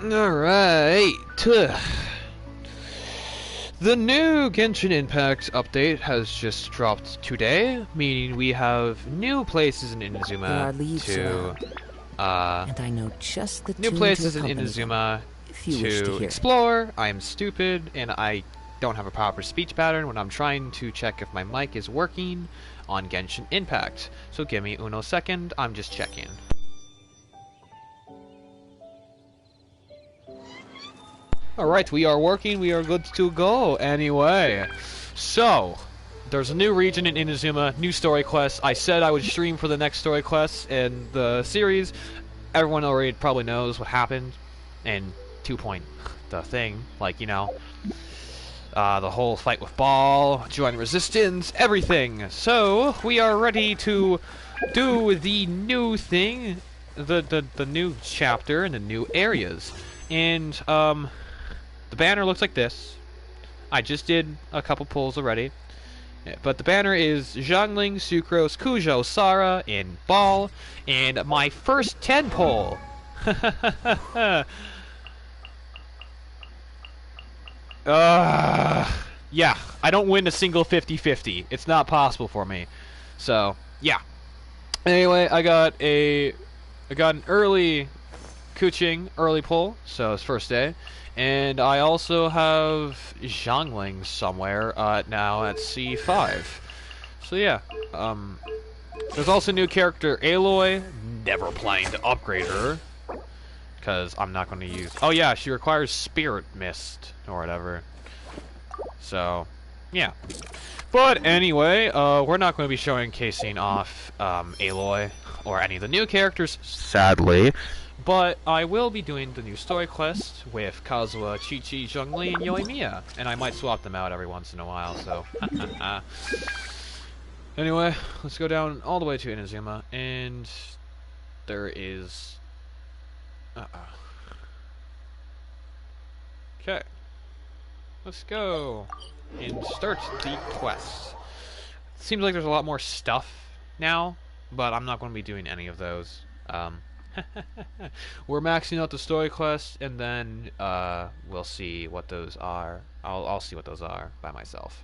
Alright. The new Genshin Impact update has just dropped today, meaning we have new places in Inazuma to and I know just the new tune places to in accompany Inazuma them, if you wish to to hear. explore. I am stupid and I don't have a proper speech pattern when I'm trying to check if my mic is working on Genshin Impact. So give me uno second, I'm just checking. Alright, we are working, we are good to go. Anyway, so, there's a new region in Inazuma, new story quests. I said I would stream for the next story quests in the series. Everyone already probably knows what happened in 2 point the thing. Like, you know, the whole fight with Ball, join resistance, everything. So, we are ready to do the new thing, the new chapter and the new areas. And, the banner looks like this. I just did a couple pulls already. But the banner is Zhangling, Sucrose, Kujo, Sara, and Ball. And my first 10 pull. Yeah, I don't win a single 50-50. It's not possible for me. So, yeah. Anyway, I got an early Kuching early pull, so it's first day. And I also have Zhangling somewhere now at C5. So yeah, there's also a new character, Aloy. Never planning to upgrade her, because I'm not going to use... Oh yeah, she requires Spirit Mist, or whatever. So, yeah. But anyway, we're not going to be showcasing off Aloy, or any of the new characters, sadly. But I will be doing the new story quest with Kazuha, Chi-Chi, Zhongli, and Yoimiya. And I might swap them out every once in a while, so... Anyway, let's go down all the way to Inazuma, and... there is... Okay. Let's go and start the quest. Seems like there's a lot more stuff now, but I'm not going to be doing any of those. We're maxing out the story quest, and then we'll see what those are. I'll see what those are by myself,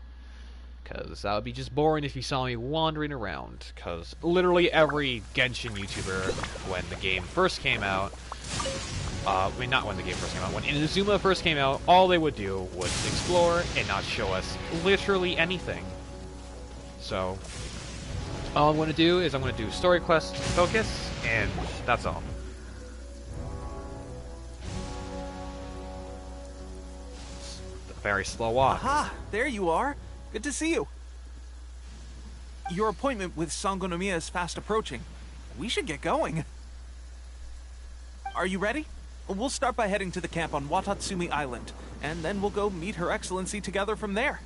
because that would be just boring if you saw me wandering around. Because literally every Genshin YouTuber, when the game first came out, I mean not when the game first came out, when Inazuma first came out, all they would do was explore and not show us literally anything. So all I'm going to do is I'm going to do story quest focus, and that's all. A very slow walk. Aha! There you are! Good to see you. Your appointment with Sangonomiya is fast approaching. We should get going. Are you ready? We'll start by heading to the camp on Watatsumi Island, and then we'll go meet Her Excellency together from there.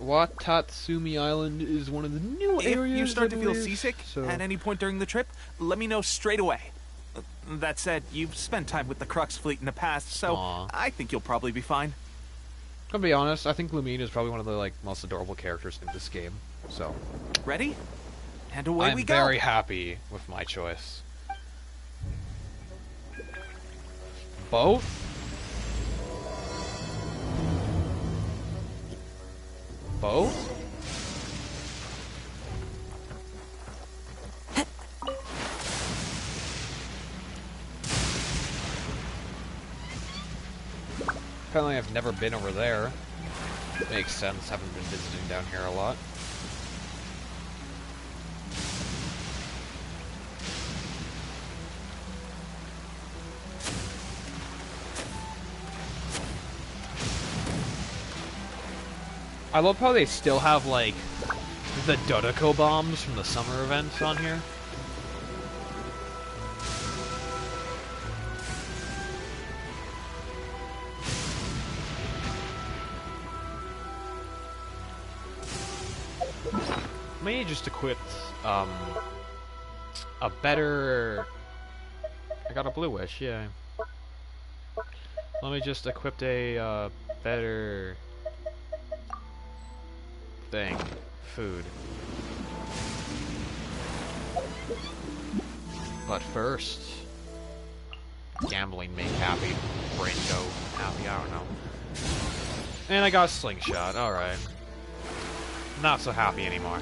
Watatsumi Island is one of the new areas. If you start to feel seasick at any point during the trip, let me know straight away. That said, you've spent time with the Crux fleet in the past, so I think you'll probably be fine. I'm gonna be honest, I think Lumine is probably one of the most adorable characters in this game. So, ready? And away we go. I'm very happy with my choice. Both? Both? Apparently I've never been over there. Makes sense, haven't been visiting down here a lot. I love how they still have, like, the Dodoko bombs from the summer event on here. Maybe just equip a better... I got a blue wish, yeah. Let me just equip a better thing. Food. But first, gambling make happy, brain go happy, I don't know. And I got a slingshot, alright. Not so happy anymore.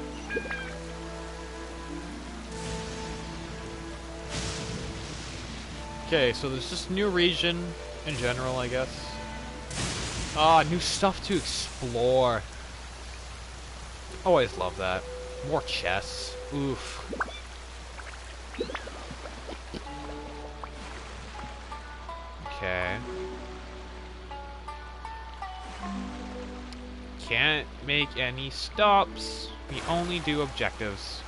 Okay, so there's just new region in general, I guess. Ah, new stuff to explore. Always love that. More chests. Oof. Okay. Can't make any stops. We only do objectives.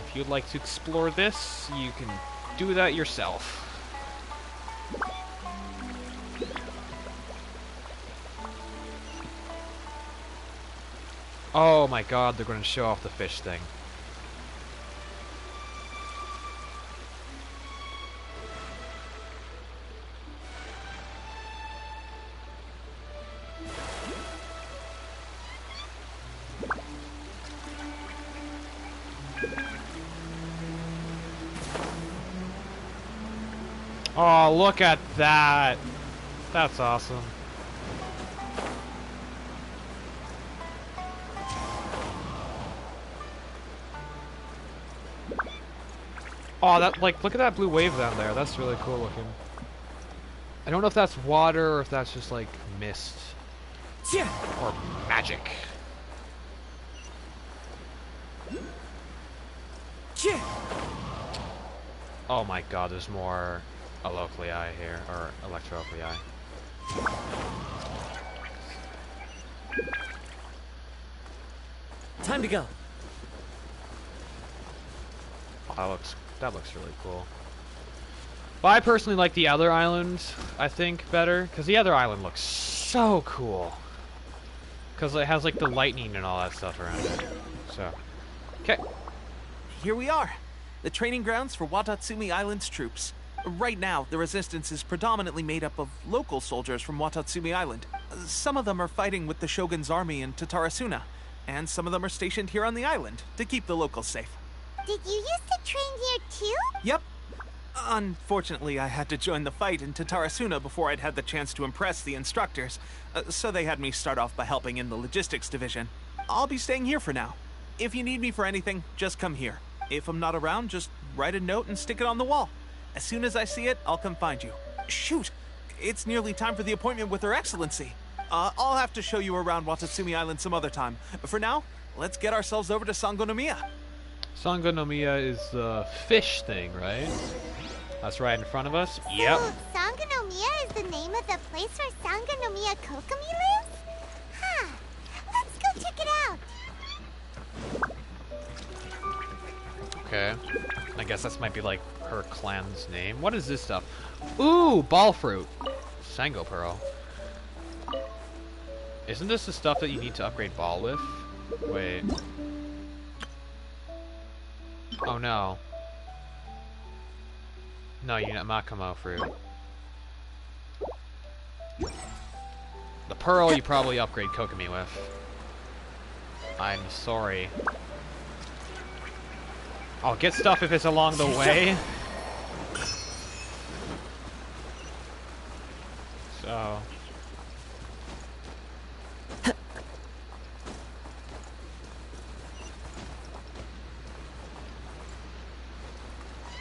If you'd like to explore this, you can do that yourself. Oh my god, they're going to show off the fish thing. Oh, look at that. That's awesome. Oh, that, like, look at that blue wave down there. That's really cool looking. I don't know if that's water or if that's just, like, mist. Or magic. Oh my god, there's more Electroclei here, or Electroclei. Time to go. Oh, that looks really cool. Well, I personally like the other island, I think, better, because the other island looks so cool. Because it has, like, the lightning and all that stuff around it. So, okay. Here we are, the training grounds for Watatsumi Island's troops. Right now, the resistance is predominantly made up of local soldiers from Watatsumi Island. Some of them are fighting with the Shogun's army in Tatarasuna, and some of them are stationed here on the island to keep the locals safe. Did you used to train here too? Yep. Unfortunately, I had to join the fight in Tatarasuna before I'd had the chance to impress the instructors, so they had me start off by helping in the logistics division. I'll be staying here for now. If you need me for anything, just come here. If I'm not around, just write a note and stick it on the wall. As soon as I see it, I'll come find you. Shoot! It's nearly time for the appointment with Her Excellency. I'll have to show you around Watatsumi Island some other time. For now, let's get ourselves over to Sangonomiya. Sangonomiya is the fish thing, right? That's right in front of us. Yep. So, Sangonomiya is the name of the place where Sangonomiya Kokomi lives? Huh. Let's go check it out. Okay. I guess this might be like her clan's name. What is this stuff? Ooh, ball fruit. Sango Pearl. Isn't this the stuff that you need to upgrade ball with? Wait. Oh no. No, you need Makamo fruit. The pearl you probably upgrade Kokomi with. I'm sorry. I'll get stuff if it's along the way. So.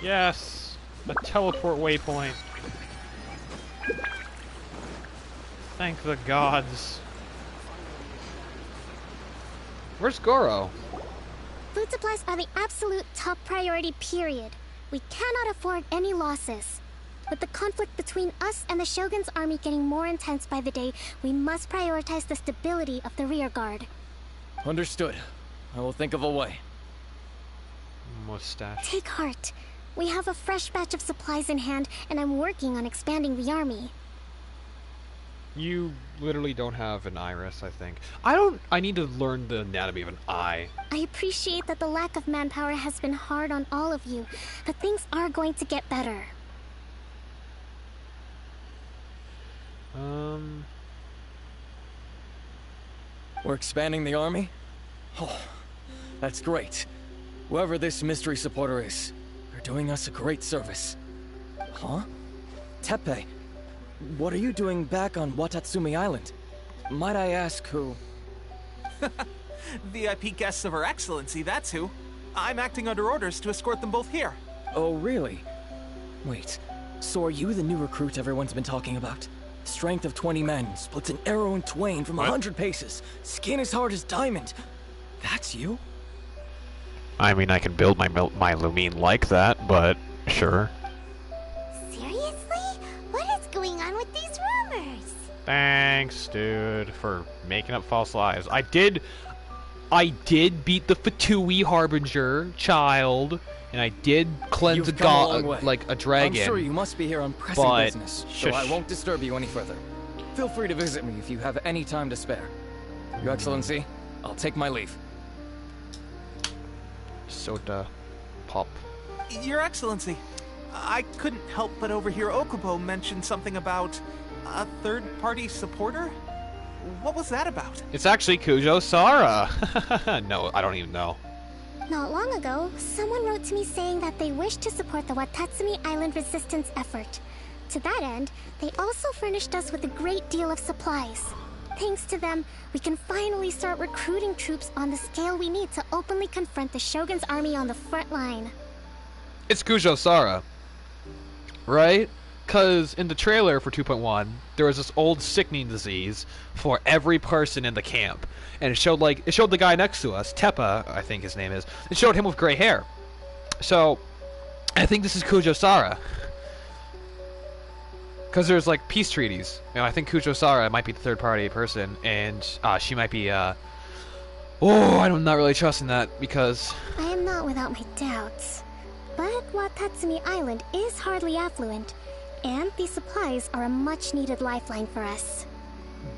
Yes! A teleport waypoint. Thank the gods. Where's Goro? Food supplies are the absolute top priority, period. We cannot afford any losses. With the conflict between us and the Shogun's army getting more intense by the day, we must prioritize the stability of the rear guard. Understood. I will think of a way. Mustache. Take heart. We have a fresh batch of supplies in hand, and I'm working on expanding the army. You literally don't have an iris, I think. I need to learn the anatomy of an eye. I appreciate that the lack of manpower has been hard on all of you, but things are going to get better. We're expanding the army? Oh, that's great. Whoever this mystery supporter is, they're doing us a great service. Huh? Tepe, what are you doing back on Watatsumi Island? Might I ask who? VIP guests of Her Excellency, that's who. I'm acting under orders to escort them both here. Oh, really? Wait, so are you the new recruit everyone's been talking about? Strength of 20 men, splits an arrow in twain from 100 paces, skin as hard as diamond. That's you? I mean, I can build my Lumine like that, but sure. Seriously? What is going on with these rumors? Thanks, dude, for making up false lies. I did beat the Fatui Harbinger child, and I did cleanse You've come a long way. like a dragon. I'm sure you must be here on pressing but business, so I won't disturb you any further. Feel free to visit me if you have any time to spare. Your Excellency, I'll take my leave. Soda pop. Your Excellency, I couldn't help but overhear Okubo mention something about a third-party supporter? What was that about? It's actually Kujo Sara. No, I don't even know. Not long ago, someone wrote to me saying that they wish to support the Watatsumi Island resistance effort. To that end, they also furnished us with a great deal of supplies. Thanks to them, we can finally start recruiting troops on the scale we need to openly confront the Shogun's army on the front line. It's Kujo Sara, right? Because in the trailer for 2.1, there was this old sickening disease for every person in the camp. And it showed the guy next to us, Teppa, I think his name is. It showed him with gray hair. So, I think this is Kujo Sara. Because there's like peace treaties. You know, I think Kujo Sara might be the third party person, and she might be, oh, I'm not really trusting that, because... I am not without my doubts. But Watatsumi Island is hardly affluent, and these supplies are a much-needed lifeline for us.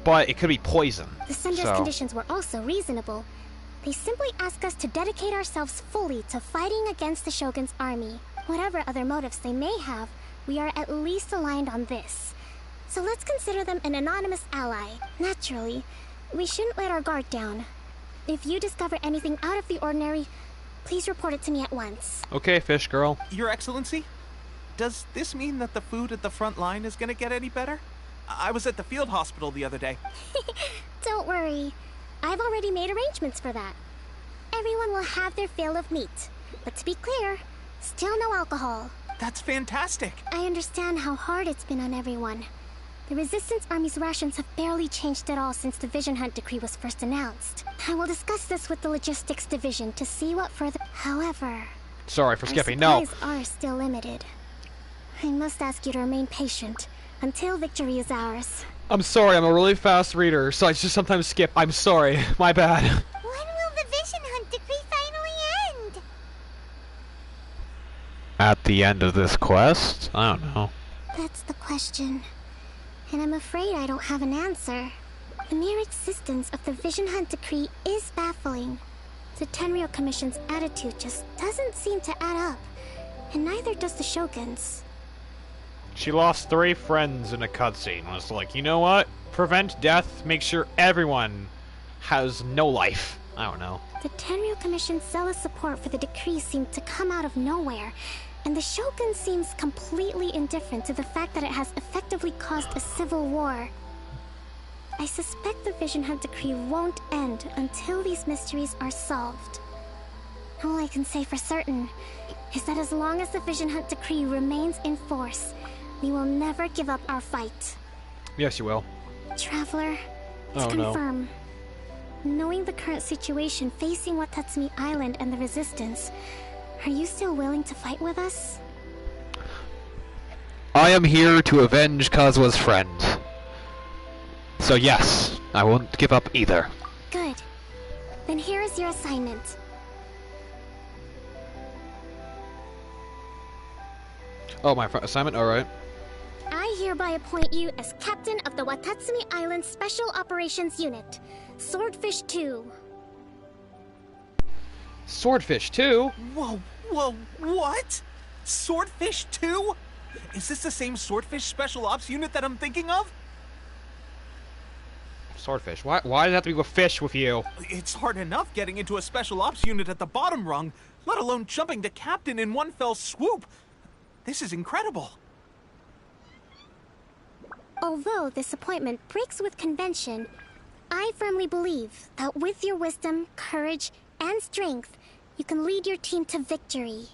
But it could be poison. The sender's conditions were also reasonable. They simply ask us to dedicate ourselves fully to fighting against the Shogun's army. Whatever other motives they may have, we are at least aligned on this. So let's consider them an anonymous ally. Naturally, we shouldn't let our guard down. If you discover anything out of the ordinary, please report it to me at once. Okay, fish girl. Your Excellency, does this mean that the food at the front line is gonna get any better? I was at the field hospital the other day. Don't worry. I've already made arrangements for that. Everyone will have their fill of meat. But to be clear, still no alcohol. That's fantastic. I understand how hard it's been on everyone. The Resistance Army's rations have barely changed at all since the Vision Hunt decree was first announced. I will discuss this with the Logistics Division to see what further... However... Sorry for skipping, no. Our supplies are still limited. I must ask you to remain patient until victory is ours. I'm sorry, I'm a really fast reader, so I just sometimes skip. I'm sorry, my bad. When will the Vision Hunt decree finally end? At the end of this quest? I don't know. That's the question. And I'm afraid I don't have an answer. The mere existence of the Vision Hunt decree is baffling. The Tenryou Commission's attitude just doesn't seem to add up. And neither does the Shogun's. She lost 3 friends in a cutscene. And was like, you know what? Prevent death, make sure everyone has no life. I don't know. The Tenryou Commission's zealous support for the decree seemed to come out of nowhere. And the Shogun seems completely indifferent to the fact that it has effectively caused a civil war. I suspect the Vision Hunt decree won't end until these mysteries are solved. All I can say for certain is that as long as the Vision Hunt decree remains in force, we will never give up our fight. Yes, you will. Traveler, to confirm, knowing the current situation facing Watatsumi Island and the Resistance, are you still willing to fight with us? I am here to avenge Kazua's friend. So yes, I won't give up either. Good. Then here is your assignment. Oh, my assignment? Alright. I hereby appoint you as captain of the Watatsumi Island Special Operations Unit, Swordfish 2. Swordfish 2? Whoa, what? Swordfish 2? Is this the same Swordfish Special Ops unit that I'm thinking of? Swordfish. Why does it have to be a fish with you? It's hard enough getting into a Special Ops unit at the bottom rung, let alone jumping to captain in one fell swoop. This is incredible. Although this appointment breaks with convention, I firmly believe that with your wisdom, courage, and strength, you can lead your team to victory.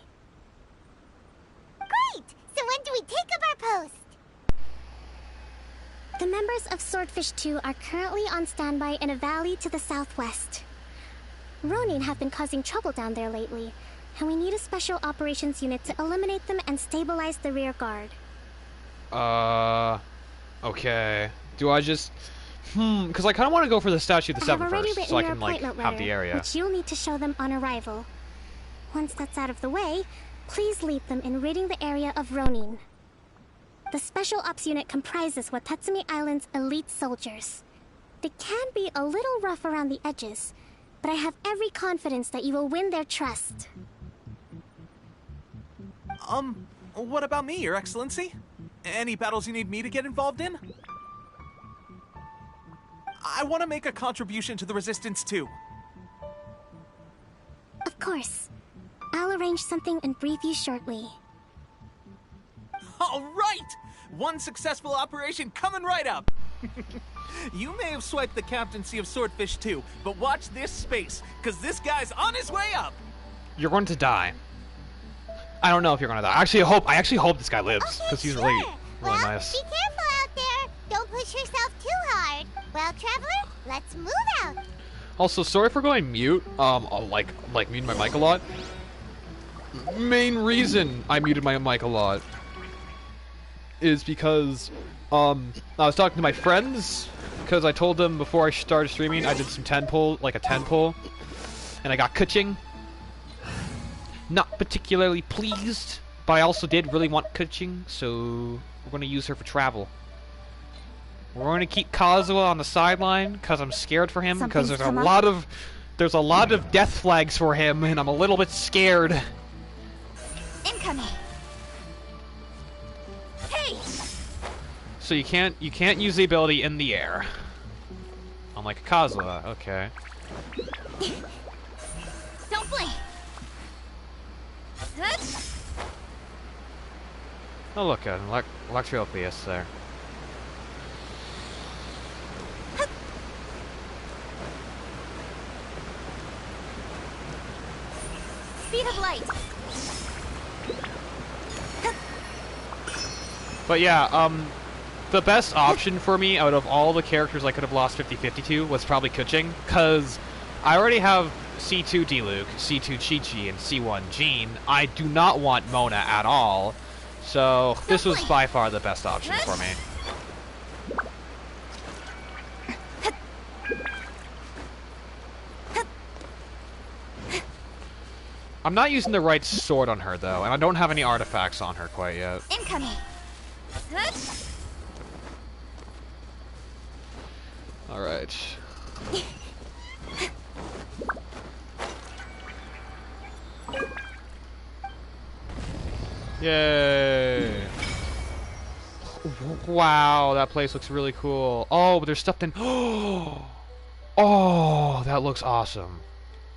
Great! So when do we take up our post? The members of Swordfish 2 are currently on standby in a valley to the southwest. Ronin have been causing trouble down there lately, and we need a special operations unit to eliminate them and stabilize the rear guard. Okay. Do I just... because I kind of want to go for the Statue of the Seven first, so I can, like, have the area. Which you'll need to show them on arrival. Once that's out of the way, please lead them in ridding the area of Ronin. The Special Ops unit comprises Watatsumi Island's elite soldiers. They can be a little rough around the edges, but I have every confidence that you will win their trust. What about me, Your Excellency? Any battles you need me to get involved in? I want to make a contribution to the Resistance too. Of course. I'll arrange something and brief you shortly. All right! One successful operation coming right up! You may have swiped the captaincy of Swordfish 2, but watch this space, because this guy's on his way up! You're going to die. I don't know if you're going to die. I actually hope this guy lives, because he's really nice. Be careful out there! Don't push yourself too hard! Well, Traveler, let's move out! Also, sorry for going mute, like muting my mic a lot. Main reason I muted my mic a lot is because, I was talking to my friends, because I told them before I started streaming I did some 10 pull, like a 10 pull, and I got Kuching. Not particularly pleased, but I also did really want Kuching, so we're going to use her for travel. We're going to keep Kazuha on the sideline, because I'm scared for him, because there's a lot of death flags for him, and I'm a little bit scared. Incoming! Hey! So you can't use the ability in the air. Unlike Kazuha, okay. Don't blink! Oh look, an Electropius there. Speed of light! But yeah, the best option for me out of all the characters I could have lost 50-50 to was probably Kuching, because I already have C2 Diluc, C2 Chi-Chi, and C1 Jean. I do not want Mona at all, so this was by far the best option for me. I'm not using the right sword on her, though, and I don't have any artifacts on her quite yet. Incoming! Alright. Yay! Wow, that place looks really cool. Oh, but there's stuff in... Oh, that looks awesome.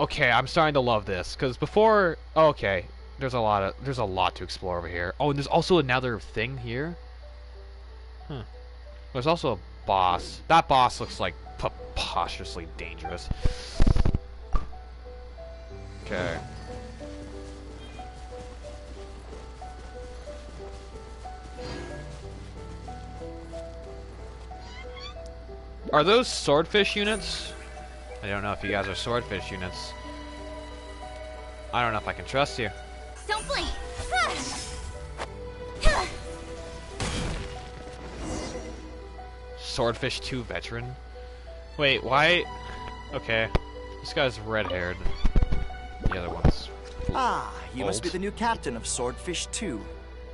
Okay, I'm starting to love this, because before... Okay, there's a lot to explore over here. Oh, and there's also another thing here. Huh. There's also a boss. That boss looks like preposterously dangerous. Okay. Are those swordfish units? I don't know if you guys are swordfish units. I don't know if I can trust you. Don't blink! Swordfish 2 veteran? Wait, why? Okay. This guy's red-haired. The other one's Ah, you old. must be the new captain of Swordfish 2.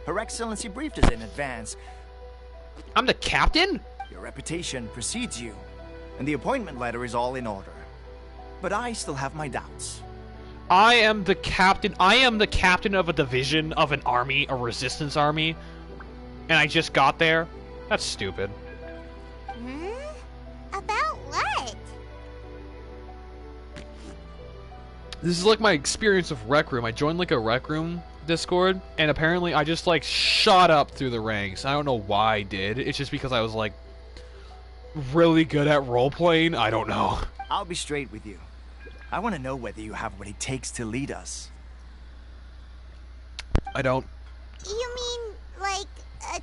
Her Excellency briefed us in advance. I'm the captain? Your reputation precedes you, and the appointment letter is all in order. But I still have my doubts. I am the captain. I am the captain of a division of an army, a resistance army, and I just got there? That's stupid. About what? This is like my experience of Rec Room. I joined like a Rec Room Discord, and apparently I just like shot up through the ranks. I don't know why I did. It's just because I was like really good at role-playing. I don't know. I'll be straight with you. I want to know whether you have what it takes to lead us. I don't. You mean, like,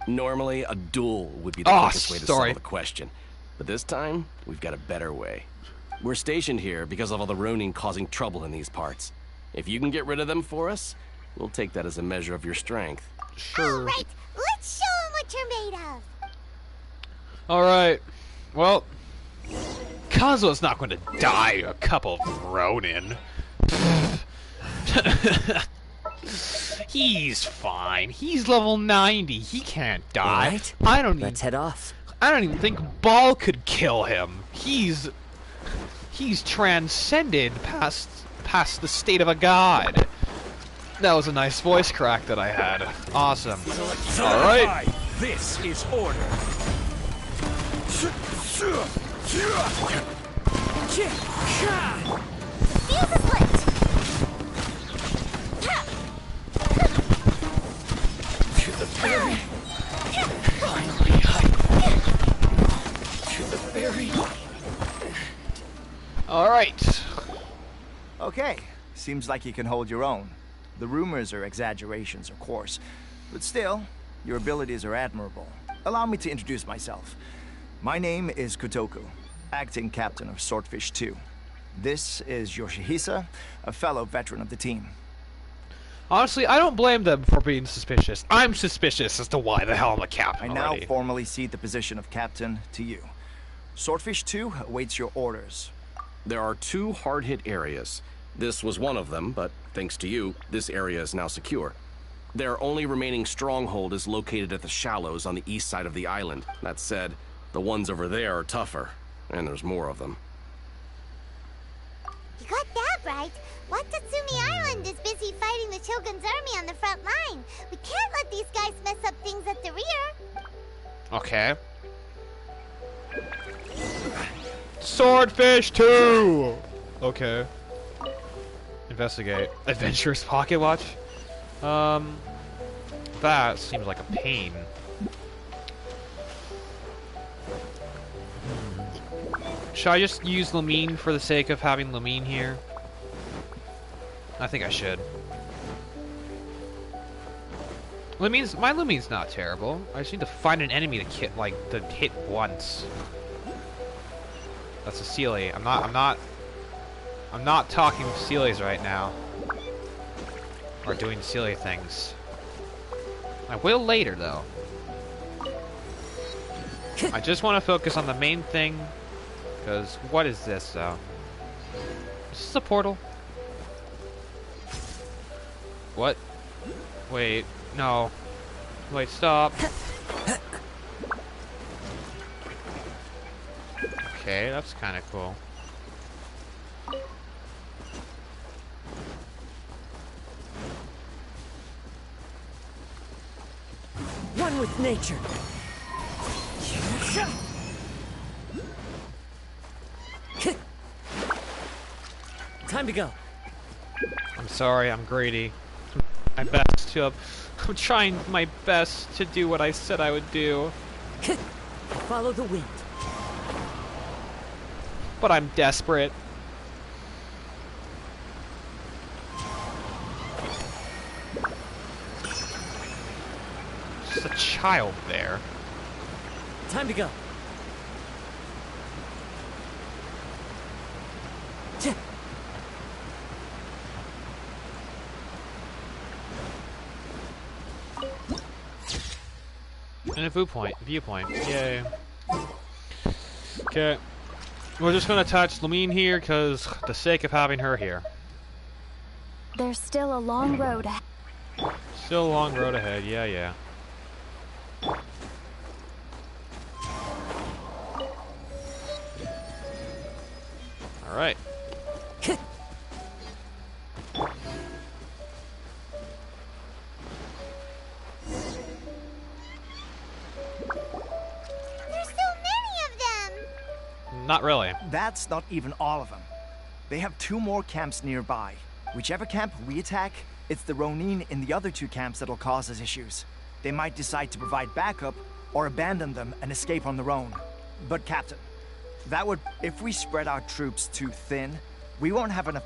Normally, a duel would be the quickest way to settle the question. But this time, we've got a better way. We're stationed here because of all the Ronin causing trouble in these parts. If you can get rid of them for us, we'll take that as a measure of your strength. Sure. all right, let's show them what you're made of. Alright. Well, Kazuo's not going to die a couple of Ronin. He's fine. He's level 90. He can't die. Right. Let's head off. I don't even think Ball could kill him. He's transcended past the state of a god. That was a nice voice crack that I had. Awesome. All right. This is order. Fuse is lit. To the berry. Finally, to the berry. All right. Okay, seems like you can hold your own. The rumors are exaggerations, of course, but still, your abilities are admirable. Allow me to introduce myself. My name is Kotoku, acting captain of Swordfish 2. This is Yoshihisa, a fellow veteran of the team. Honestly, I don't blame them for being suspicious. I'm suspicious as to why the hell I'm a captain I now already. formally cede the position of captain to you. Swordfish 2 awaits your orders. There are 2 hard-hit areas. This was one of them, but thanks to you, this area is now secure. Their only remaining stronghold is located at the shallows on the east side of the island. That said, the ones over there are tougher, and there's more of them. You got that right. Watatsumi Island is busy fighting the Shogun's army on the front line. We can't let these guys mess up things at the rear. Okay. Swordfish 2! Okay. Investigate. Adventurous pocket watch? That seems like a pain. Should I just use Lamine for the sake of having Lamine here? I think I should. My Lumine's not terrible. I just need to find an enemy to hit once. That's a Sealy. I'm not talking Sealies right now. Or doing Sealy things. I will later though. I just want to focus on the main thing. Because what is this though? Is this a portal? What? Wait, no. Wait, stop. Okay, that's kind of cool. One with nature. Time to go. I'm sorry, I'm greedy. I'm best to. I'm trying my best to do what I said I would do. Follow the wind. But I'm desperate. Just a child there. Time to go. And a viewpoint. Yay. Okay. We're just gonna touch Lamine here, because the sake of having her here. There's still a long road ahead. Still a long road ahead, yeah. Alright. Not really. That's not even all of them. They have 2 more camps nearby. Whichever camp we attack, It's the Ronin in the other two camps that'll cause us issues. They might decide to provide backup or abandon them and escape on their own. But Captain, that would... if we spread our troops too thin, we won't have enough...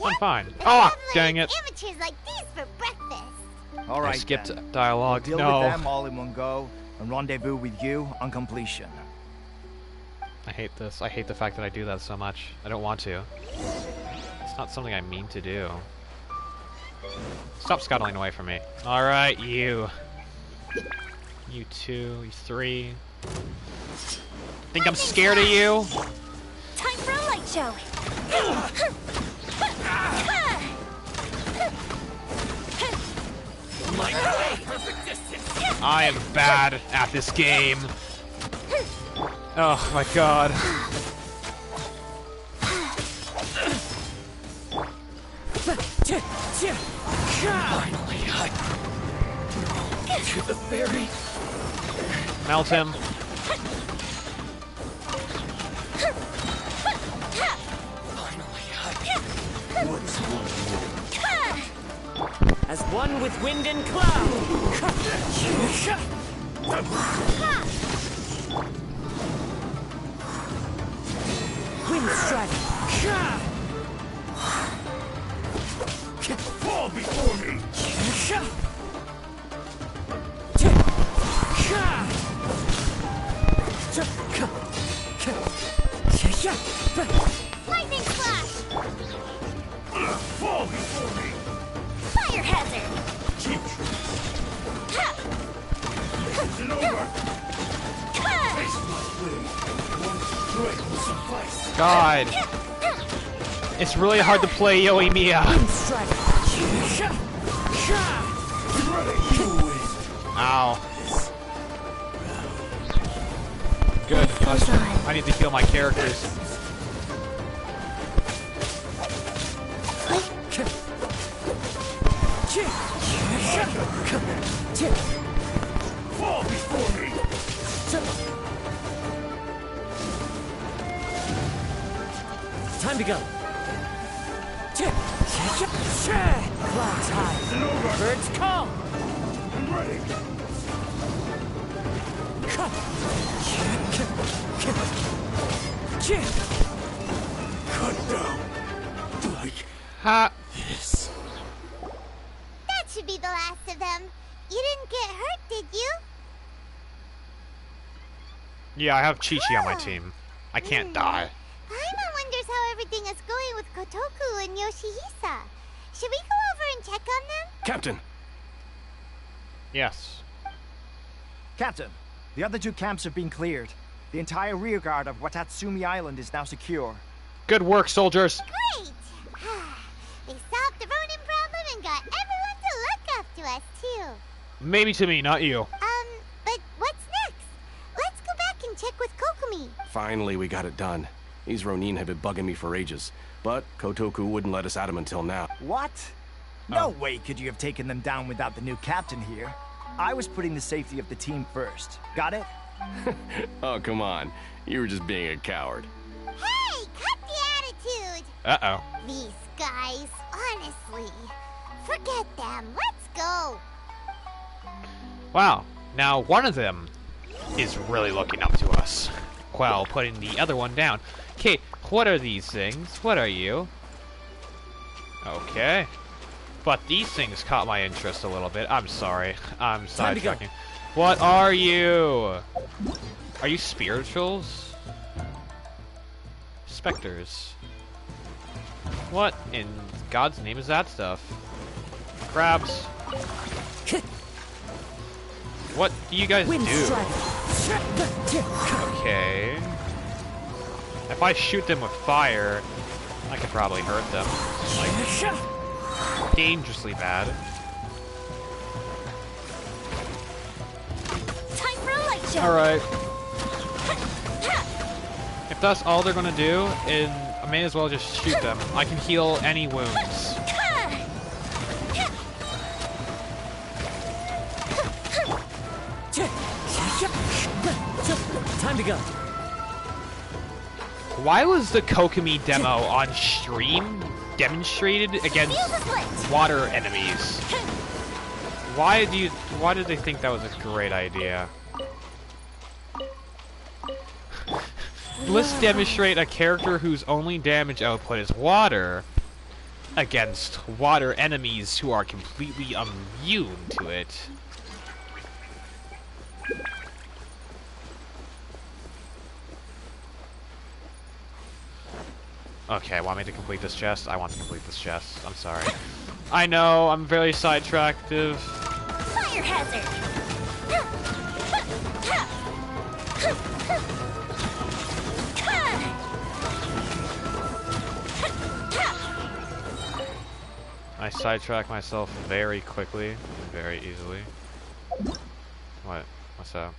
I'm fine. And Oh, I'm dang gonna it. eat amateurs like these for breakfast. All right, I skipped then. dialogue. Deal No. with them all in one go and rendezvous with you on completion. I hate this. I hate the fact that I do that so much. I don't want to. It's not something I mean to do. Stop scuttling away from me. Alright, you. You two, you three. Think I'm scared of you? Time for a light show. I am bad at this game. Oh my god. Finally, to the ferry. Melt him. As one with wind and cloud. Wind strike. Fall before me. Lightning flash. Fall before me. Fire hazard. Cheap Ha! and over. Ha! Face my blade. One strike will suffice. God. It's really hard to play Yoimiya. Wind strike. Ow. Good. I need to heal my characters. Fall before me. Time to go. Clouds high. Birds call. I'm ready. Cut down. Like Ha. this. That should be the last of them. You didn't get hurt, did you? Yeah, I have Chi-Chi on my team. I can't die. Paimon wonders how everything is going with Kotoku and Yoshihisa. Should we go over and check on them? Captain, Yes. Captain, the other two camps have been cleared. The entire rearguard of Watatsumi Island is now secure. Good work, soldiers. Great! They solved the Ronin problem and got everyone to look after us, too. Maybe to me, not you. But what's next? Let's go back and check with Kokumi. finally we got it done. These Ronin have been bugging me for ages, but Kotoku wouldn't let us at them until now. What? No way could you have taken them down without the new captain here. I was putting the safety of the team first. Got it? Oh, come on. You were just being a coward. Hey, cut the attitude! Uh-oh. These guys, honestly. Forget them. Let's go. Wow. Now, one of them is really looking up to us, while putting the other one down. Okay, what are these things? What are you? Okay. But these things caught my interest a little bit. I'm sorry. I'm Time to go. sidetracking. What are you? Are you spirituals? Specters. What in God's name is that stuff? Crabs. What do you guys Wind do? strike. Okay. If I shoot them with fire, I could probably hurt them. Like, dangerously bad. Time for a light show. Alright. If that's all they're gonna do, I may as well just shoot them. I can heal any wounds. Time to go. Why was the Kokumi demo on stream? demonstrated against Feel the split. water enemies. Why did they think that was a great idea? Let's demonstrate a character whose only damage output is water against water enemies who are completely immune to it. Okay, want me to complete this chest? I want to complete this chest. I'm sorry. I know, I'm very sidetracked. Fire hazard. I sidetrack myself very quickly and very easily. What? What's up?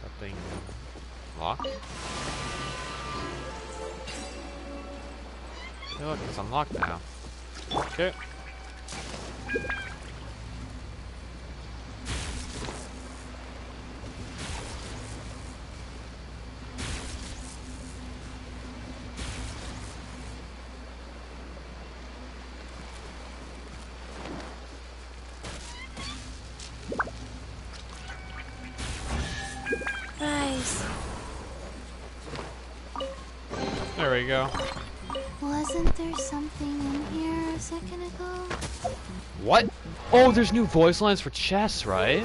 Something locked? Hey, look, it's unlocked now. Okay. Rise. There we go. Wasn't there something in here a second ago? What? Oh, there's new voice lines for chess, right?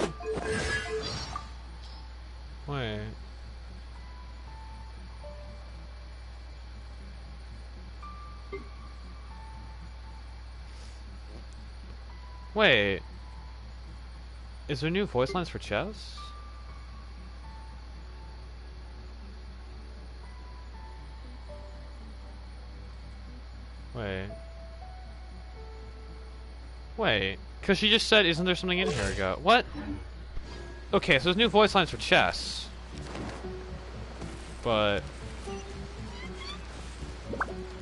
Wait. Wait. Is there new voice lines for chess? Wait. Wait. Because she just said, isn't there something in here ago? What? Okay, so there's new voice lines for chess. But...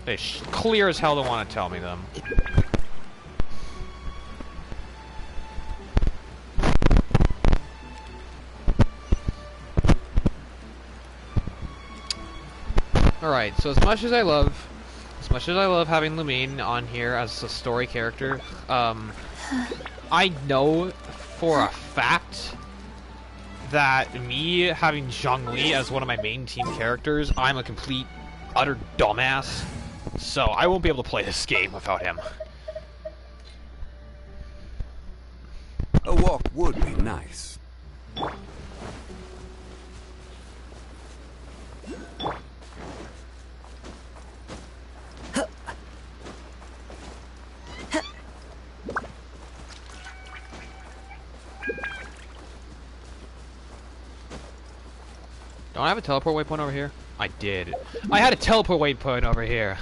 they clear as hell don't want to tell me them. Alright, so as much as I love having Lumine on here as a story character, I know for a fact that me having Zhongli as one of my main team characters, I'm a complete, utter dumbass. So I won't be able to play this game without him. A walk would be nice. Don't I have a teleport waypoint over here? I did. I had a teleport waypoint over here.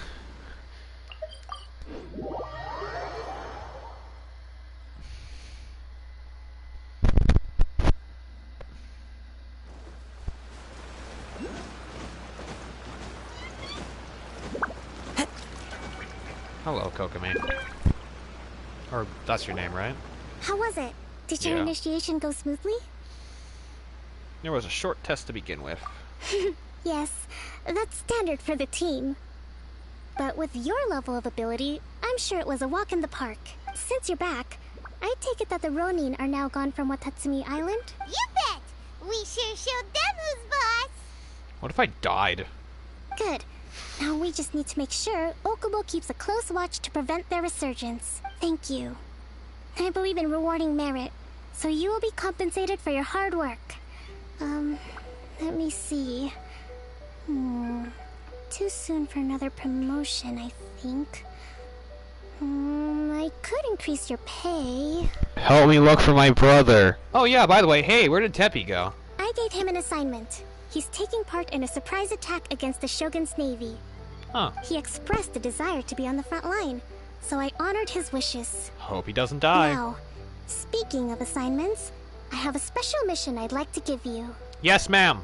Hello, Kokomi. Or, that's your name, right? How was it? Did your Yeah. initiation go smoothly? There was a short test to begin with. Yes, that's standard for the team. But with your level of ability, I'm sure it was a walk in the park. Since you're back, I take it that the Ronin are now gone from Watatsumi Island? You bet! We sure showed them who's boss! What if I died? Good. Now we just need to make sure Okubo keeps a close watch to prevent their resurgence. Thank you. I believe in rewarding merit, so you will be compensated for your hard work. Let me see. Too soon for another promotion, I think. I could increase your pay. Help me look for my brother. Oh yeah, by the way, hey, where did Teppy go? I gave him an assignment. He's taking part in a surprise attack against the Shogun's navy. Huh. He expressed a desire to be on the front line, so I honored his wishes. Hope he doesn't die. Now, speaking of assignments, I have a special mission I'd like to give you. Yes, ma'am.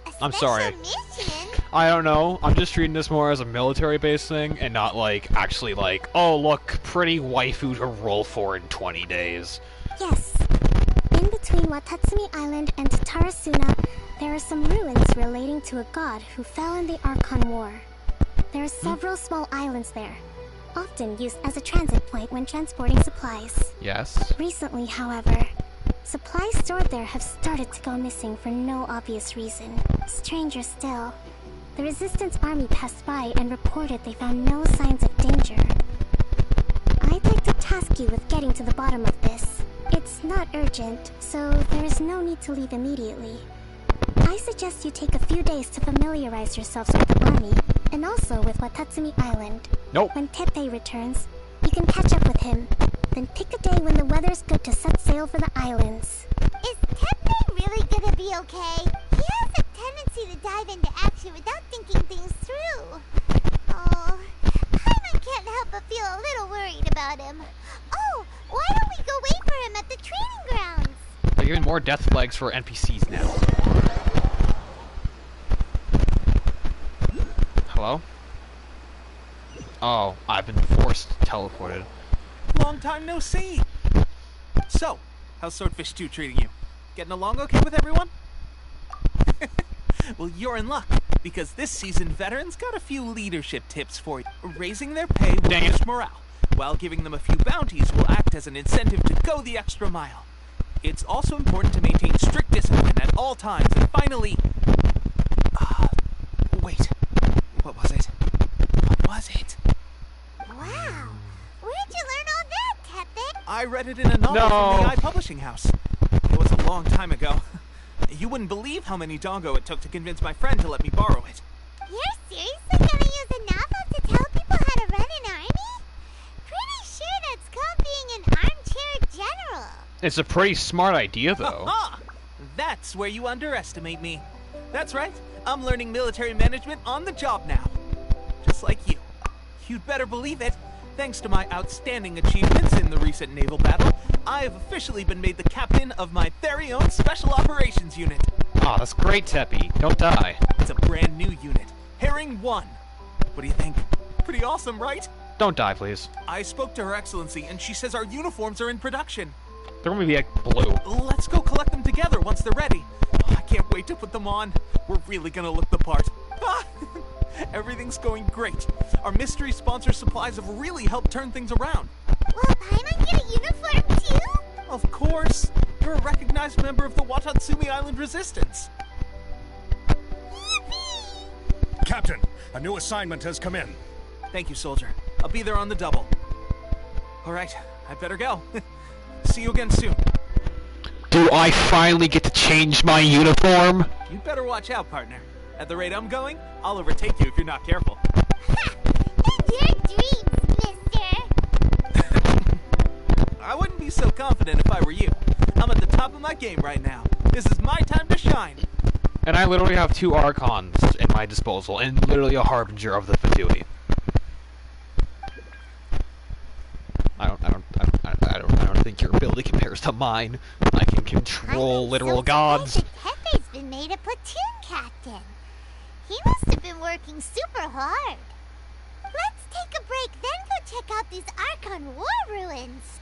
A I'm sorry. special mission? I don't know. I'm just treating this more as a military-based thing and not like actually like, oh look, pretty waifu to roll for in 20 days. Yes. In between Watatsumi Island and Tarasuna, there are some ruins relating to a god who fell in the Archon War. There are several small islands there, often used as a transit point when transporting supplies. Yes. Recently, however, supplies stored there have started to go missing for no obvious reason. Stranger still, the Resistance army passed by and reported they found no signs of danger. I'd like to task you with getting to the bottom of this. It's not urgent, so there is no need to leave immediately. I suggest you take a few days to familiarize yourselves with the army, and also with Watatsumi Island. Nope. When Teppei returns, you can catch up with him. Then pick a day when the weather's good to set sail for the islands. Is Teppei really gonna be okay? He has a tendency to dive into action without thinking things through. Oh, Paimon can't help but feel a little worried about him. Oh, why don't we go wait for him at the training grounds? They're giving more death flags for NPCs now. Hello? Oh, I've been teleported. Long time no see. So, how's Swordfish 2 treating you? Getting along okay with everyone? Well, you're in luck, because this season veterans got a few leadership tips for you. Raising their pay will boost morale, while giving them a few bounties will act as an incentive to go the extra mile. It's also important to maintain strict discipline at all times, and finally... wait. What was it? What was it? Wow, where'd you learn all that, Teppei? I read it in a novel from the Publishing House. It was a long time ago. You wouldn't believe how many dongo it took to convince my friend to let me borrow it. You're seriously gonna use a novel to tell people how to run an army? Pretty sure that's called being an armchair general. It's a pretty smart idea, though. That's where you underestimate me. That's right. I'm learning military management on the job now. Just like you. You'd better believe it. Thanks to my outstanding achievements in the recent naval battle, I have officially been made the captain of my very own Special Operations Unit. Oh, that's great, Teppei. Don't die. It's a brand new unit. Herring 1. What do you think? Pretty awesome, right? Don't die, please. I spoke to Her Excellency, and she says our uniforms are in production. They're gonna be like blue. Let's go collect them together once they're ready. Oh, I can't wait to put them on. We're really gonna look the part. Everything's going great. Our mystery sponsor supplies have really helped turn things around. Will Paimon get a uniform too? Of course. You're a recognized member of the Watatsumi Island Resistance. Yippee! Captain, a new assignment has come in. Thank you, soldier. I'll be there on the double. All right, I better go. See you again soon. Do I finally get to change my uniform? You'd better watch out, partner. At the rate I'm going, I'll overtake you if you're not careful. Ha! In your dreams, mister! I wouldn't be so confident if I were you. I'm at the top of my game right now. This is my time to shine. And I literally have 2 Archons at my disposal, and literally a Harbinger of the Fatui. I don't think your ability compares to mine. I can control literal gods. Teppei's been made a platoon captain. He must have been working super hard. Let's take a break, then go check out these Archon War ruins.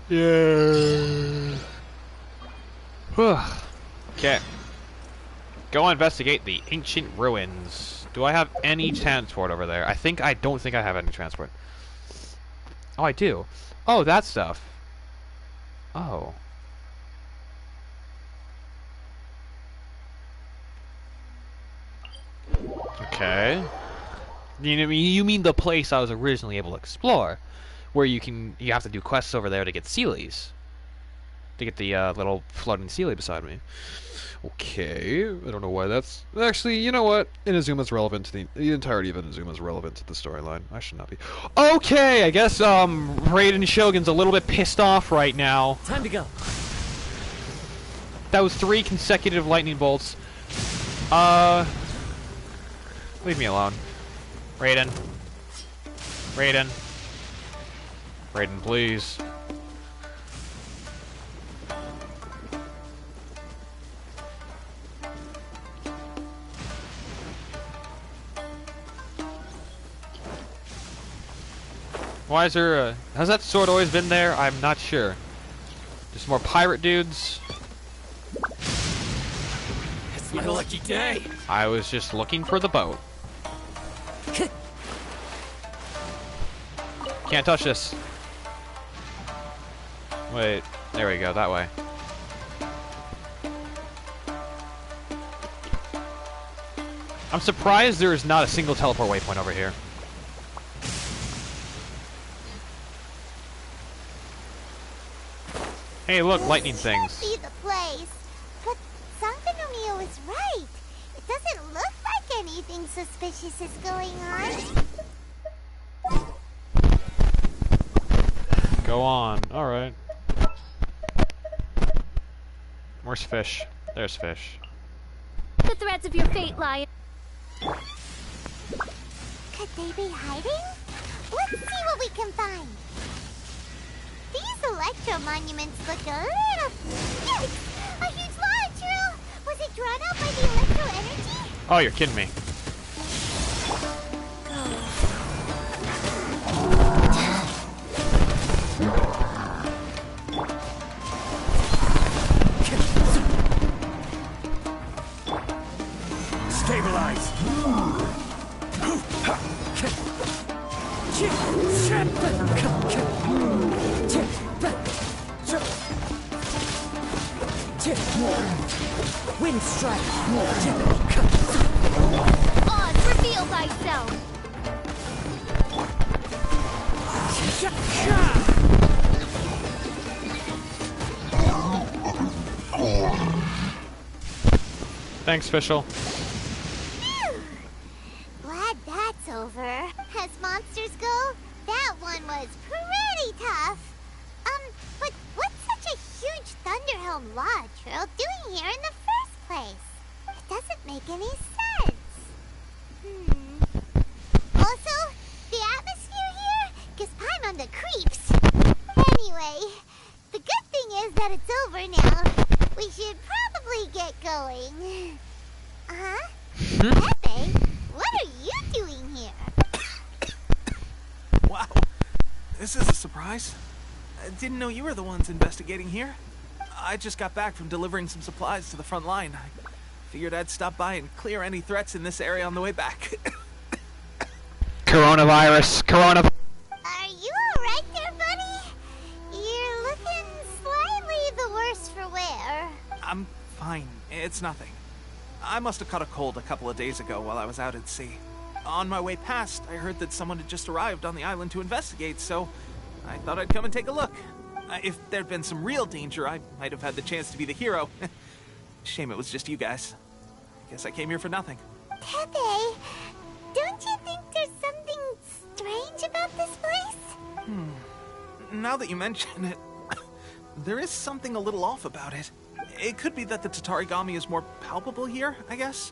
Yeah. Okay. Go investigate the ancient ruins. Do I have any transport over there? I don't think I have any transport. Oh, I do. Oh, that stuff. Oh. Okay. You mean the place I was originally able to explore, where you have to do quests over there to get Sealies, to get the little floating Sealy beside me. Okay, I don't know why that's actually. You know what? Inazuma's relevant to the entirety of Inazuma's relevant to the storyline. I should not be. Okay, I guess Raiden Shogun's a little bit pissed off right now. Time to go. That was 3 consecutive lightning bolts. Leave me alone. Raiden. Raiden. Raiden, please. Why is there a... Has that sword always been there? I'm not sure. There's more pirate dudes. It's my lucky day. I was just looking for the boat. Can't touch this. Wait, there we go, that way. I'm surprised there is not a single teleport waypoint over here. Hey, look, lightning things. This can't be the place. But Sangonomiya was right. It doesn't look like anything suspicious is going on. Go on. Alright. Where's fish? There's fish. The threads of your fate lie. Could they be hiding? Let's see what we can find. These electro monuments look a little... Yikes! A huge lava trail! Was it drawn out by the electro energy? Oh, you're kidding me. Stabilize. Wind strike. Oz, reveal thyself. Thanks, Fischl. Glad that's over. As monsters go, that one was pretty tough. But what's such a huge Thunderhelm lava trail doing here in the first place? It doesn't make any sense. Also, the atmosphere here gives Paimon the creeps. Anyway, the good thing is that it's over now. We should probably get going. Huh? Pepe, what are you doing here? Wow, this is a surprise. I didn't know you were the ones investigating here. I just got back from delivering some supplies to the front line. I figured I'd stop by and clear any threats in this area on the way back. Coronavirus. Are you alright there, buddy? You're looking slightly the worse for wear. I'm fine. It's nothing. I must have caught a cold a couple of days ago while I was out at sea. On my way past, I heard that someone had just arrived on the island to investigate, so I thought I'd come and take a look. If there'd been some real danger, I might have had the chance to be the hero. Shame it was just you guys. Guess I came here for nothing. Pepe, don't you think there's something strange about this place? Now that you mention it, there is something a little off about it. It could be that the Tatarigami is more palpable here, I guess.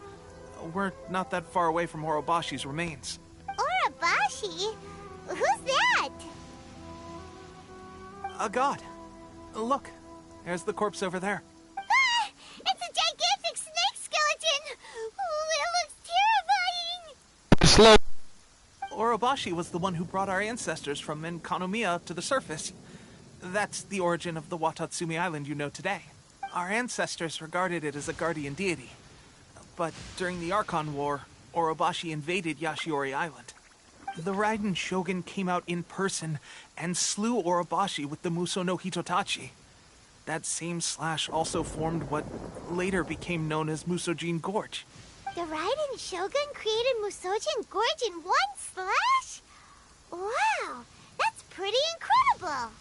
We're not that far away from Orobashi's remains. Orobashi? Who's that? A god. Look, there's the corpse over there. Ah! It's a gigantic snake skeleton! Oh, it looks terrifying! Slow. Orobashi was the one who brought our ancestors from Enkanomiya up to the surface. That's the origin of the Watatsumi Island you know today. Our ancestors regarded it as a guardian deity. But during the Archon War, Orobashi invaded Yashiori Island. The Raiden Shogun came out in person and slew Orobashi with the Muso no Hitotachi. That same slash also formed what later became known as Musojin Gorge. The Raiden Shogun created Musojin Gorge in one slash? Wow, that's pretty incredible!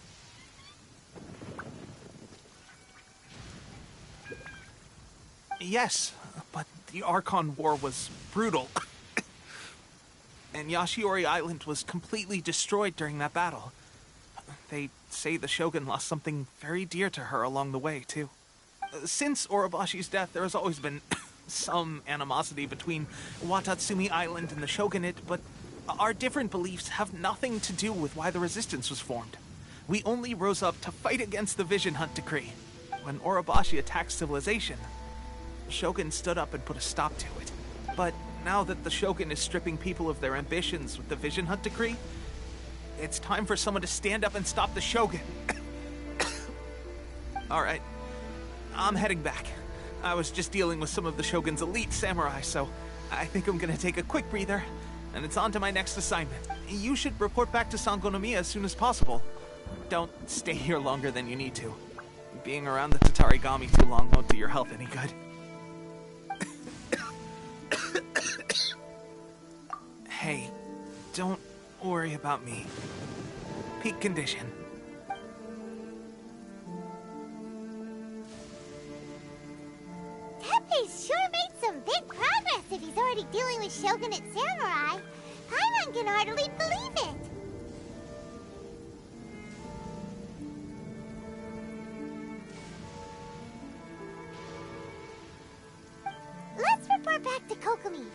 Yes, but the Archon War was brutal. And Yashiori Island was completely destroyed during that battle. They say the Shogun lost something very dear to her along the way, too. Since Orobashi's death, there has always been some animosity between Watatsumi Island and the Shogunate, but our different beliefs have nothing to do with why the resistance was formed. We only rose up to fight against the Vision Hunt Decree. When Orobashi attacked civilization, the Shogun stood up and put a stop to it. But now that the Shogun is stripping people of their ambitions with the Vision Hunt Decree, it's time for someone to stand up and stop the Shogun. All right. I'm heading back. I was just dealing with some of the Shogun's elite samurai, so I think I'm gonna take a quick breather, and it's on to my next assignment. You should report back to Sangonomiya as soon as possible. Don't stay here longer than you need to. Being around the Tatarigami too long won't do your health any good. Hey, don't worry about me. Peak condition. Teppei's sure made some big progress if he's already dealing with Shogunate samurai. Paimon can hardly believe it. Let's report back to Kokomi.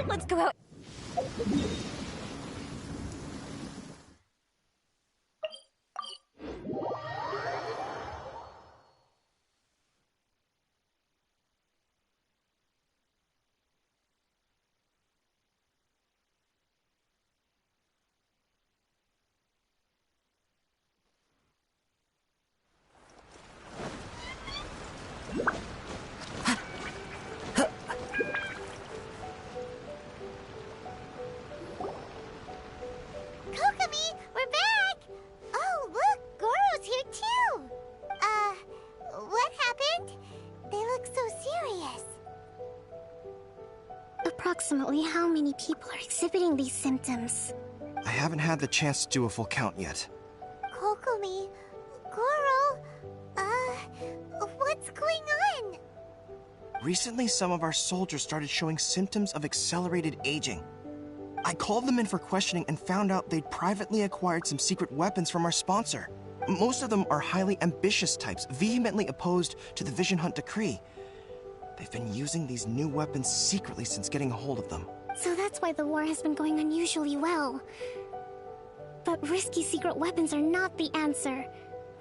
Let's go out. Kokomi, we're back! Oh, look, Goro's here too! What happened? They look so serious. Approximately how many people are exhibiting these symptoms? I haven't had the chance to do a full count yet. Kokomi, Goro, what's going on? Recently, some of our soldiers started showing symptoms of accelerated aging. I called them in for questioning and found out they'd privately acquired some secret weapons from our sponsor. Most of them are highly ambitious types, vehemently opposed to the Vision Hunt decree. They've been using these new weapons secretly since getting a hold of them. So that's why the war has been going unusually well. But risky secret weapons are not the answer.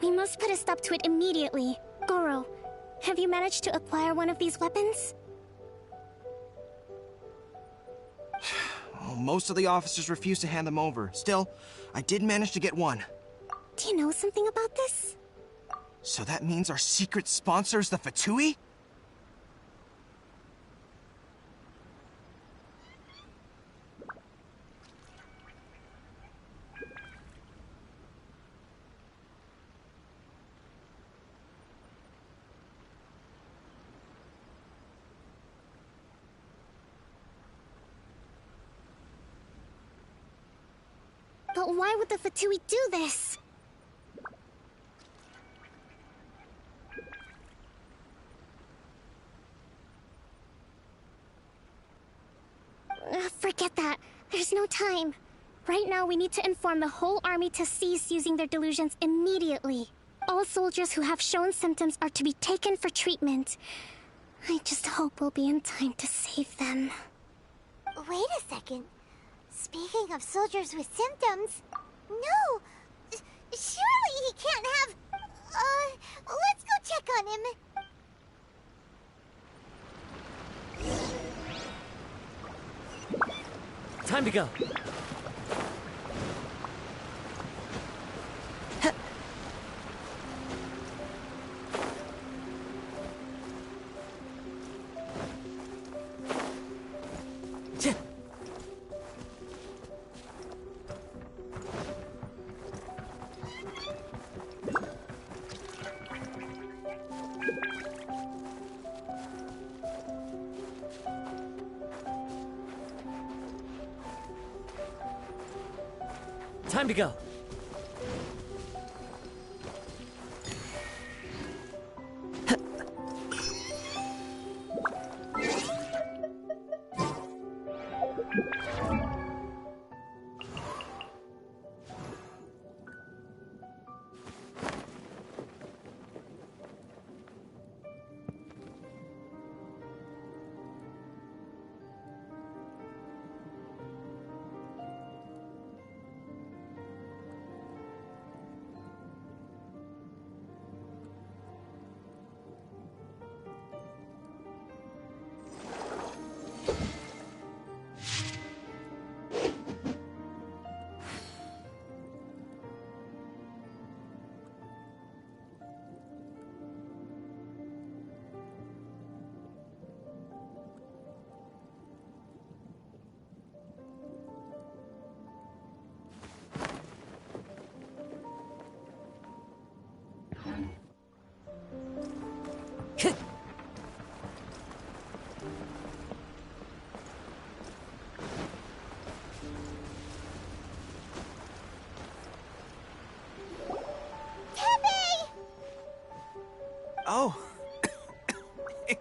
We must put a stop to it immediately. Goro, have you managed to acquire one of these weapons? Most of the officers refused to hand them over. Still, I did manage to get one. Do you know something about this? So that means our secret sponsor is the Fatui? But why would the Fatui do this? Forget that. There's no time. Right now, we need to inform the whole army to cease using their delusions immediately. All soldiers who have shown symptoms are to be taken for treatment. I just hope we'll be in time to save them. Wait a second. Speaking of soldiers with symptoms... No! Surely he can't have... let's go check on him. Time to go. Time to go.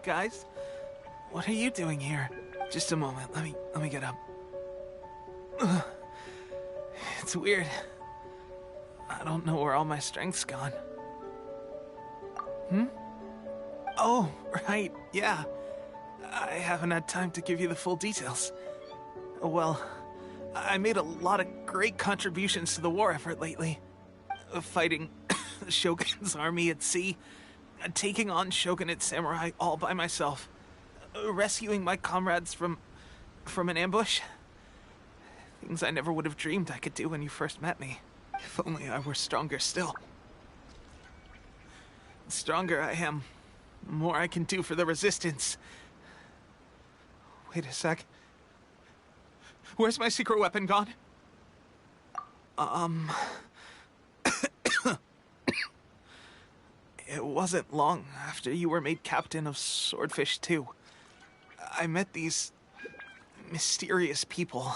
Guys, what are you doing here? Just a moment. Let me get up. Ugh. It's weird. I don't know where all my strength's gone. Oh, right. Yeah. I haven't had time to give you the full details. Well, I made a lot of great contributions to the war effort lately. Fighting the Shogun's army at sea, taking on Shogunate samurai all by myself, rescuing my comrades from an ambush. Things I never would have dreamed I could do when you first met me. If only I were stronger still. The stronger I am, the more I can do for the Resistance. Wait a sec. Where's my secret weapon gone? It wasn't long after you were made captain of Swordfish 2. I met these mysterious people.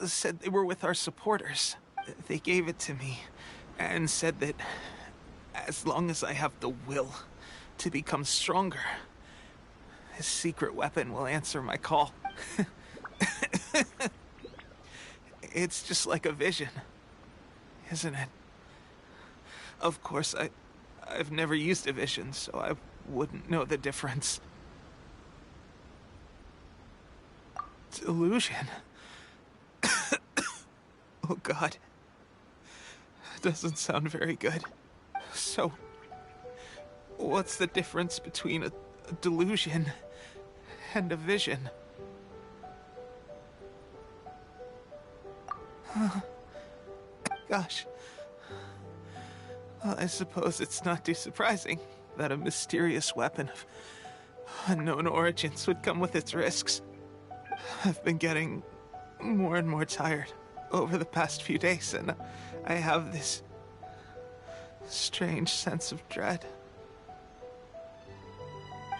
Said they were with our supporters. They gave it to me and said that as long as I have the will to become stronger, his secret weapon will answer my call. It's just like a vision, isn't it? Of course, I've never used a vision, so I wouldn't know the difference. Delusion. Oh God. Doesn't sound very good. So, what's the difference between a delusion and a vision? Gosh. Well, I suppose it's not too surprising that a mysterious weapon of unknown origins would come with its risks. I've been getting more and more tired over the past few days, and I have this strange sense of dread.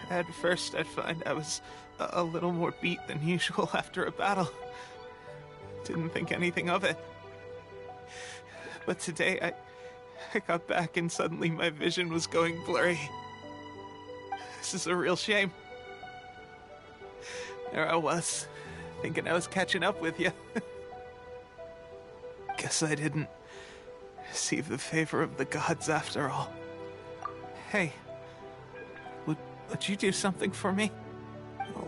At first, I'd find I was a little more beat than usual after a battle. Didn't think anything of it. But today, I got back and suddenly my vision was going blurry. This is a real shame. There I was, thinking I was catching up with you. Guess I didn't receive the favor of the gods after all. Hey, would you do something for me?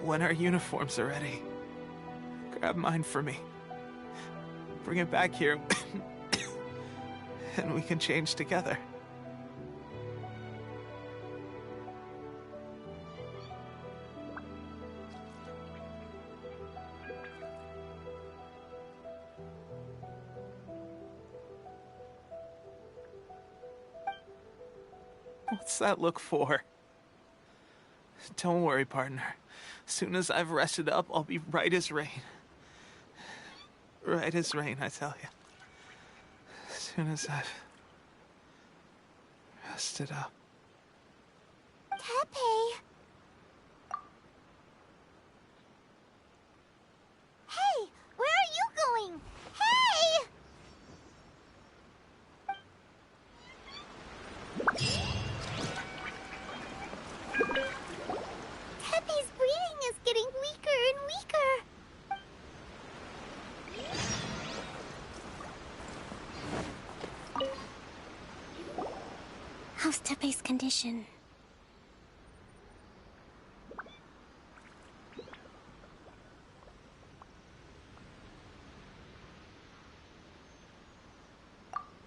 When our uniforms are ready, grab mine for me. Bring it back here, and we can change together. What's that look for? Don't worry, partner. As soon as I've rested up, I'll be right as rain. Right as rain, I tell you. As soon as I've rested up. Tepe! Hey! Where are you going? Hey! Tepe's breathing is getting weaker and weaker. How's Tepe's condition?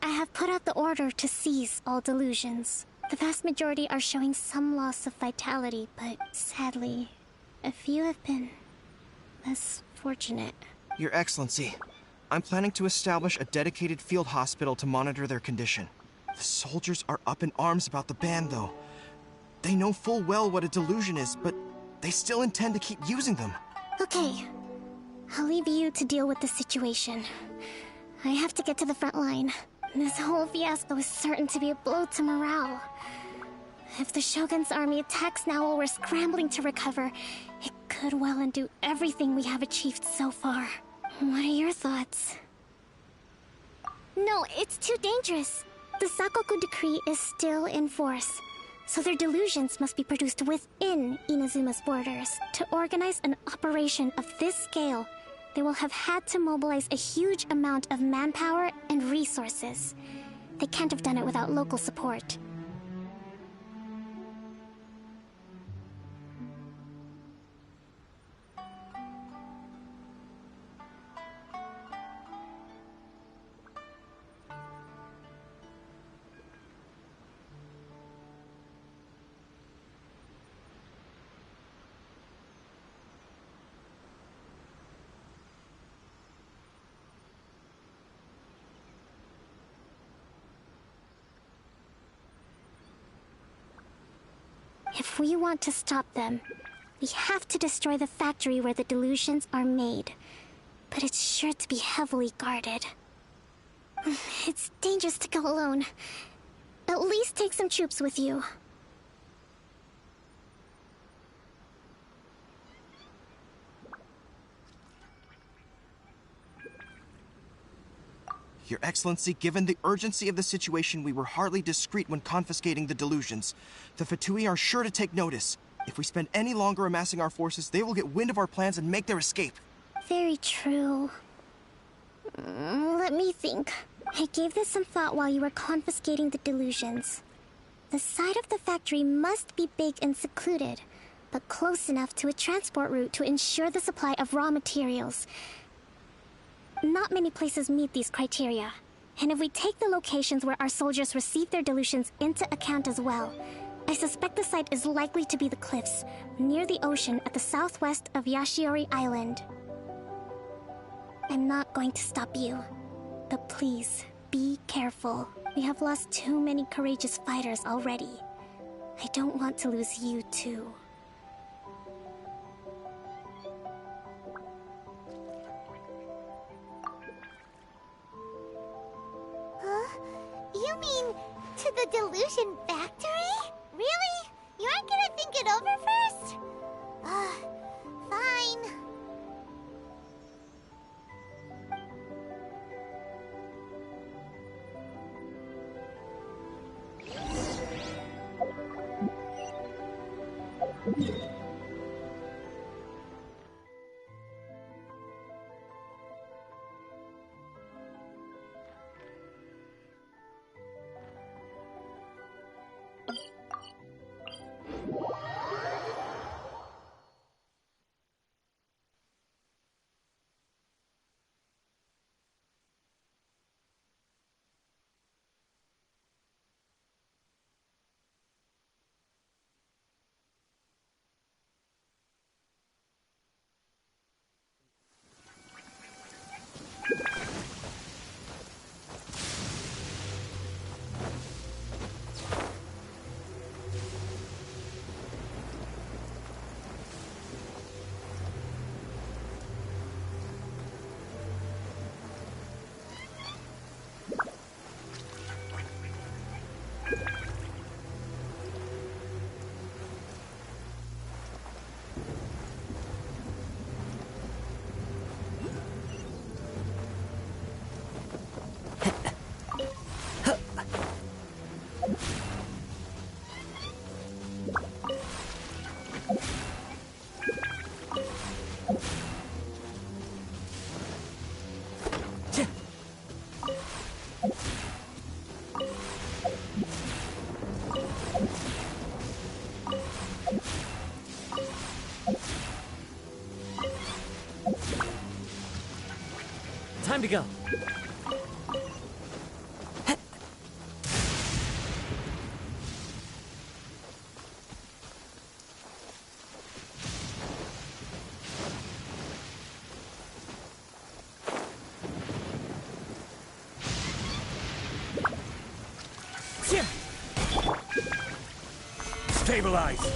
I have put out the order to seize all delusions. The vast majority are showing some loss of vitality, but sadly, a few have been less fortunate. Your Excellency, I'm planning to establish a dedicated field hospital to monitor their condition. The soldiers are up in arms about the ban, though. They know full well what a delusion is, but they still intend to keep using them. Okay, I'll leave you to deal with the situation. I have to get to the front line. This whole fiasco is certain to be a blow to morale. If the Shogun's army attacks now while we're scrambling to recover, it could well undo everything we have achieved so far. What are your thoughts? No, it's too dangerous. The Sakoku decree is still in force. So their delusions must be produced within Inazuma's borders. To organize an operation of this scale, they will have had to mobilize a huge amount of manpower and resources. They can't have done it without local support. If we want to stop them, we have to destroy the factory where the delusions are made. But it's sure to be heavily guarded. It's dangerous to go alone. At least take some troops with you. Your Excellency, given the urgency of the situation, we were hardly discreet when confiscating the delusions. The Fatui are sure to take notice. If we spend any longer amassing our forces, they will get wind of our plans and make their escape. Very true. Let me think. I gave this some thought while you were confiscating the delusions. The side of the factory must be big and secluded, but close enough to a transport route to ensure the supply of raw materials. Not many places meet these criteria. And if we take the locations where our soldiers receive their delusions into account as well, I suspect the site is likely to be the cliffs, near the ocean at the southwest of Yashiori Island. I'm not going to stop you, but please, be careful. We have lost too many courageous fighters already. I don't want to lose you too. You mean to the delusion factory? Really? You aren't gonna think it over first? Fine. Time to go. Stabilize.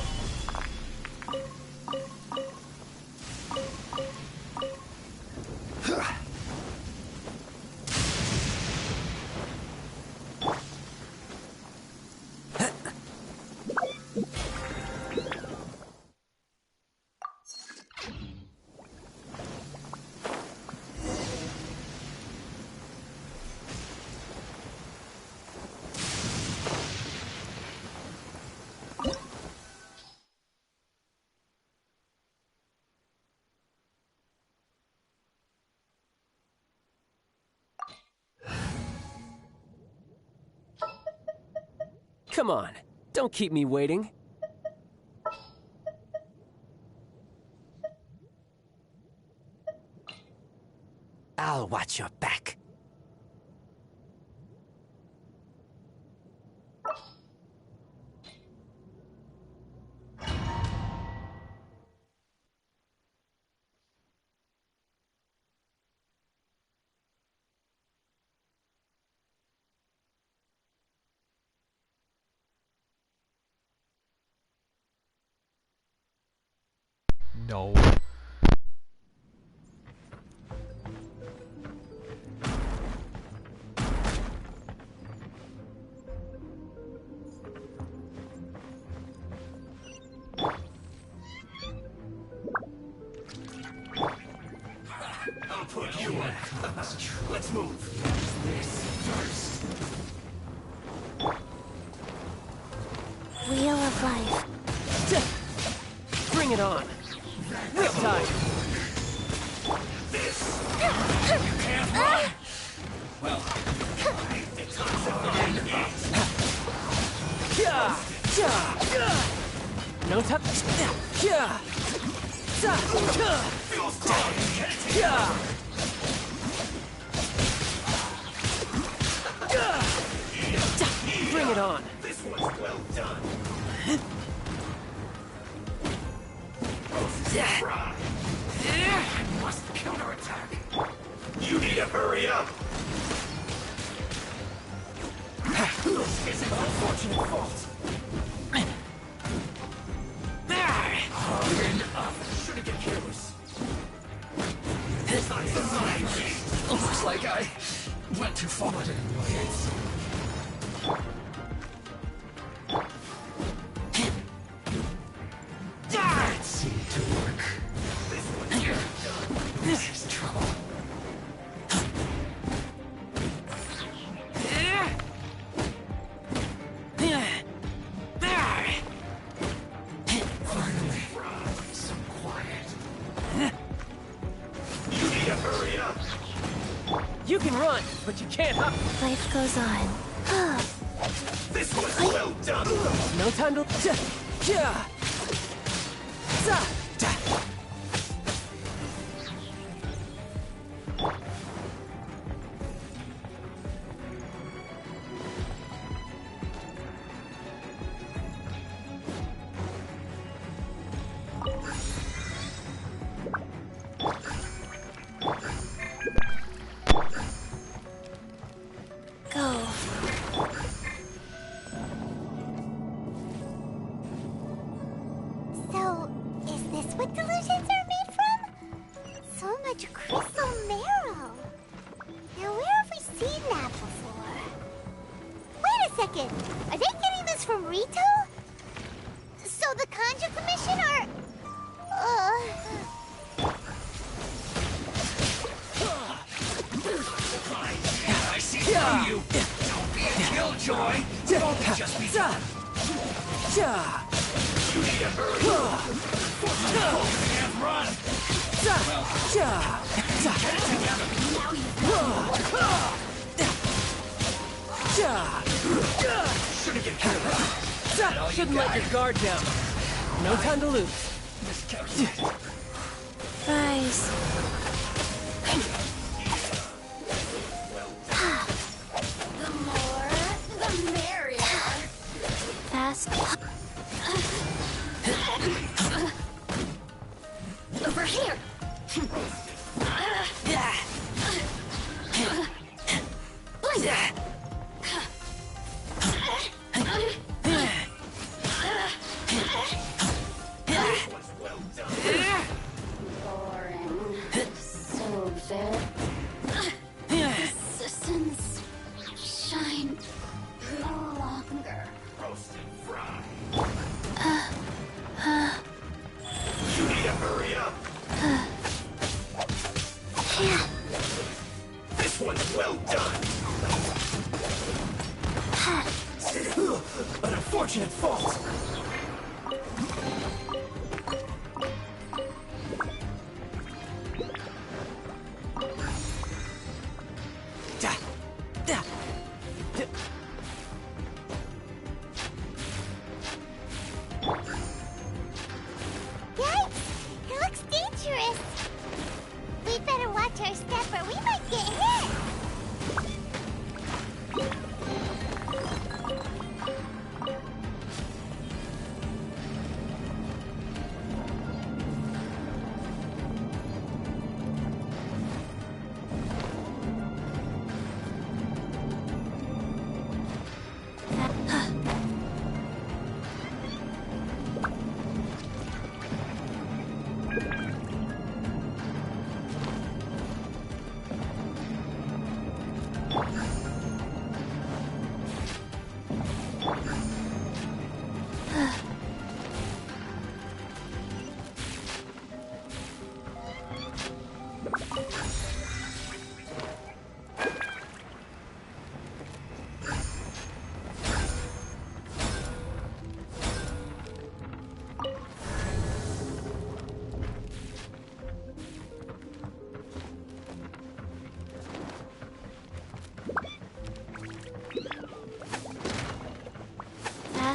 Come on, don't keep me waiting. I'll watch your back. No. I'll put you on. Let's move. This first. Wheel of life. Bring it on. Riptide. This. You can't run. Well, it's no time. feel strong. Bring it on. This one's well done. I must counterattack. You need to hurry up. This is an unfortunate fault. Shouldn't get careless. Looks like I went too far. That seemed to work. This one's done. This is trouble. Finally, some quiet. You need to hurry up. You can run, but you can't hop. Life goes on. This one's well done. No time to. Go. So, is this what delusions are made from? So much crystal marrow. Now, where have we seen that before? Wait a second. Are they getting this from Rito? So the Conjure Commission are... I see through you. Don't be a killjoy. Don't just be done. You need to hurry. You can't run. Get it together. Shouldn't get careless. Shouldn't let your guard down. No time to lose. Rise. The more, the merrier. Fast. Over here. Boring. So fair. Resistance. Shine no longer. Roast and fry. You need to hurry up. This one's well done. An unfortunate fault.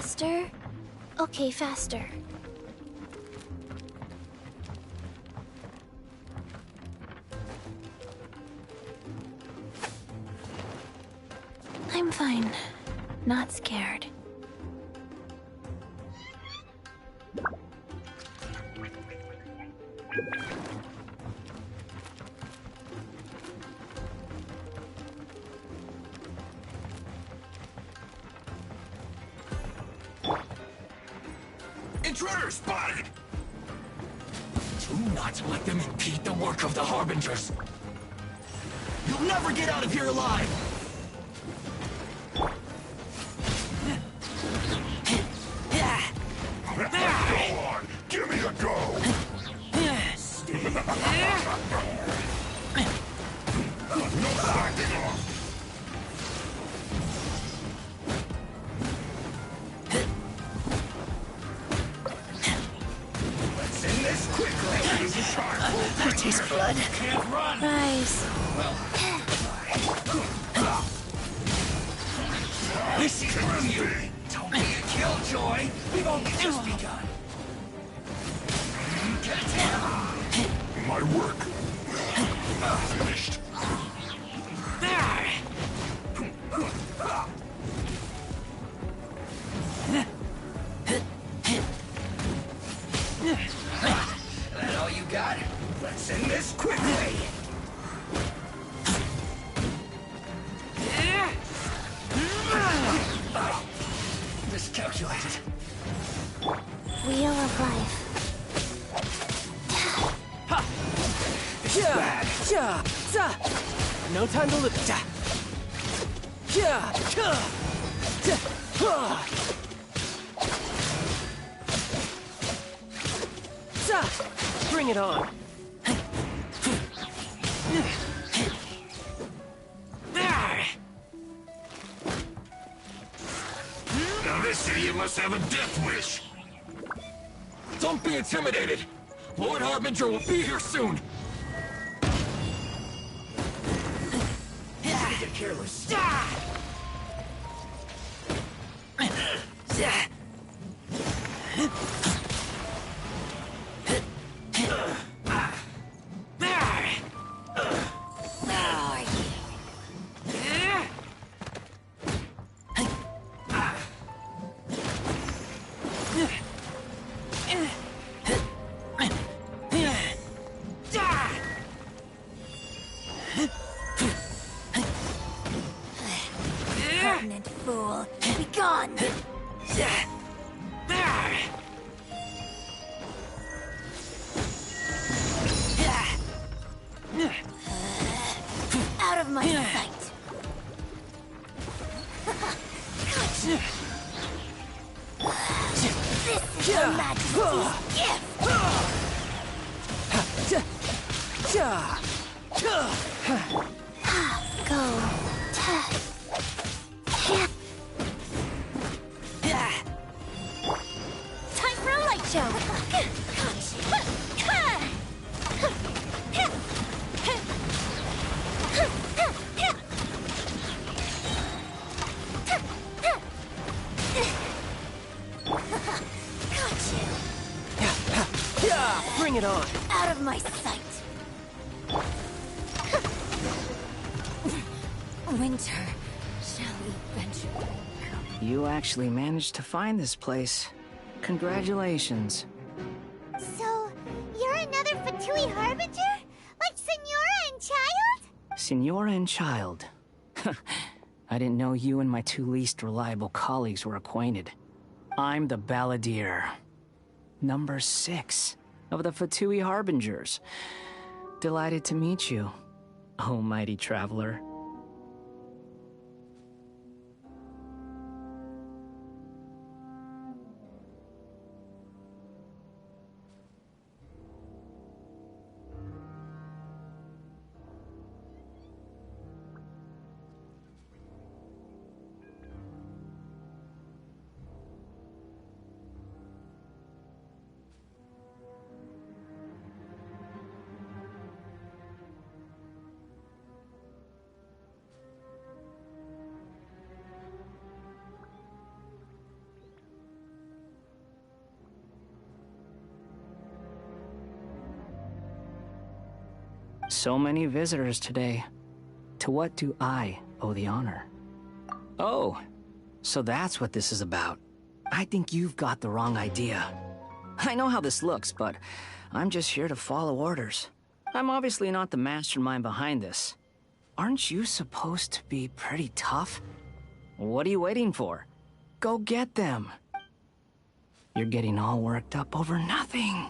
Faster? Okay, faster. I'm fine. Not scared. Intruder spotted! Do not let them impede the work of the Harbingers. You'll never get out of here alive! Go on! Give me a go! No backing off! Let's end this quickly! I taste blood. Can't run! Rise. This is you! Don't be a killjoy! We've only just begun! My work finished. That all you got? Let's end this quickly! Miscalculated. Wheel of life. No time to lose. Bring it on. Now this idiot must have a death wish. Don't be intimidated. Lord Harbinger will be here soon. Get careless. Repugnant fool. Be gone! Out of my sight! This is Your Majesty's gift! Go. Time for a light show! Bring it on. Out of my sight! Winter, shall we venture? You actually managed to find this place. Congratulations. So, you're another Fatui Harbinger? Like Senora and Child? Senora and Child. I didn't know you and my two least reliable colleagues were acquainted. I'm the Balladeer. Number 6 of the Fatui Harbingers. Delighted to meet you, oh mighty traveler. So many visitors today. To what do I owe the honor? Oh, so that's what this is about. I think you've got the wrong idea. I know how this looks, but I'm just here to follow orders. I'm obviously not the mastermind behind this. Aren't you supposed to be pretty tough? What are you waiting for? Go get them. You're getting all worked up over nothing.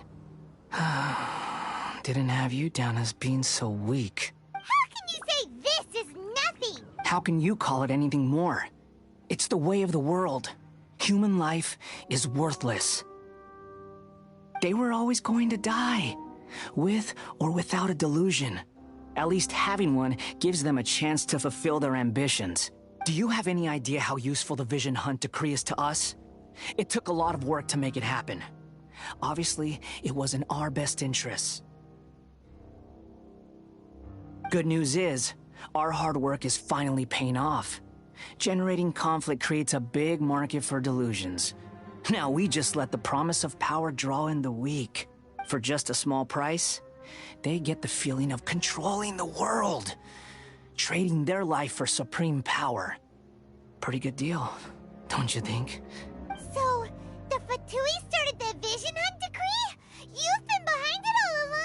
Didn't have you down as being so weak. How can you say this is nothing? How can you call it anything more? It's the way of the world. Human life is worthless. They were always going to die, with or without a delusion. At least having one gives them a chance to fulfill their ambitions. Do you have any idea how useful the Vision Hunt decree is to us? It took a lot of work to make it happen. Obviously, it was in our best interests. Good news is, our hard work is finally paying off. Generating conflict creates a big market for delusions. Now we just let the promise of power draw in the weak. For just a small price, they get the feeling of controlling the world. Trading their life for supreme power. Pretty good deal, don't you think? So, the Fatui started the Vision Hunt decree? You've been behind it all along?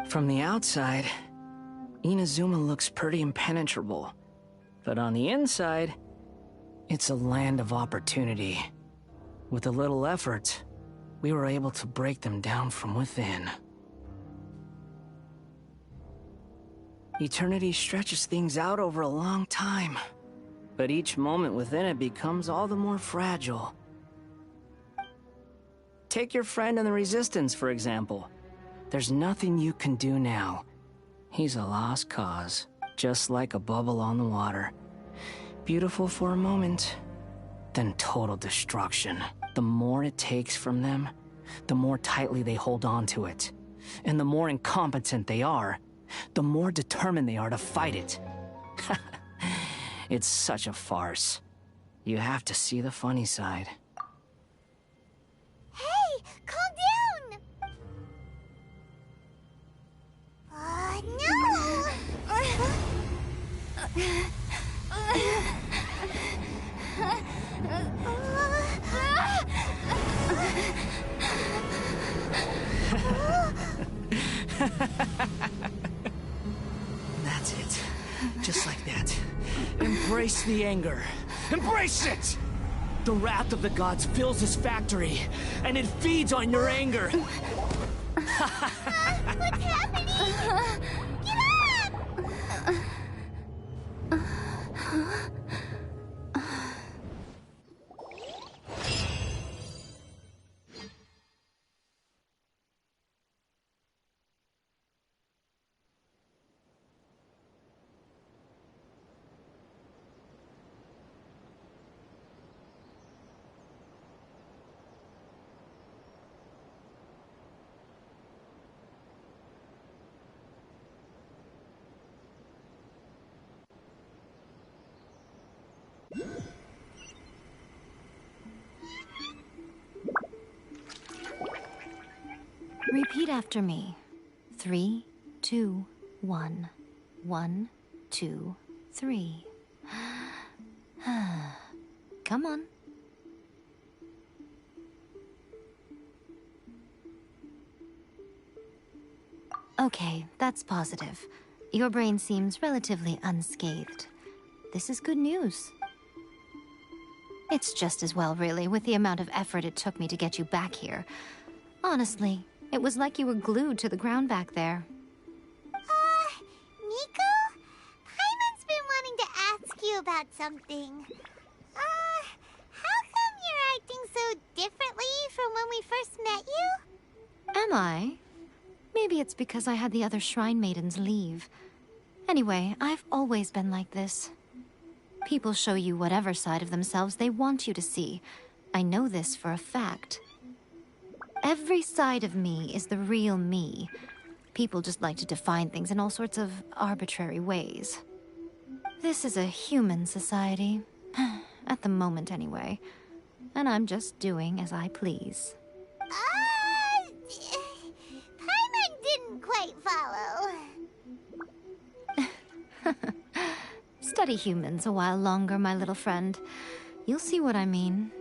From the outside, Inazuma looks pretty impenetrable. But on the inside, it's a land of opportunity. With a little effort, we were able to break them down from within. Eternity stretches things out over a long time, but each moment within it becomes all the more fragile. Take your friend in the Resistance, for example. There's nothing you can do now. He's a lost cause, just like a bubble on the water. Beautiful for a moment, then total destruction. The more it takes from them, the more tightly they hold on to it. And the more incompetent they are, the more determined they are to fight it. It's such a farce. You have to see the funny side. Hey, calm down! No! That's it. Just like that. Embrace the anger. Embrace it! The wrath of the gods fills this factory, and it feeds on your anger. What's happening? Get up! Repeat after me. 3, 2, 1. 1, 2, 3. Come on. Okay, that's positive. Your brain seems relatively unscathed. This is good news. It's just as well, really, with the amount of effort it took me to get you back here. Honestly, it was like you were glued to the ground back there. Nico? about something. How come you're acting so differently from when we first met you? Am I? Maybe it's because I had the other shrine maidens leave. Anyway, I've always been like this. People show you whatever side of themselves they want you to see. I know this for a fact. Every side of me is the real me. People just like to define things in all sorts of arbitrary ways. This is a human society. At the moment, anyway. And I'm just doing as I please. Paimon didn't quite follow. Study humans a while longer, my little friend. You'll see what I mean.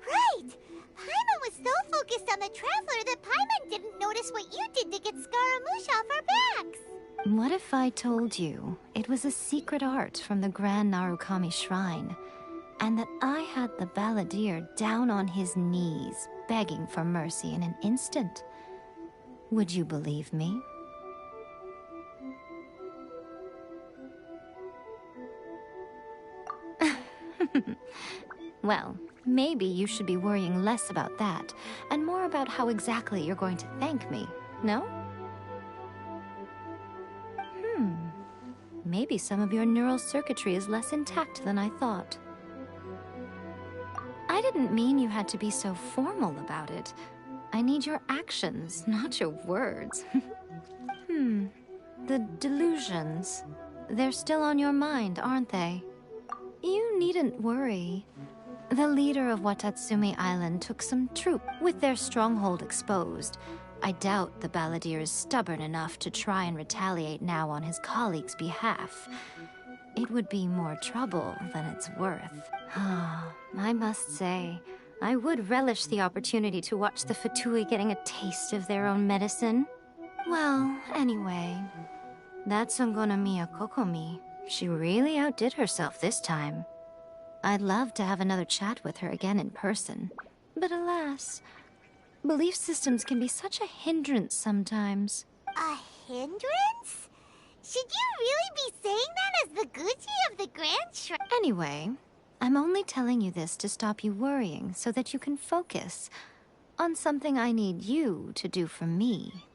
Right! Paimon was so focused on the Traveler that Paimon didn't notice what you did to get Scaramouche off our backs. What if I told you it was a secret art from the Grand Narukami Shrine, and that I had the balladeer down on his knees, begging for mercy in an instant? Would you believe me? Well, maybe you should be worrying less about that, and more about how exactly you're going to thank me, no? Maybe some of your neural circuitry is less intact than I thought. I didn't mean you had to be so formal about it. I need your actions, not your words. The delusions. They're still on your mind, aren't they? You needn't worry. The leader of Watatsumi Island took some troop with their stronghold exposed. I doubt the balladeer is stubborn enough to try and retaliate now on his colleague's behalf. It would be more trouble than it's worth. I must say, I would relish the opportunity to watch the Fatui getting a taste of their own medicine. Well, anyway, that Sangonomiya Kokomi, she really outdid herself this time. I'd love to have another chat with her again in person. But alas, belief systems can be such a hindrance sometimes. A hindrance? Should you really be saying that as the Gucci of the Grand Shrine? Anyway, I'm only telling you this to stop you worrying so that you can focus on something I need you to do for me.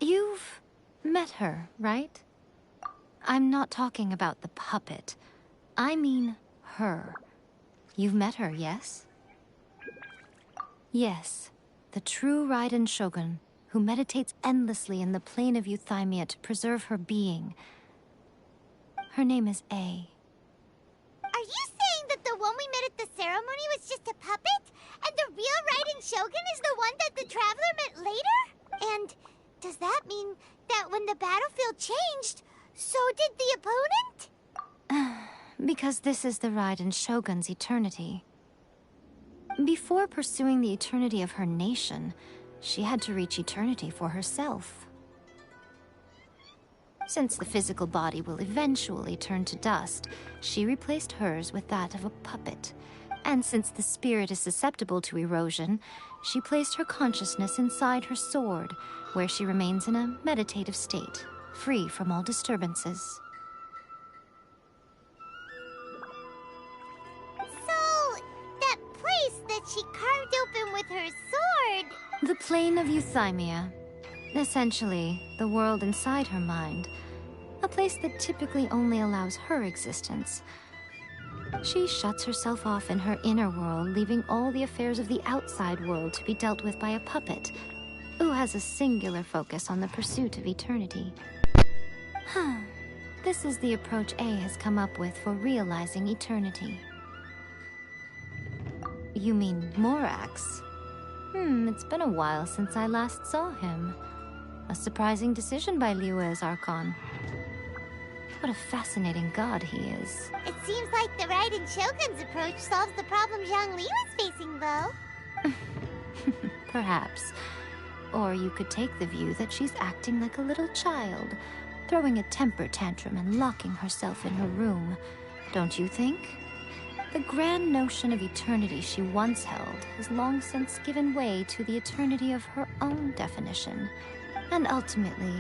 You've met her, right? I'm not talking about the puppet. I mean her. You've met her, yes? Yes, the true Raiden Shogun, who meditates endlessly in the plane of Euthymia to preserve her being. Her name is A. Are you saying that the one we met at the ceremony was just a puppet? And the real Raiden Shogun is the one that the Traveler met later? And does that mean that when the battlefield changed, so did the opponent? Because this is the Raiden Shogun's eternity. Before pursuing the eternity of her nation, she had to reach eternity for herself. Since the physical body will eventually turn to dust, she replaced hers with that of a puppet. And since the spirit is susceptible to erosion, she placed her consciousness inside her sword, where she remains in a meditative state, free from all disturbances. So, that place that she carved open with her sword... The plane of Euthymia. Essentially, the world inside her mind. A place that typically only allows her existence. She shuts herself off in her inner world, leaving all the affairs of the outside world to be dealt with by a puppet, who has a singular focus on the pursuit of eternity. This is the approach A has come up with for realizing eternity. You mean Morax? It's been a while since I last saw him. A surprising decision by Liyue's Archon. What a fascinating god he is. It seems like the Raiden Shogun's approach solves the problem Zhongli was facing, though. Perhaps. Or you could take the view that she's acting like a little child, throwing a temper tantrum and locking herself in her room, don't you think? The grand notion of eternity she once held has long since given way to the eternity of her own definition. And ultimately,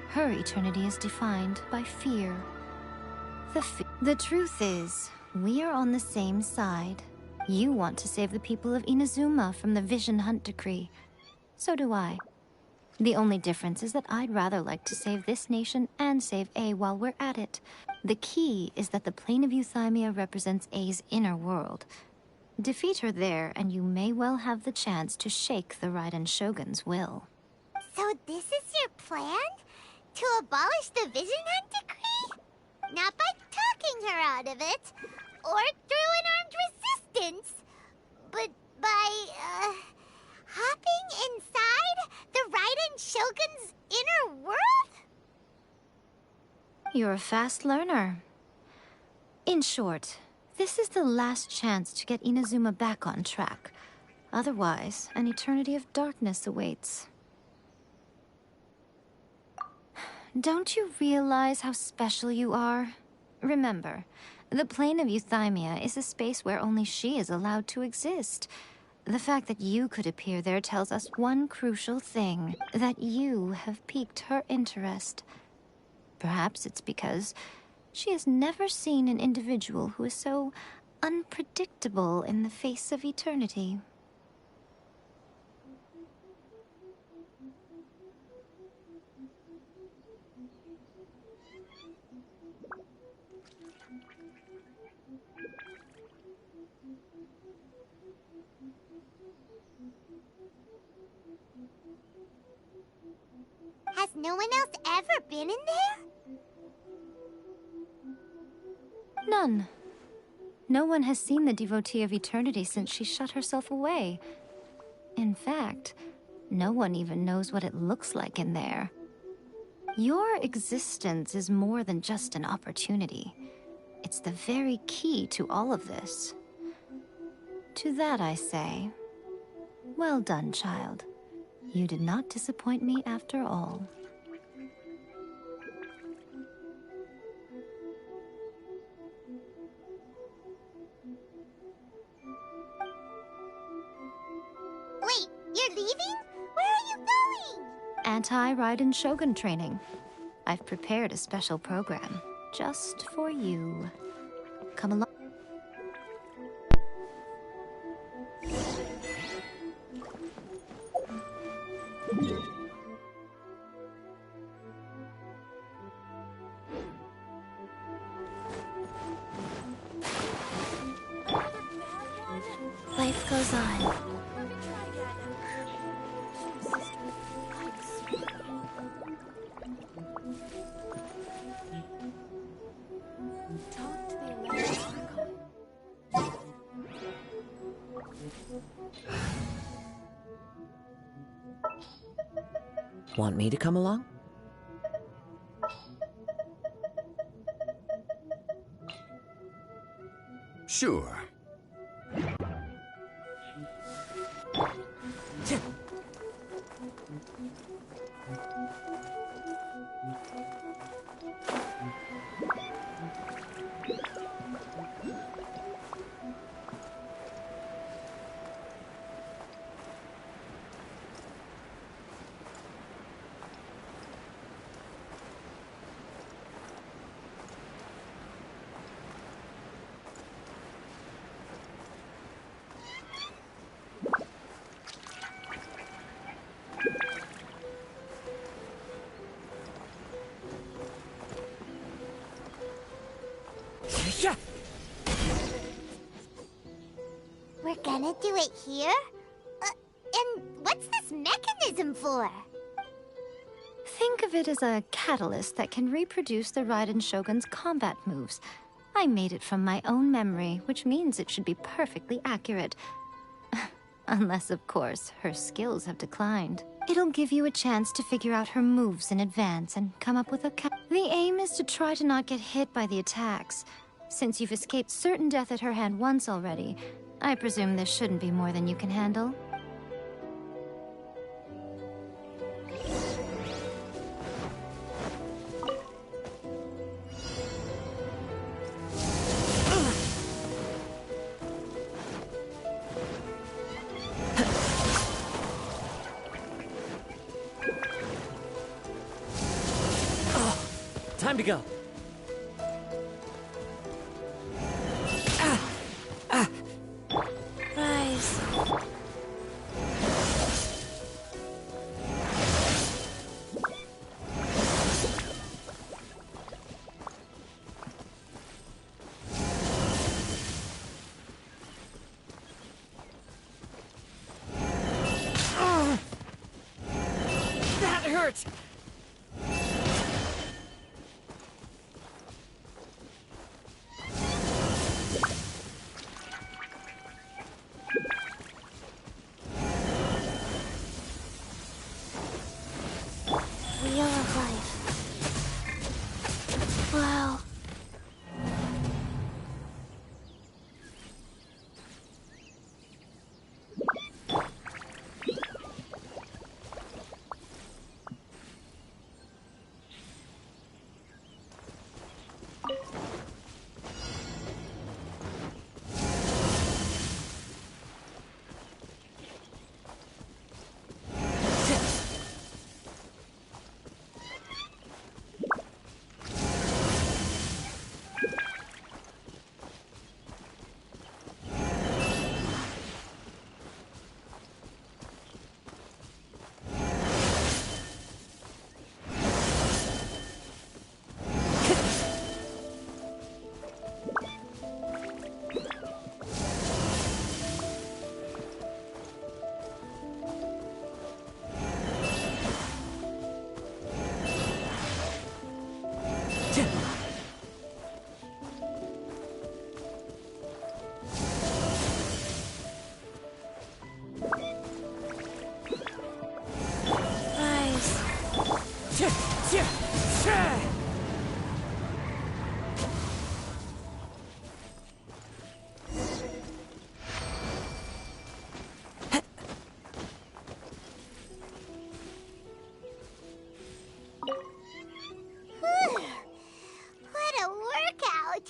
her eternity is defined by fear. The truth is, we are on the same side. You want to save the people of Inazuma from the Vision Hunt decree. So do I. The only difference is that I'd rather like to save this nation and save A while we're at it. The key is that the plane of Euthymia represents A's inner world. Defeat her there, and you may well have the chance to shake the Raiden Shogun's will. So this is your plan? To abolish the Vision Hunt decree? Not by talking her out of it, or through an armed resistance, but by, hopping inside the Raiden Shogun's inner world? You're a fast learner. In short, this is the last chance to get Inazuma back on track. Otherwise, an eternity of darkness awaits. Don't you realize how special you are? Remember, the plane of Euthymia is a space where only she is allowed to exist. The fact that you could appear there tells us one crucial thing, that you have piqued her interest. Perhaps it's because she has never seen an individual who is so unpredictable in the face of eternity. Has no one else ever been in there? None. No one has seen the devotee of eternity since she shut herself away. In fact, no one even knows what it looks like in there. Your existence is more than just an opportunity. It's the very key to all of this. To that I say, well done, child. You did not disappoint me after all. Wait, you're leaving? Where are you going? Anti-Raiden Shogun training. I've prepared a special program just for you. Come along. Life goes on. Want me to come along? Sure. We're gonna do it here? And what's this mechanism for? Think of it as a catalyst that can reproduce the Raiden Shogun's combat moves. I made it from my own memory, which means it should be perfectly accurate. Unless, of course, her skills have declined. It'll give you a chance to figure out her moves in advance and come up with a The aim is to try to not get hit by the attacks. Since you've escaped certain death at her hand once already, I presume this shouldn't be more than you can handle. Time to go. Rise. That hurts! Wheel of life. Wow. What a workout!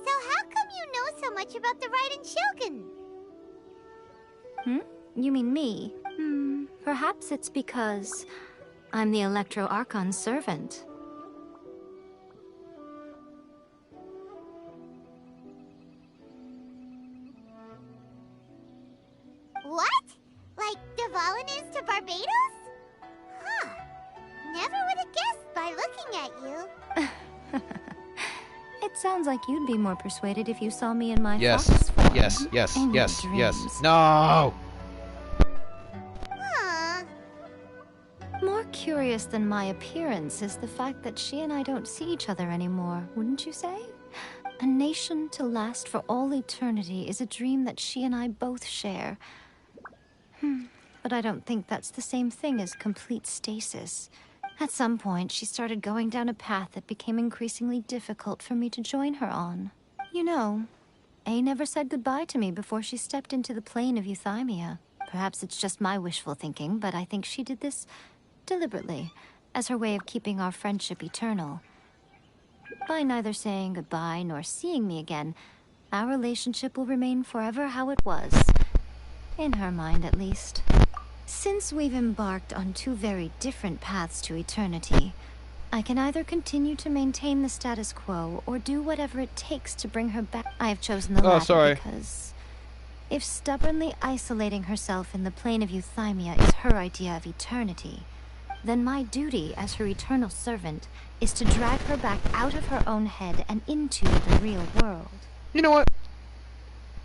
So how come you know so much about the Raiden Shogun? You mean me? Perhaps it's because I'm the Electro Archon's servant. What? Like Devalin is to Barbados? Huh. Never would have guessed by looking at you. It sounds like you'd be more persuaded if you saw me in my Yes. fox form. Yes. Yes. in your Yes. Yes. dreams. No. Huh. More curious than my appearance is the fact that she and I don't see each other anymore, wouldn't you say? A nation to last for all eternity is a dream that she and I both share. But I don't think that's the same thing as complete stasis. At some point, she started going down a path that became increasingly difficult for me to join her on. You know, A never said goodbye to me before she stepped into the plane of euthymia. Perhaps it's just my wishful thinking, but I think she did this deliberately, as her way of keeping our friendship eternal. By neither saying goodbye nor seeing me again, our relationship will remain forever how it was. In her mind, at least. Since we've embarked on two very different paths to eternity, I can either continue to maintain the status quo or do whatever it takes to bring her back. I have chosen the latter because if stubbornly isolating herself in the plane of euthymia is her idea of eternity, then my duty as her eternal servant is to drag her back out of her own head and into the real world. You know what?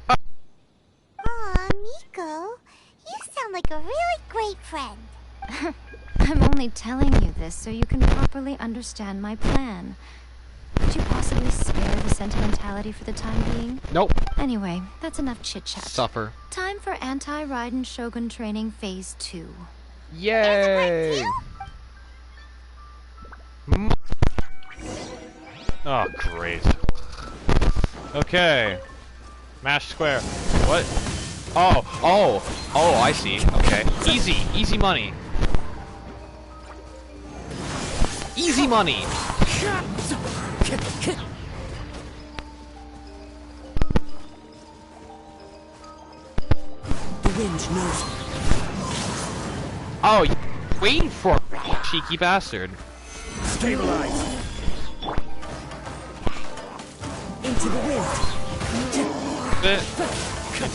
Aw, Miko. You sound like a really great friend. I'm only telling you this so you can properly understand my plan. Could you possibly spare the sentimentality for the time being? Nope. Anyway, that's enough chit-chat. Suffer. Time for Anti-Raiden Shogun Training Phase 2. Yay! Oh, great. Okay. Mash square. What? Oh, I see. Okay. Easy money. Easy money. The wind Wind knows. Oh, you waiting for it, you cheeky bastard. Stabilize. Into the wind. Into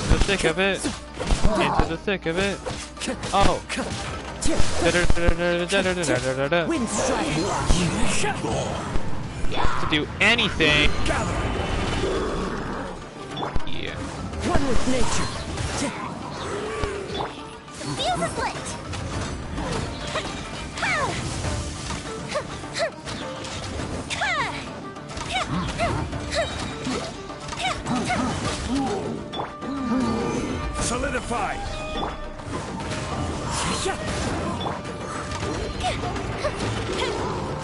the thick of it. Into the thick of it. Oh. Wind strike. To do anything. Yeah. One with nature. The fuse is lit. Solidify.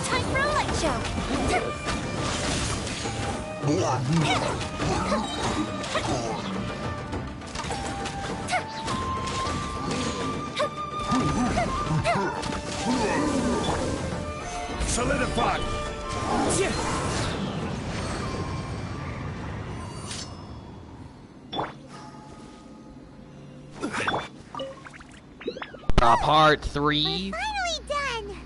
Time for a light show. Solidify. Part 3. We're finally done.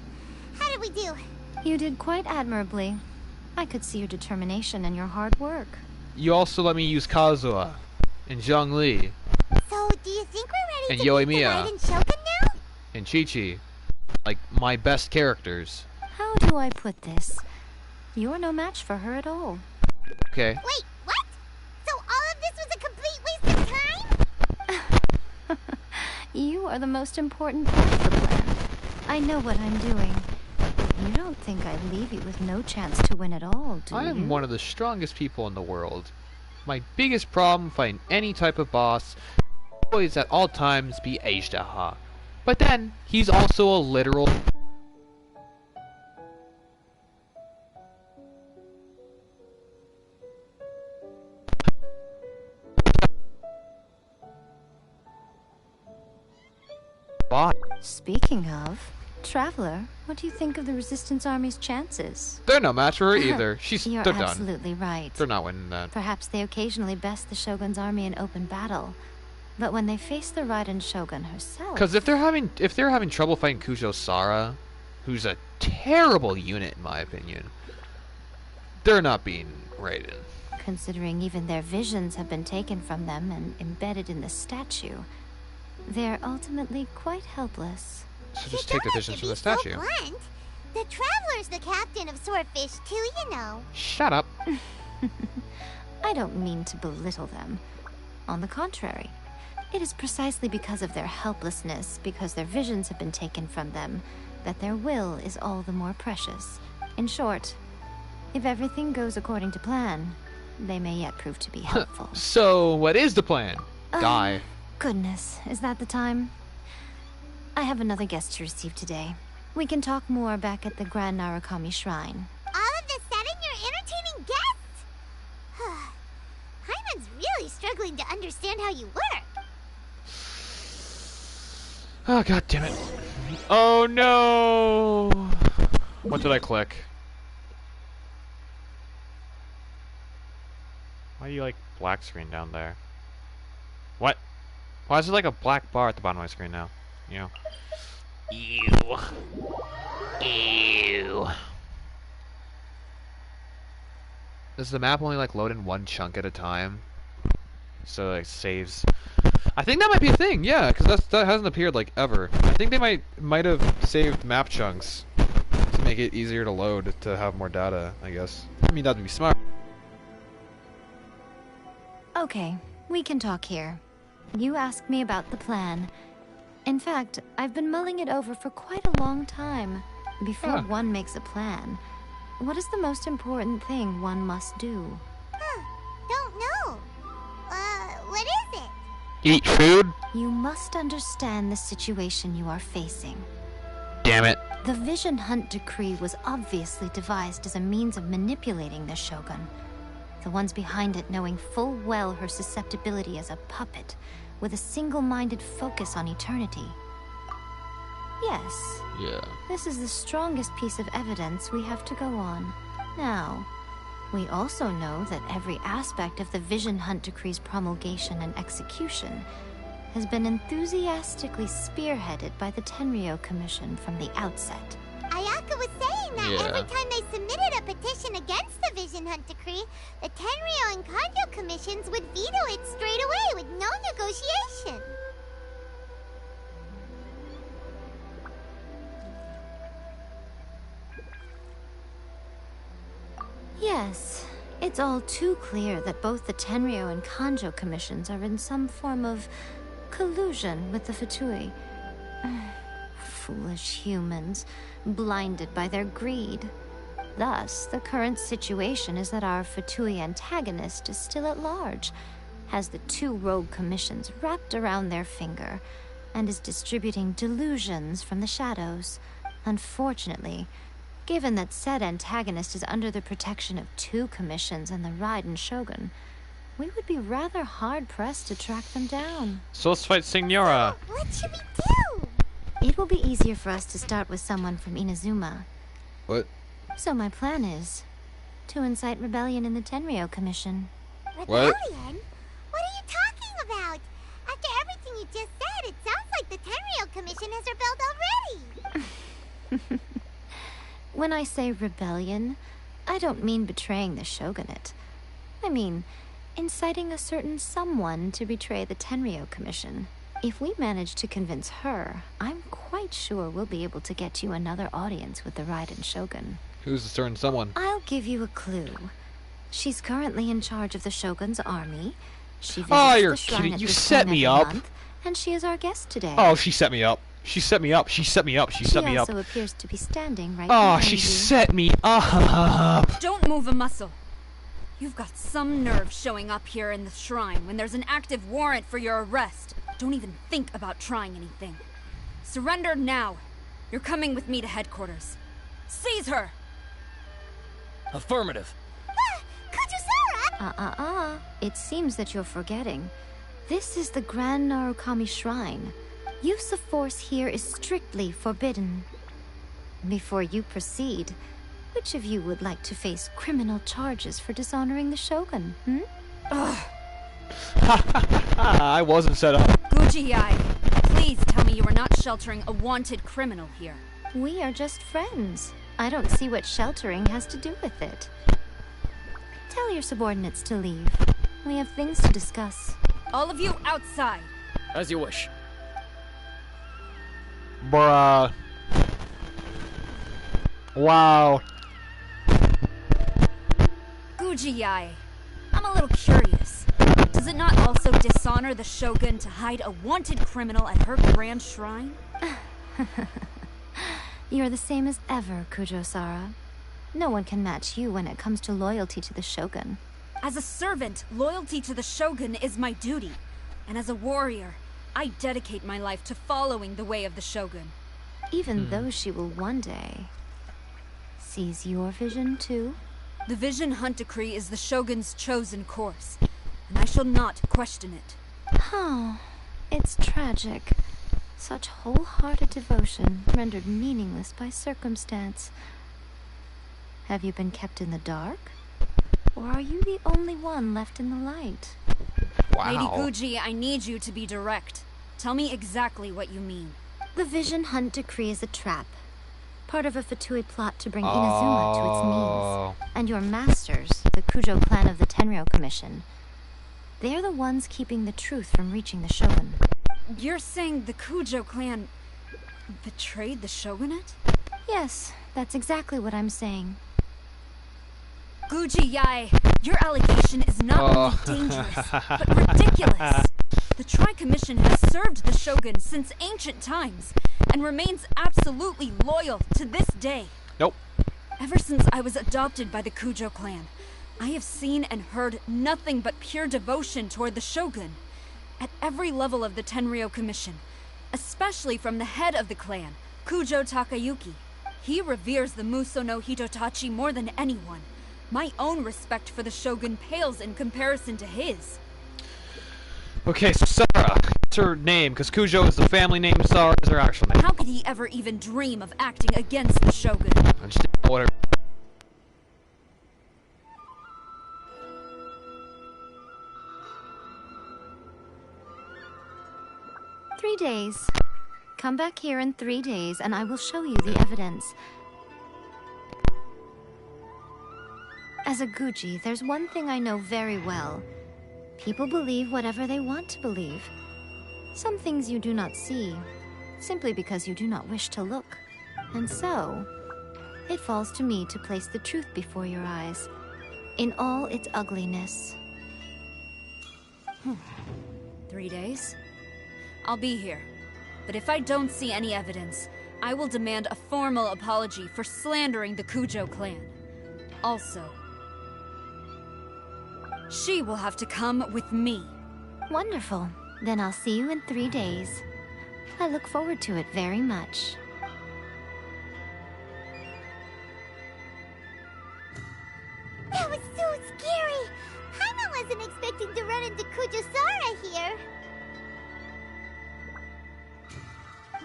How did we do? You did quite admirably. I could see your determination and your hard work. You also let me use Kazuha and Zhongli So, do you think we're and ready to meet the Yoimiya Raiden Shogun now? and Chi-Chi. Like, my best characters. How do I put this? You're no match for her at all. Okay. Wait, what? So all of this was a complete waste of time? You are the most important part of the plan. I know what I'm doing. You don't think I'd leave you with no chance to win at all, do you? I am one of the strongest people in the world. My biggest problem fighting any type of boss will always at all times be Aishtaha. But then, he's also a literal... boss. Speaking of, Traveler, what do you think of the Resistance Army's chances? They're no match for her either. You're they're done. absolutely right. They're not winning that. Perhaps they occasionally best the Shogun's army in open battle, but when they face the Raiden Shogun herself... Because if they're having trouble fighting Kujo Sara, who's a terrible unit in my opinion, they're not being Raiden. Considering even their visions have been taken from them and embedded in the statue, they're ultimately quite helpless. So just take the visions from the statue. So blunt. The Traveler's the captain of Swordfish too, you know. Shut up. I don't mean to belittle them. On the contrary, it is precisely because of their helplessness, because their visions have been taken from them, that their will is all the more precious. In short, if everything goes according to plan, they may yet prove to be helpful. So, what is the plan? Die. Goodness, is that the time? I have another guest to receive today. We can talk more back at the Grand Narukami Shrine. All of a sudden, you're entertaining guests? Hyman's really struggling to understand how you work. Oh, god damn it. Oh no! What did I click? Why do you like black screen down there? What? Why is there like a black bar at the bottom of my screen now? You know? Ew. Ew. Does the map only like load in one chunk at a time? So it saves. I think that might be a thing, yeah, because that hasn't appeared like ever. I think they might have saved map chunks to make it easier to load to have more data, I guess. I mean, that'd be smart. Okay, we can talk here. You asked me about the plan. In fact, I've been mulling it over for quite a long time. Before one makes a plan, what is the most important thing one must do? Don't know. What is it? Eat food? You must understand the situation you are facing. Damn it. The Vision Hunt Decree was obviously devised as a means of manipulating the Shogun. The ones behind it knowing full well her susceptibility as a puppet, with a single-minded focus on eternity. Yes. Yeah. This is the strongest piece of evidence we have to go on. Now, we also know that every aspect of the Vision Hunt Decree's promulgation and execution has been enthusiastically spearheaded by the Tenryou Commission from the outset. Ayaka was saying that every time they submitted a petition against the Vision Hunt Decree, the Tenryou and Kanjo commissions would veto it straight away with no negotiation. Yes, it's all too clear that both the Tenryou and Kanjo commissions are in some form of collusion with the Fatui. Foolish humans, blinded by their greed. Thus, the current situation is that our Fatui antagonist is still at large, has the two rogue commissions wrapped around their finger, and is distributing delusions from the shadows. Unfortunately, given that said antagonist is under the protection of two commissions and the Raiden Shogun, we would be rather hard-pressed to track them down. So let's fight Signora. What should we do? It will be easier for us to start with someone from Inazuma. What? So my plan is to incite rebellion in the Tenryou Commission. Rebellion? What are you talking about? After everything you just said, it sounds like the Tenryou Commission has rebelled already. When I say rebellion, I don't mean betraying the shogunate. I mean inciting a certain someone to betray the Tenryou Commission. If we manage to convince her, I'm quite sure we'll be able to get you another audience with the Raiden Shogun. Who's the certain someone? I'll give you a clue. She's currently in charge of the Shogun's army. She visits You're the shrine kidding. at You this set time me every up. month, and she is our guest today. Oh, she set me up. She set me up. She set me up. She set me up. She also appears to be standing right Oh, behind she you. set me up. Don't move a muscle. You've got some nerve showing up here in the shrine when there's an active warrant for your arrest. Don't even think about trying anything. Surrender now. You're coming with me to headquarters. Seize her! Affirmative. Kujusara! It seems that you're forgetting. This is the Grand Narukami Shrine. Use of force here is strictly forbidden. Before you proceed, which of you would like to face criminal charges for dishonoring the Shogun, Ugh. I wasn't set up. Guji-ai, please tell me you are not sheltering a wanted criminal here. We are just friends. I don't see what sheltering has to do with it. Tell your subordinates to leave. We have things to discuss. All of you outside. As you wish. Bruh. Wow. Guji-ai, I'm a little curious. Does it not also dishonor the Shogun to hide a wanted criminal at her grand shrine? You're the same as ever, Kujo-Sara. No one can match you when it comes to loyalty to the Shogun. As a servant, loyalty to the Shogun is my duty. And as a warrior, I dedicate my life to following the way of the Shogun. Even though she will one day seize your vision too? The Vision Hunt Decree is the Shogun's chosen course, and I shall not question it. Oh, it's tragic. Such wholehearted devotion rendered meaningless by circumstance. Have you been kept in the dark? Or are you the only one left in the light? Wow. Lady Guji, I need you to be direct. Tell me exactly what you mean. The Vision Hunt Decree is a trap. Part of a Fatui plot to bring Inazuma to its knees. And your masters, the Kujo clan of the Tenryou Commission, they're the ones keeping the truth from reaching the Shogun. You're saying the Kujo clan betrayed the Shogunate? Yes, that's exactly what I'm saying. Guji-ai, your allegation is not only dangerous, but ridiculous. The Tri-Commission has served the Shogun since ancient times, and remains absolutely loyal to this day. Nope. Ever since I was adopted by the Kujo clan, I have seen and heard nothing but pure devotion toward the Shogun. At every level of the Tenryou Commission, especially from the head of the clan, Kujo Takayuki. He reveres the Muso no Hitotachi more than anyone. My own respect for the Shogun pales in comparison to his. Okay, so Sara. It's her name, because Kujo is the family name, Sara is her actual name. How could he ever even dream of acting against the Shogun? I just didn't know what her... days. Come back here in 3 days and I will show you the evidence. As a Guji, there's one thing I know very well. People believe whatever they want to believe. Some things you do not see, simply because you do not wish to look. And so, it falls to me to place the truth before your eyes, in all its ugliness. 3 days? I'll be here. But if I don't see any evidence, I will demand a formal apology for slandering the Kujo clan. Also, she will have to come with me. Wonderful. Then I'll see you in 3 days. I look forward to it very much. That was so scary! Paimon wasn't expecting to run into Kujosara here.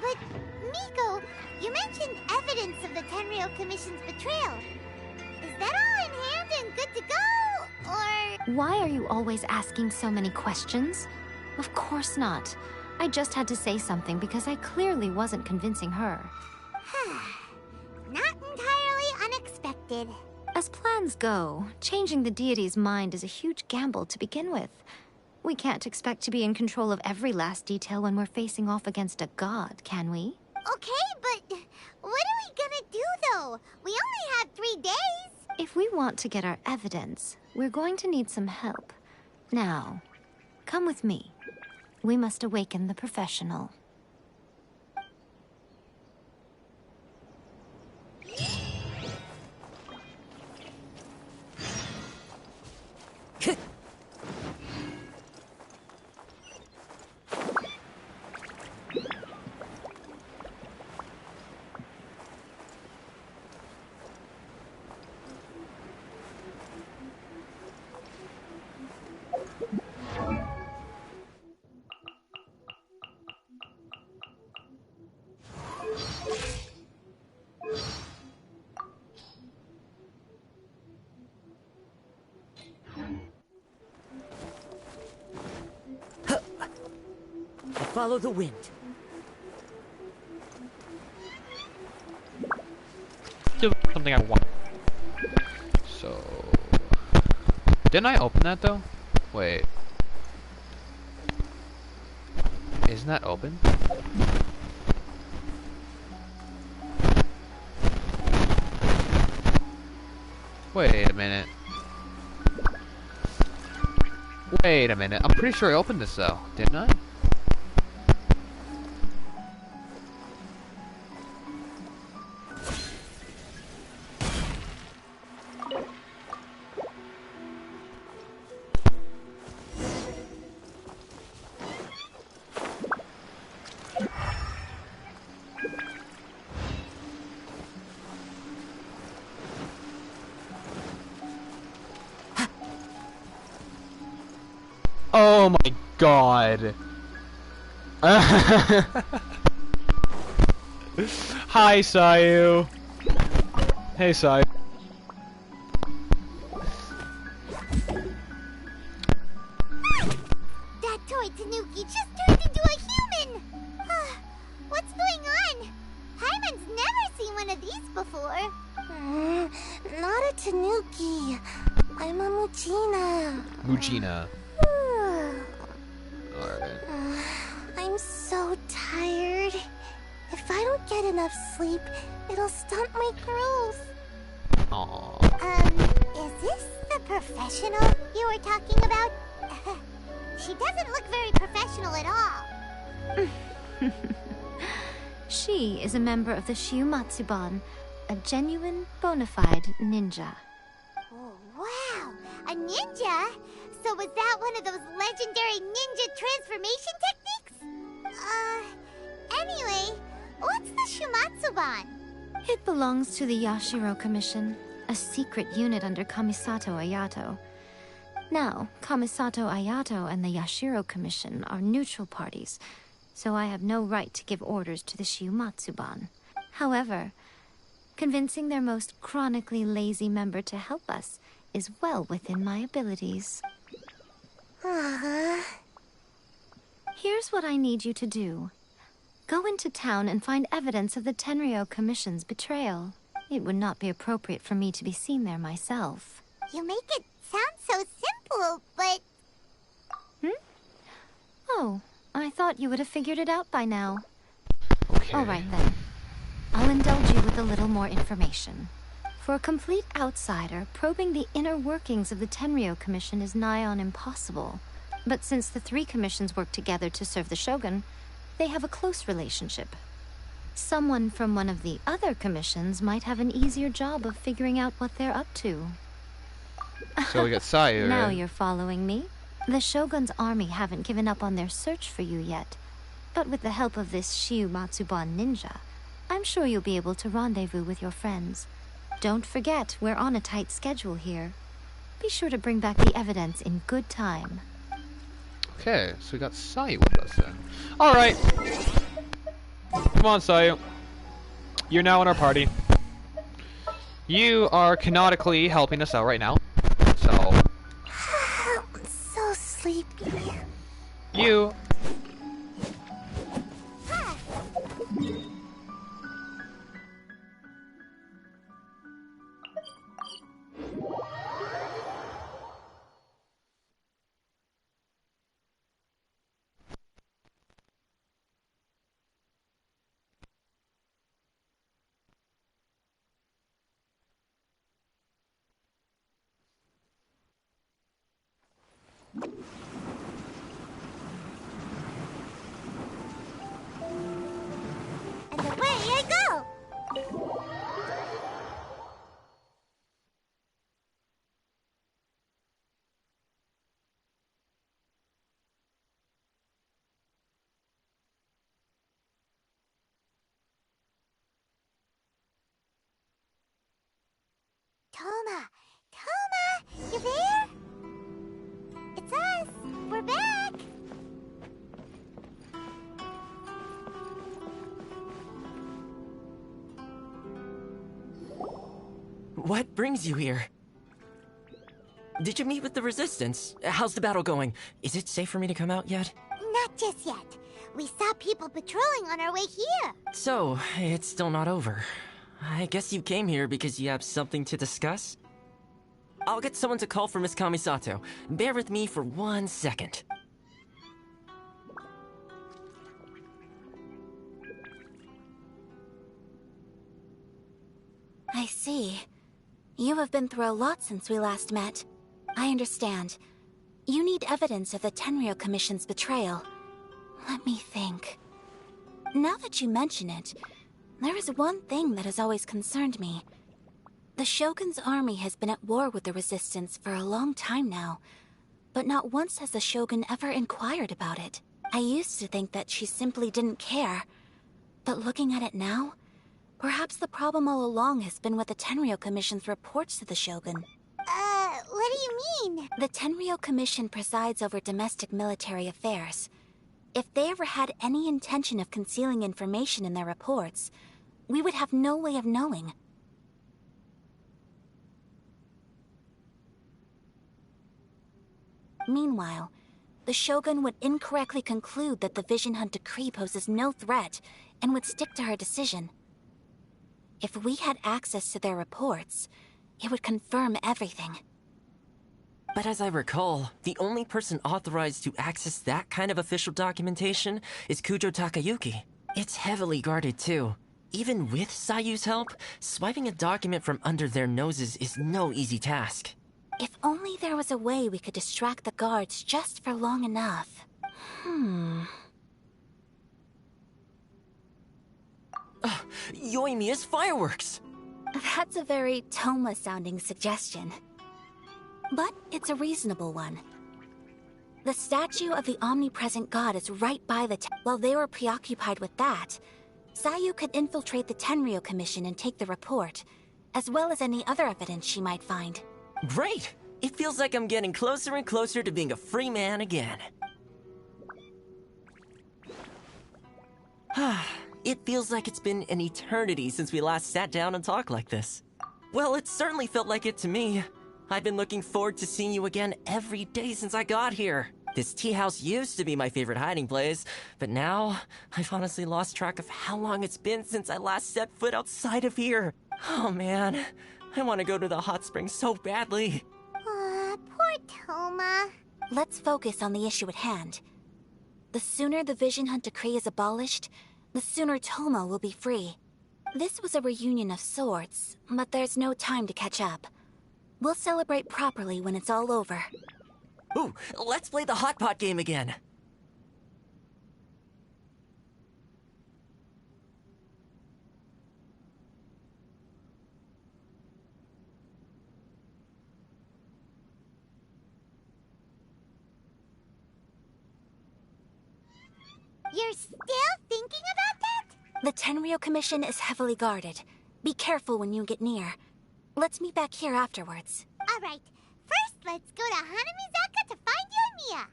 But, Miko, you mentioned evidence of the Tenryou Commission's betrayal. Is that all in hand and good to go, or...? Why are you always asking so many questions? Of course not. I just had to say something because I clearly wasn't convincing her. Not entirely unexpected. As plans go, changing the deity's mind is a huge gamble to begin with. We can't expect to be in control of every last detail when we're facing off against a god, can we? Okay, but what are we gonna do, though? We only have 3 days. If we want to get our evidence, we're going to need some help. Now, come with me. We must awaken the professional. Follow the wind. Do something I want. So... Didn't I open that, though? Wait. Isn't that open? Wait a minute. Wait a minute. I'm pretty sure I opened this, though. Didn't I? Oh my god. Hi, Sayu. Hey, Sayu. That toy Tanuki just turned into a human! What's going on? Paimon's never seen one of these before. Not a Tanuki. I'm a Mujina. Mujina. Alright. I'm so tired. If I don't get enough sleep, it'll stunt my growth. Aww. Is this the professional you were talking about? She doesn't look very professional at all. She is a member of the Shiumatsuban, a genuine, bona fide ninja. Oh, wow! A ninja? So was that one of those legendary ninja transformation techniques? Anyway, what's the Shumatsuban? It belongs to the Yashiro Commission, a secret unit under Kamisato Ayato. Now, Kamisato Ayato and the Yashiro Commission are neutral parties, so I have no right to give orders to the Shiumatsuban. However, convincing their most chronically lazy member to help us is well within my abilities. Here's what I need you to do. Go into town and find evidence of the Tenryou Commission's betrayal. It would not be appropriate for me to be seen there myself. You make it sound so simple, but... Oh, I thought you would have figured it out by now. Okay. All right then. I'll indulge you with a little more information. For a complete outsider, probing the inner workings of the Tenryou Commission is nigh on impossible. But since the three commissions work together to serve the Shogun, they have a close relationship. Someone from one of the other commissions might have an easier job of figuring out what they're up to. So we got Sayu, Now right? you're following me. The Shogun's army haven't given up on their search for you yet. But with the help of this Shiu Matsuban ninja, I'm sure you'll be able to rendezvous with your friends. Don't forget, we're on a tight schedule here. Be sure to bring back the evidence in good time. Okay, so we got Sayu with us then. Alright. Come on, Sayu. You're now in our party. You are canonically helping us out right now. So... I'm so sleepy. You... And away I go! Toma! Toma! You there? It's us! We're back! What brings you here? Did you meet with the Resistance? How's the battle going? Is it safe for me to come out yet? Not just yet. We saw people patrolling on our way here. So, it's still not over. I guess you came here because you have something to discuss? I'll get someone to call for Miss Kamisato. Bear with me for 1 second. I see. You have been through a lot since we last met. I understand. You need evidence of the Tenryou Commission's betrayal. Let me think. Now that you mention it, there is one thing that has always concerned me. The Shogun's army has been at war with the Resistance for a long time now, but not once has the Shogun ever inquired about it. I used to think that she simply didn't care, but looking at it now, perhaps the problem all along has been with the Tenryou Commission's reports to the Shogun. What do you mean? The Tenryou Commission presides over domestic military affairs. If they ever had any intention of concealing information in their reports, we would have no way of knowing. Meanwhile, the Shogun would incorrectly conclude that the Vision Hunt decree poses no threat and would stick to her decision. If we had access to their reports, it would confirm everything. But as I recall, the only person authorized to access that kind of official documentation is Kujo Takayuki. It's heavily guarded too. Even with Sayu's help, swiping a document from under their noses is no easy task. If only there was a way we could distract the guards just for long enough. Yoimiya's fireworks! That's a very Toma-sounding suggestion. But it's a reasonable one. The statue of the omnipresent god is right by the While they were preoccupied with that, Sayu could infiltrate the Tenryou Commission and take the report, as well as any other evidence she might find. Great! It feels like I'm getting closer and closer to being a free man again. It feels like it's been an eternity since we last sat down and talked like this. Well, it certainly felt like it to me. I've been looking forward to seeing you again every day since I got here. This tea house used to be my favorite hiding place, but now I've honestly lost track of how long it's been since I last set foot outside of here. Oh man, I want to go to the hot springs so badly. Poor Toma. Let's focus on the issue at hand. The sooner the Vision Hunt decree is abolished, the sooner Toma will be free. This was a reunion of sorts, but there's no time to catch up. We'll celebrate properly when it's all over. Ooh, let's play the hot pot game again. You're still thinking about that? The Tenryo Commission is heavily guarded. Be careful when you get near. Let's meet back here afterwards. Alright, first let's go to Hanamizaka to find Yoimiya.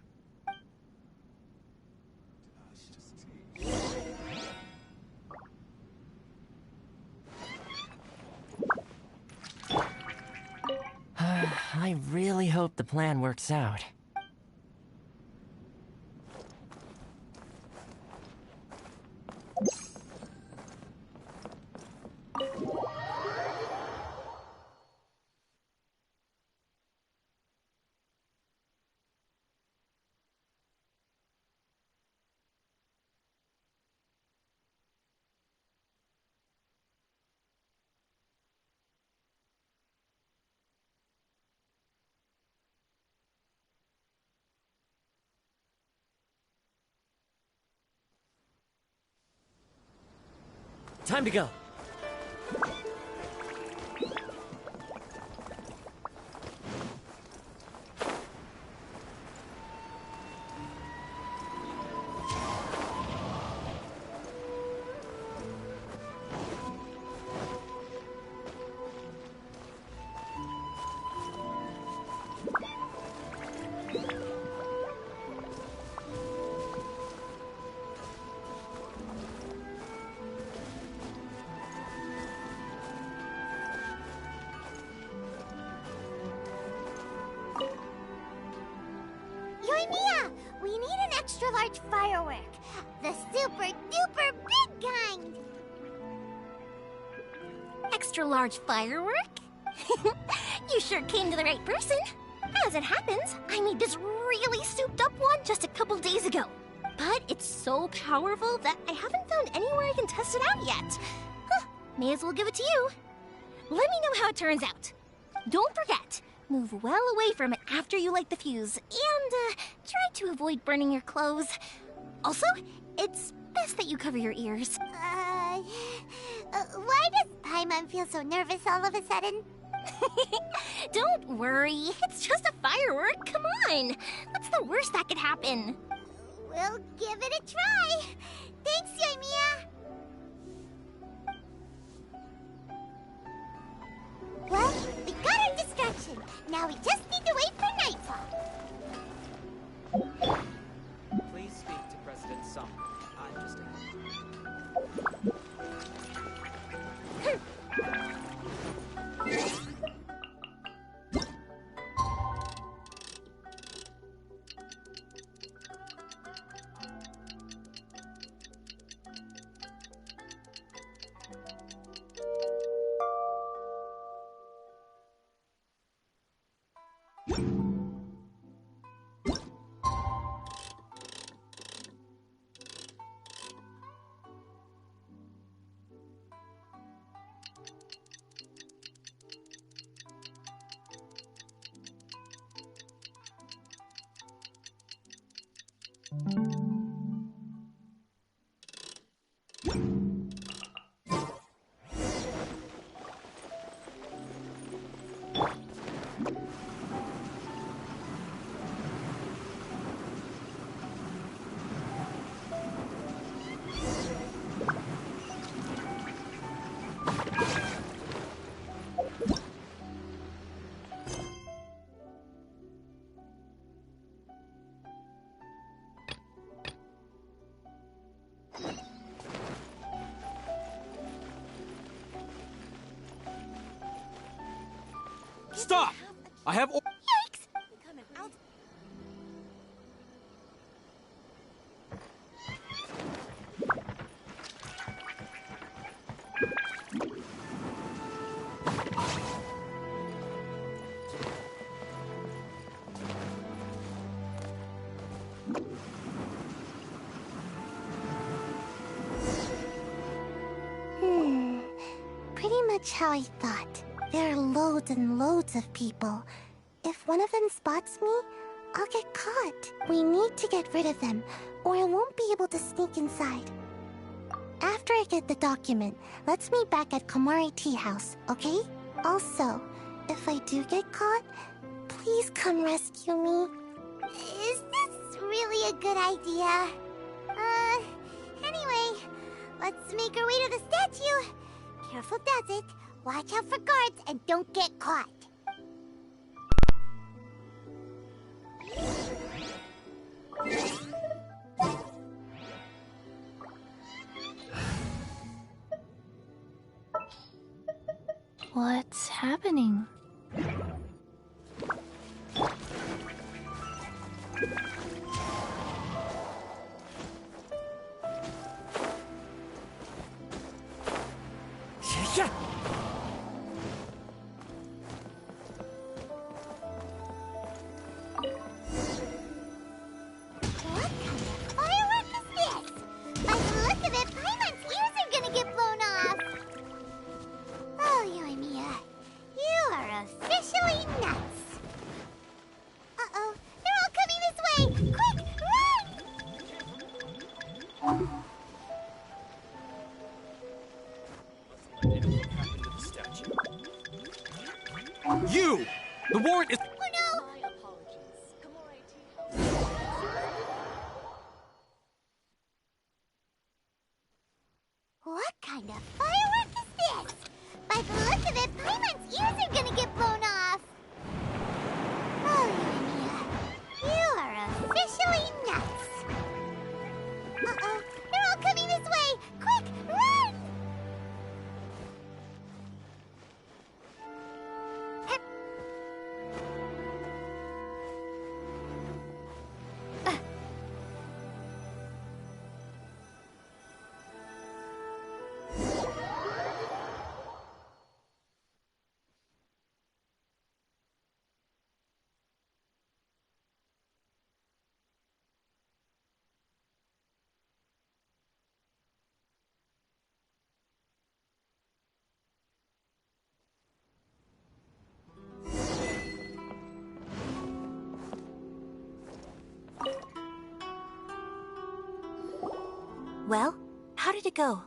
I really hope the plan works out. Time to go. Yoimiya, we need an extra large firework. The super duper big kind. Extra large firework? You sure came to the right person. As it happens, I made this really souped up one just a couple days ago. But it's so powerful that I haven't found anywhere I can test it out yet. Huh, may as well give it to you. Let me know how it turns out. Don't forget, move well away from it after you light the fuse, and try to avoid burning your clothes. Also, it's best that you cover your ears. Why does Paimon feel so nervous all of a sudden? Don't worry, it's just a firework, come on. What's the worst that could happen? We'll give it a try. Thanks, Yoimiya. Well, we got our distraction. Now we just need to wait for nightfall. Please speak to President Summer. I'm just Stop! I have. Yikes! Very much how I thought. There are loads and loads of people. If one of them spots me, I'll get caught. We need to get rid of them, or I won't be able to sneak inside. After I get the document, let's meet back at Komari Tea House, okay? Also, if I do get caught, please come rescue me. Is this really a good idea? Anyway, let's make our way to the statue. Careful does it. Watch out for guards and don't get caught. What's happening? Yeah. What kind of firework is this? By the look of it, Paimon's ears are gonna get blown off. Oh, Yoimiya, you are officially nuts. Uh-oh, they're all coming this way! Quick, run! You! The warrant is... Oh no! What kind of firework is this? By the look of it, Paimon's ears are gonna get blown off. Oh, Yoimiya, you are officially nuts. Uh-oh, they're all coming this way! Quick, run! Well, how did it go?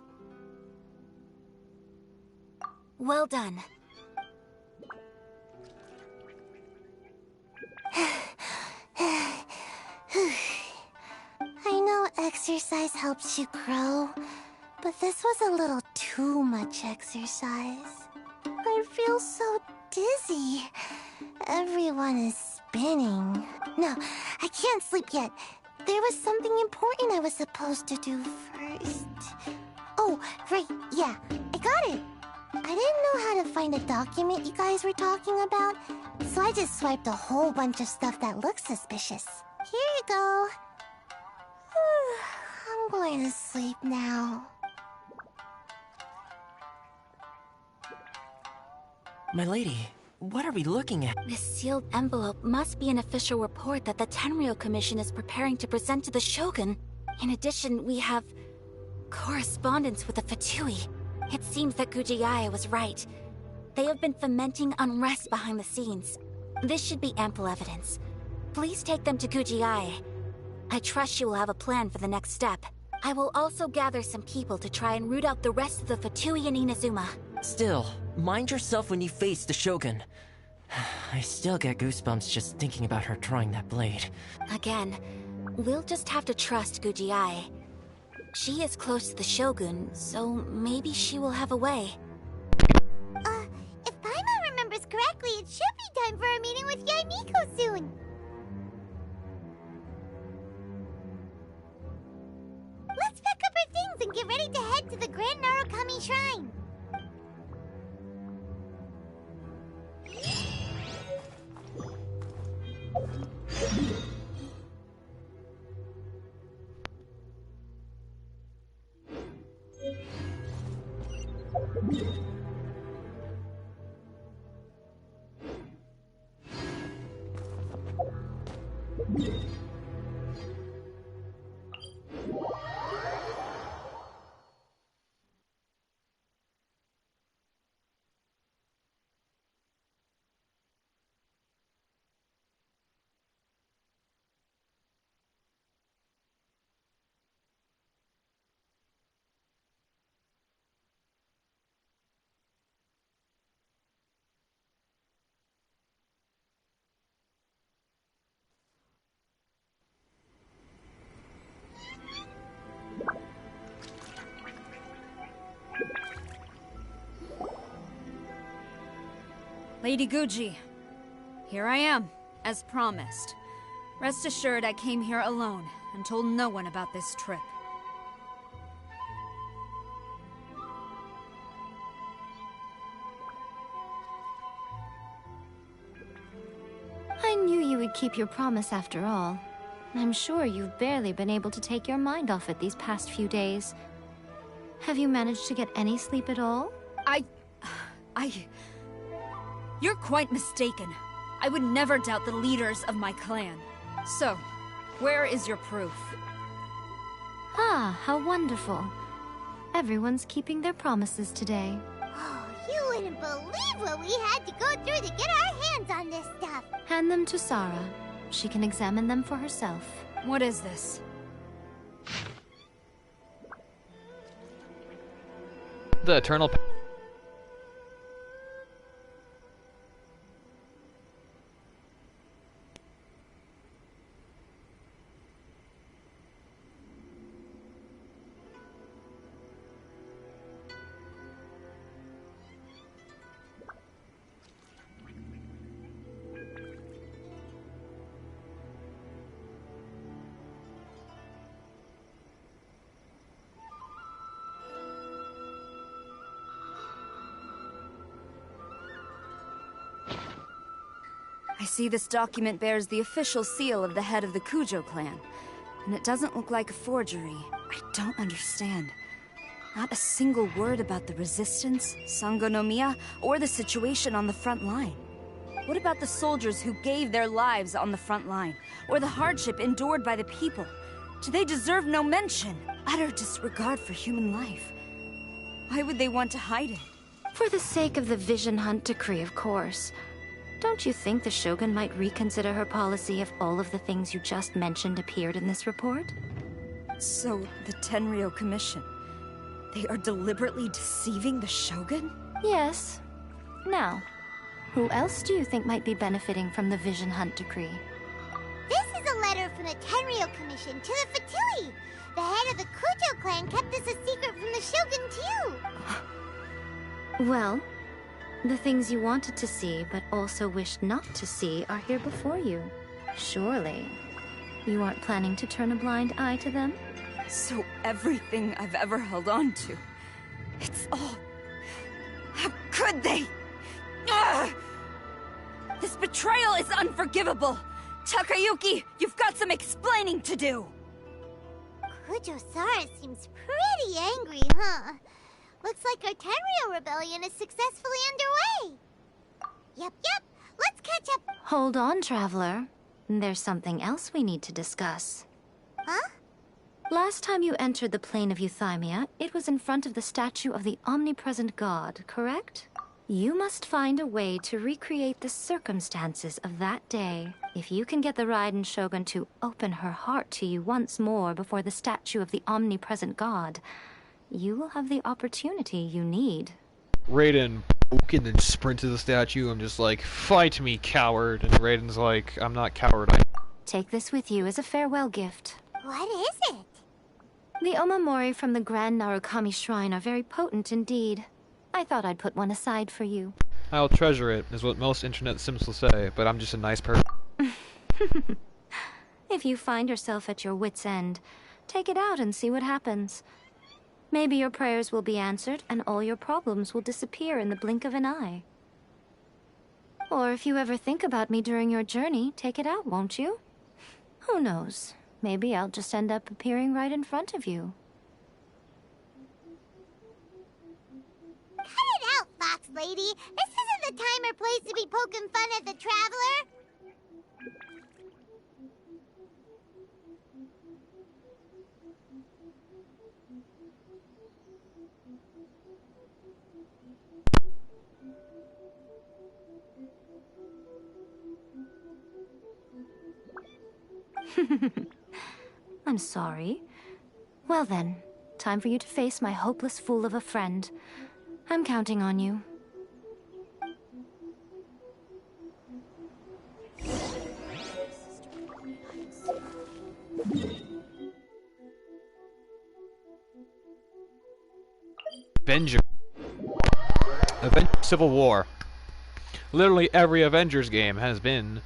Well done. I know exercise helps you grow, but this was a little too much exercise. I feel so dizzy. Everyone is spinning. No, I can't sleep yet. There was something important I was supposed to do first. Oh, right, yeah, I got it. I didn't know how to find a document you guys were talking about, so I just swiped a whole bunch of stuff that looks suspicious. Here you go. I'm going to sleep now. My lady, what are we looking at? This sealed envelope must be an official report that the Tenryou Commission is preparing to present to the Shogun. In addition, we have correspondence with the Fatui. It seems that Gujiai was right. They have been fomenting unrest behind the scenes. This should be ample evidence. Please take them to Gujiai. I trust you will have a plan for the next step. I will also gather some people to try and root out the rest of the Fatui in Inazuma. Still, mind yourself when you face the Shogun. I still get goosebumps just thinking about her drawing that blade. Again, we'll just have to trust Gujiai. She is close to the Shogun, so maybe she will have a way. If Paimon remembers correctly, it should be time for a meeting with Yaimiko soon. Let's pack up our things and get ready to head to the Grand Narukami Shrine. Lady Guji, here I am, as promised. Rest assured I came here alone and told no one about this trip. I knew you would keep your promise after all. I'm sure you've barely been able to take your mind off it these past few days. Have you managed to get any sleep at all? You're quite mistaken. I would never doubt the leaders of my clan. So, where is your proof? Ah, how wonderful. Everyone's keeping their promises today. Oh, you wouldn't believe what we had to go through to get our hands on this stuff. Hand them to Sarah. She can examine them for herself. What is this? The Eternal... I see this document bears the official seal of the head of the Kujo clan, and it doesn't look like a forgery. I don't understand. Not a single word about the resistance, Sangonomiya, or the situation on the front line. What about the soldiers who gave their lives on the front line, or the hardship endured by the people? Do they deserve no mention? Utter disregard for human life. Why would they want to hide it? For the sake of the Vision Hunt decree, of course. Don't you think the Shogun might reconsider her policy if all of the things you just mentioned appeared in this report? So, the Tenryou Commission, they are deliberately deceiving the Shogun? Yes. Now, who else do you think might be benefiting from the Vision Hunt decree? This is a letter from the Tenryou Commission to the Fatui. The head of the Kujo clan kept this a secret from the Shogun too. Well, the things you wanted to see but also wished not to see are here before you. Surely, you aren't planning to turn a blind eye to them? So everything I've ever held on to, it's all... How could they? Ugh! This betrayal is unforgivable! Takayuki, you've got some explaining to do! Kujo-Sara seems pretty angry, huh? Looks like our Tenryou rebellion is successfully underway. Yep. Let's catch up. Hold on, Traveler. There's something else we need to discuss. Huh? Last time you entered the plane of Euthymia, it was in front of the statue of the omnipresent god, correct? You must find a way to recreate the circumstances of that day. If you can get the Raiden Shogun to open her heart to you once more before the statue of the omnipresent god, you will have the opportunity you need. Raiden and then sprint to the statue. I'm just like, fight me, coward. And Raiden's like, I'm not coward. Take this with you as a farewell gift. What is it? The omamori from the Grand Narukami Shrine are very potent indeed. I thought I'd put one aside for you. I'll treasure it, is what most internet sims will say, but I'm just a nice person. If you find yourself at your wit's end, take it out and see what happens. Maybe your prayers will be answered and all your problems will disappear in the blink of an eye. Or if you ever think about me during your journey, take it out, won't you? Who knows? Maybe I'll just end up appearing right in front of you. Cut it out, Fox Lady. This isn't the time or place to be poking fun at the Traveler. I'm sorry. Well then, time for you to face my hopeless fool of a friend. I'm counting on you. Avenger Civil War. Literally every Avengers game has been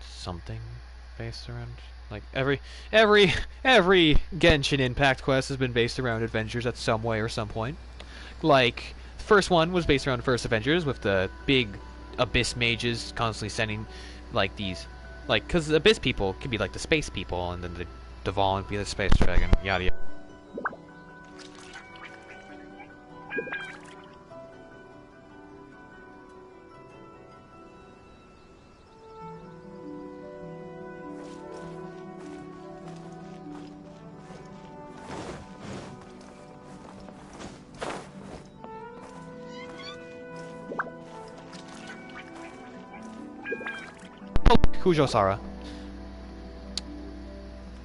something based around, like every Genshin Impact quest has been based around Avengers at some way or some point. Like the first one was based around the first Avengers with the big abyss mages constantly sending like these, like, because the abyss people can be like the space people, and then the Devon would be the space dragon, yada yada. Kujo Sara,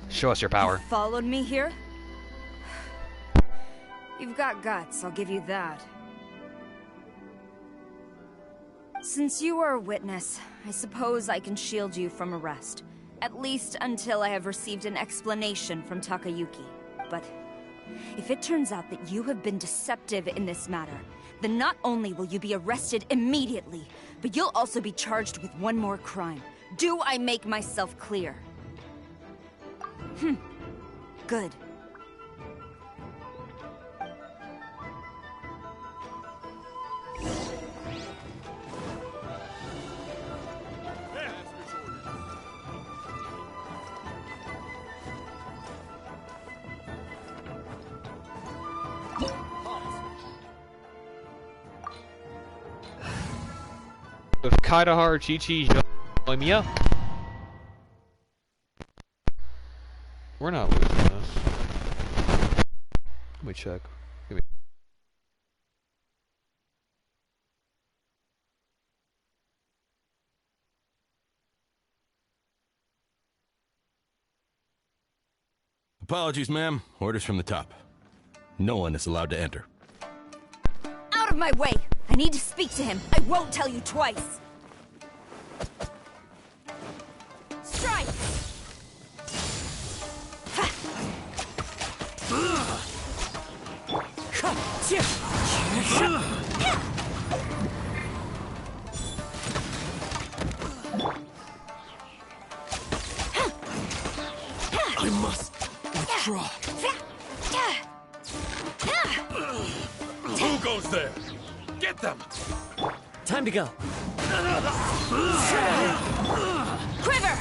show us your power. You followed me here? You've got guts, I'll give you that. Since you are a witness, I suppose I can shield you from arrest. At least until I have received an explanation from Takayuki. But if it turns out that you have been deceptive in this matter, then not only will you be arrested immediately, but you'll also be charged with one more crime. Do I make myself clear? Good. With Kaidahar, Chi-Chi, Mia. We're not losing this. Let me check. Apologies, ma'am. Orders from the top. No one is allowed to enter. Out of my way! I need to speak to him. I won't tell you twice. Strike! I must withdraw. Who goes there? Get them! Time to go. Quiver!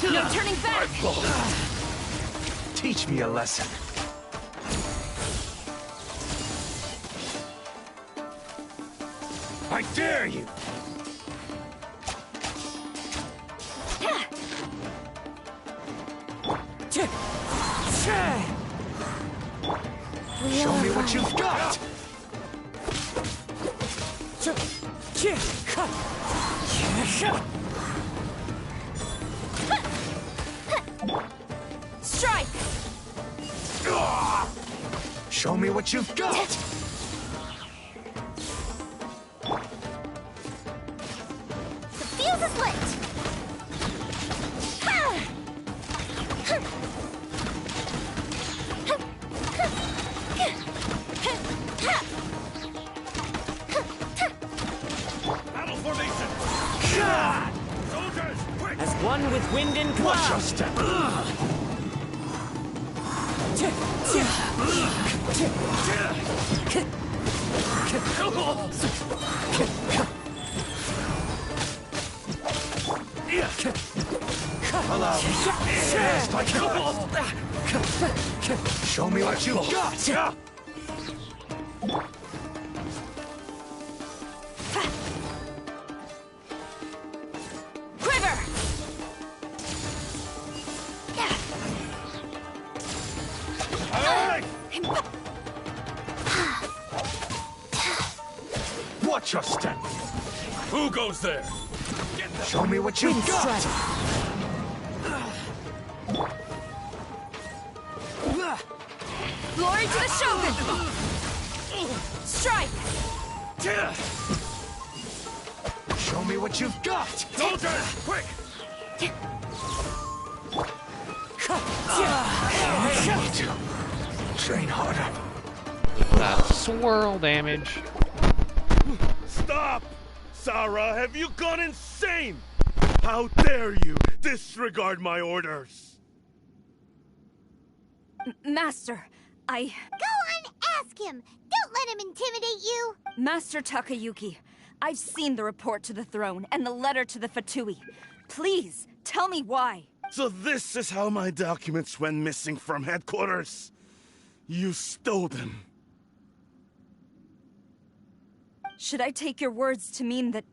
No turning back! Teach me a lesson. I dare you! Show me what you've got! Strike! Show me what you've got! The fuse is lit! Battle formation! Soldiers, quick! As one with wind and cloud. Watch your step! Allow me. Just like that. Show me what you've got! Quiver! Watch your step! Who goes there? Show me what you've got! Glory to the Shogun! Strike! Show me what you've got! Soldiers, quick! Train harder. That swirl damage. Stop! Sarah, have you gone insane? How dare you disregard my orders? Master, Go on, ask him! Don't let him intimidate you! Master Takayuki, I've seen the report to the throne and the letter to the Fatui. Please, tell me why. So this is how my documents went missing from headquarters. You stole them. Should I take your words to mean that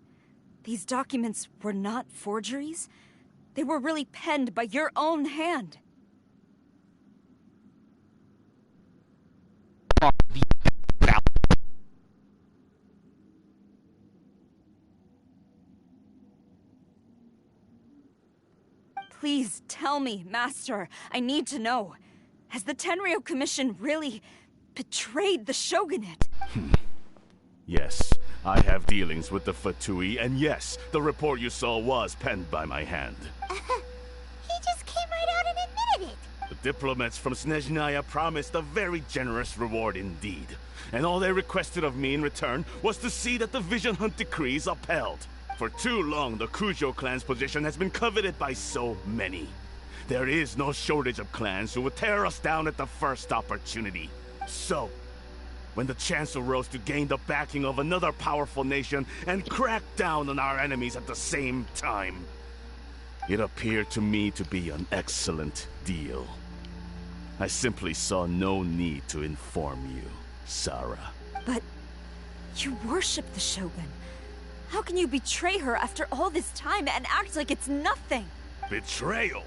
these documents were not forgeries? They were really penned by your own hand. Please tell me, Master. I need to know. Has the Tenryou Commission really betrayed the Shogunate? Yes, I have dealings with the Fatui, and yes, the report you saw was penned by my hand. He just came right out and admitted it! The diplomats from Snezhnaya promised a very generous reward indeed. And all they requested of me in return was to see that the Vision Hunt decree is upheld. For too long, the Kujo clan's position has been coveted by so many. There is no shortage of clans who would tear us down at the first opportunity. So, when the chance arose to gain the backing of another powerful nation and crack down on our enemies at the same time, it appeared to me to be an excellent deal. I simply saw no need to inform you, Sarah. But you worship the Shogun. How can you betray her after all this time and act like it's nothing? Betrayal?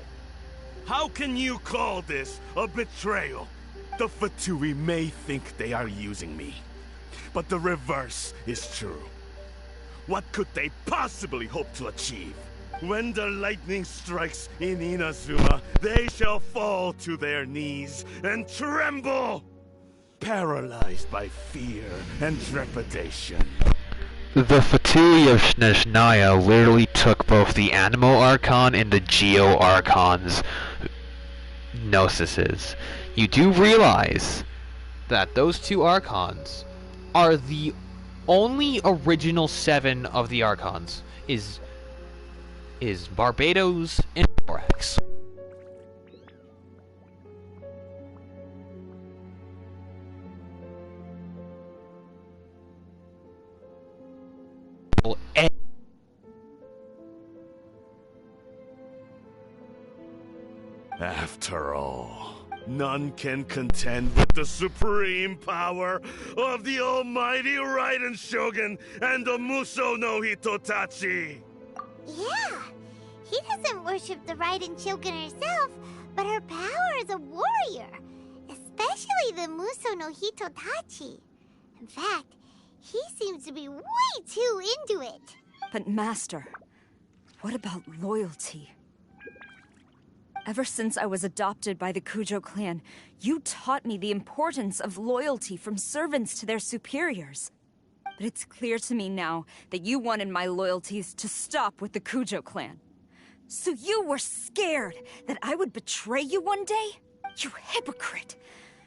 How can you call this a betrayal? The Fatui may think they are using me, but the reverse is true. What could they possibly hope to achieve? When the lightning strikes in Inazuma, they shall fall to their knees and tremble, paralyzed by fear and trepidation. The Fatui of Snezhnaya literally took both the Animo Archon and the Geo Archon's Gnosises. You do realize that those two Archons are the only original 7 of the Archons. Is Barbados and Borax. After all, none can contend with the supreme power of the almighty Raiden Shogun and the Muso no Hitotachi! Yeah, he doesn't worship the Raiden Shogun herself, but her power as a warrior, especially the Muso no Hitotachi. In fact, he seems to be way too into it. But Master, what about loyalty? Ever since I was adopted by the Kujo clan, you taught me the importance of loyalty from servants to their superiors. But it's clear to me now that you wanted my loyalties to stop with the Kujo clan. So you were scared that I would betray you one day? You hypocrite!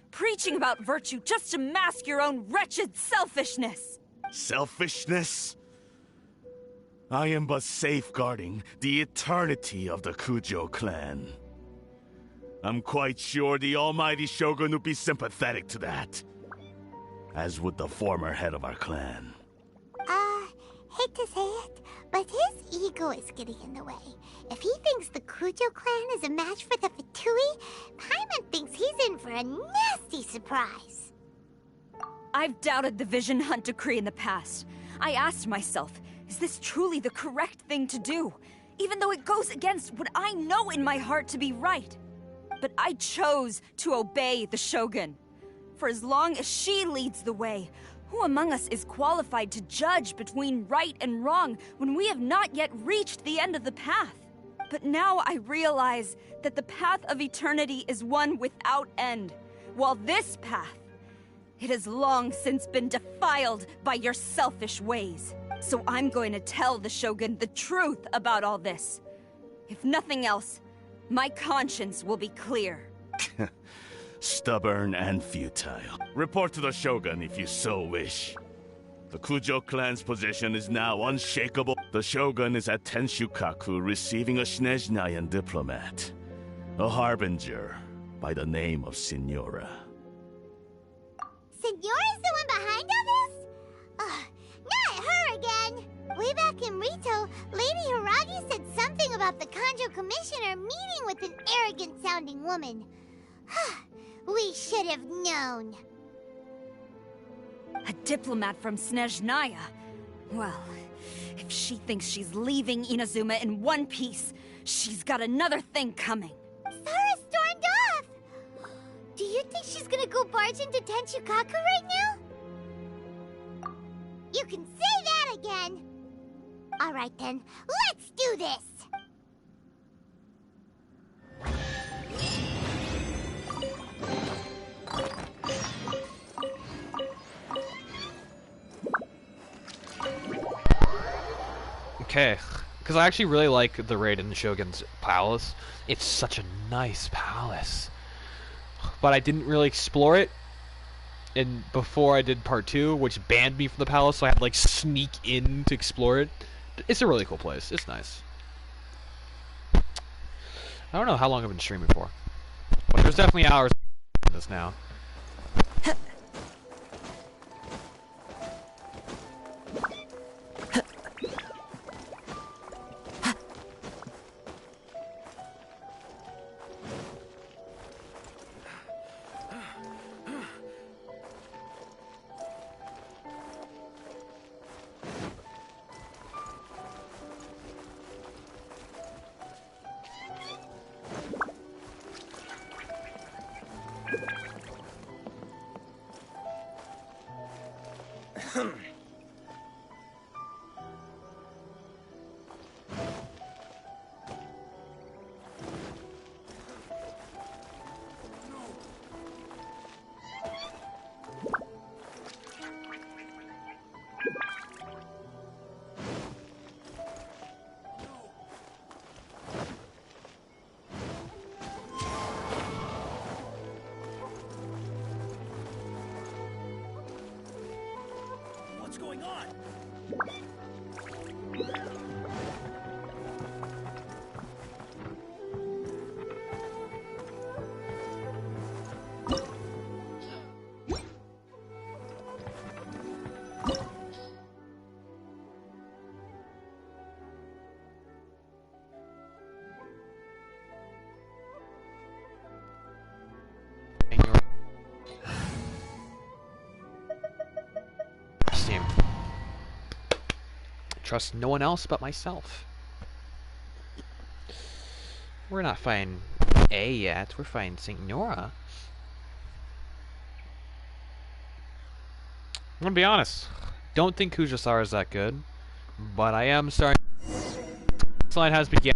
Preaching about virtue just to mask your own wretched selfishness! Selfishness? I am but safeguarding the eternity of the Kujo clan. I'm quite sure the almighty Shogun would be sympathetic to that. As would the former head of our clan. Hate to say it, but his ego is getting in the way. If he thinks the Kujo clan is a match for the Fatui, Paimon thinks he's in for a nasty surprise. I've doubted the Vision Hunt decree in the past. I asked myself, is this truly the correct thing to do? Even though it goes against what I know in my heart to be right. But I chose to obey the Shogun. For as long as she leads the way, who among us is qualified to judge between right and wrong when we have not yet reached the end of the path? But now I realize that the path of eternity is one without end, while this path, it has long since been defiled by your selfish ways. So I'm going to tell the Shogun the truth about all this. If nothing else, my conscience will be clear. stubborn and futile. Report to the Shogun if you so wish. The Kujo clan's position is now unshakable. The Shogun is at Tenshukaku receiving a Snezhnayan diplomat, a harbinger by the name of Signora. Signora's the one behind all this? Ugh, not her again! Way back in Rito, Lady Hiragi said something about the Kanjo Commissioner meeting with an arrogant-sounding woman. We should have known. A diplomat from Snezhnaya. Well, if she thinks she's leaving Inazuma in one piece, she's got another thing coming. Sara stormed off! Do you think she's gonna go barge into Tenshukaku right now? You can say that again! Alright then, let's do this! Okay, because I actually really like the raid in the Shogun's palace. It's such a nice palace. But I didn't really explore it before I did part 2, which banned me from the palace, so I had to like sneak in to explore it. It's a really cool place. It's nice. I don't know how long I've been streaming for, but there's definitely hours in this now. What's going on? Trust no one else but myself. We're not fighting A yet, we're fighting Signora. I'm gonna be honest, don't think Kujasara is that good, but I am starting. This line has begun.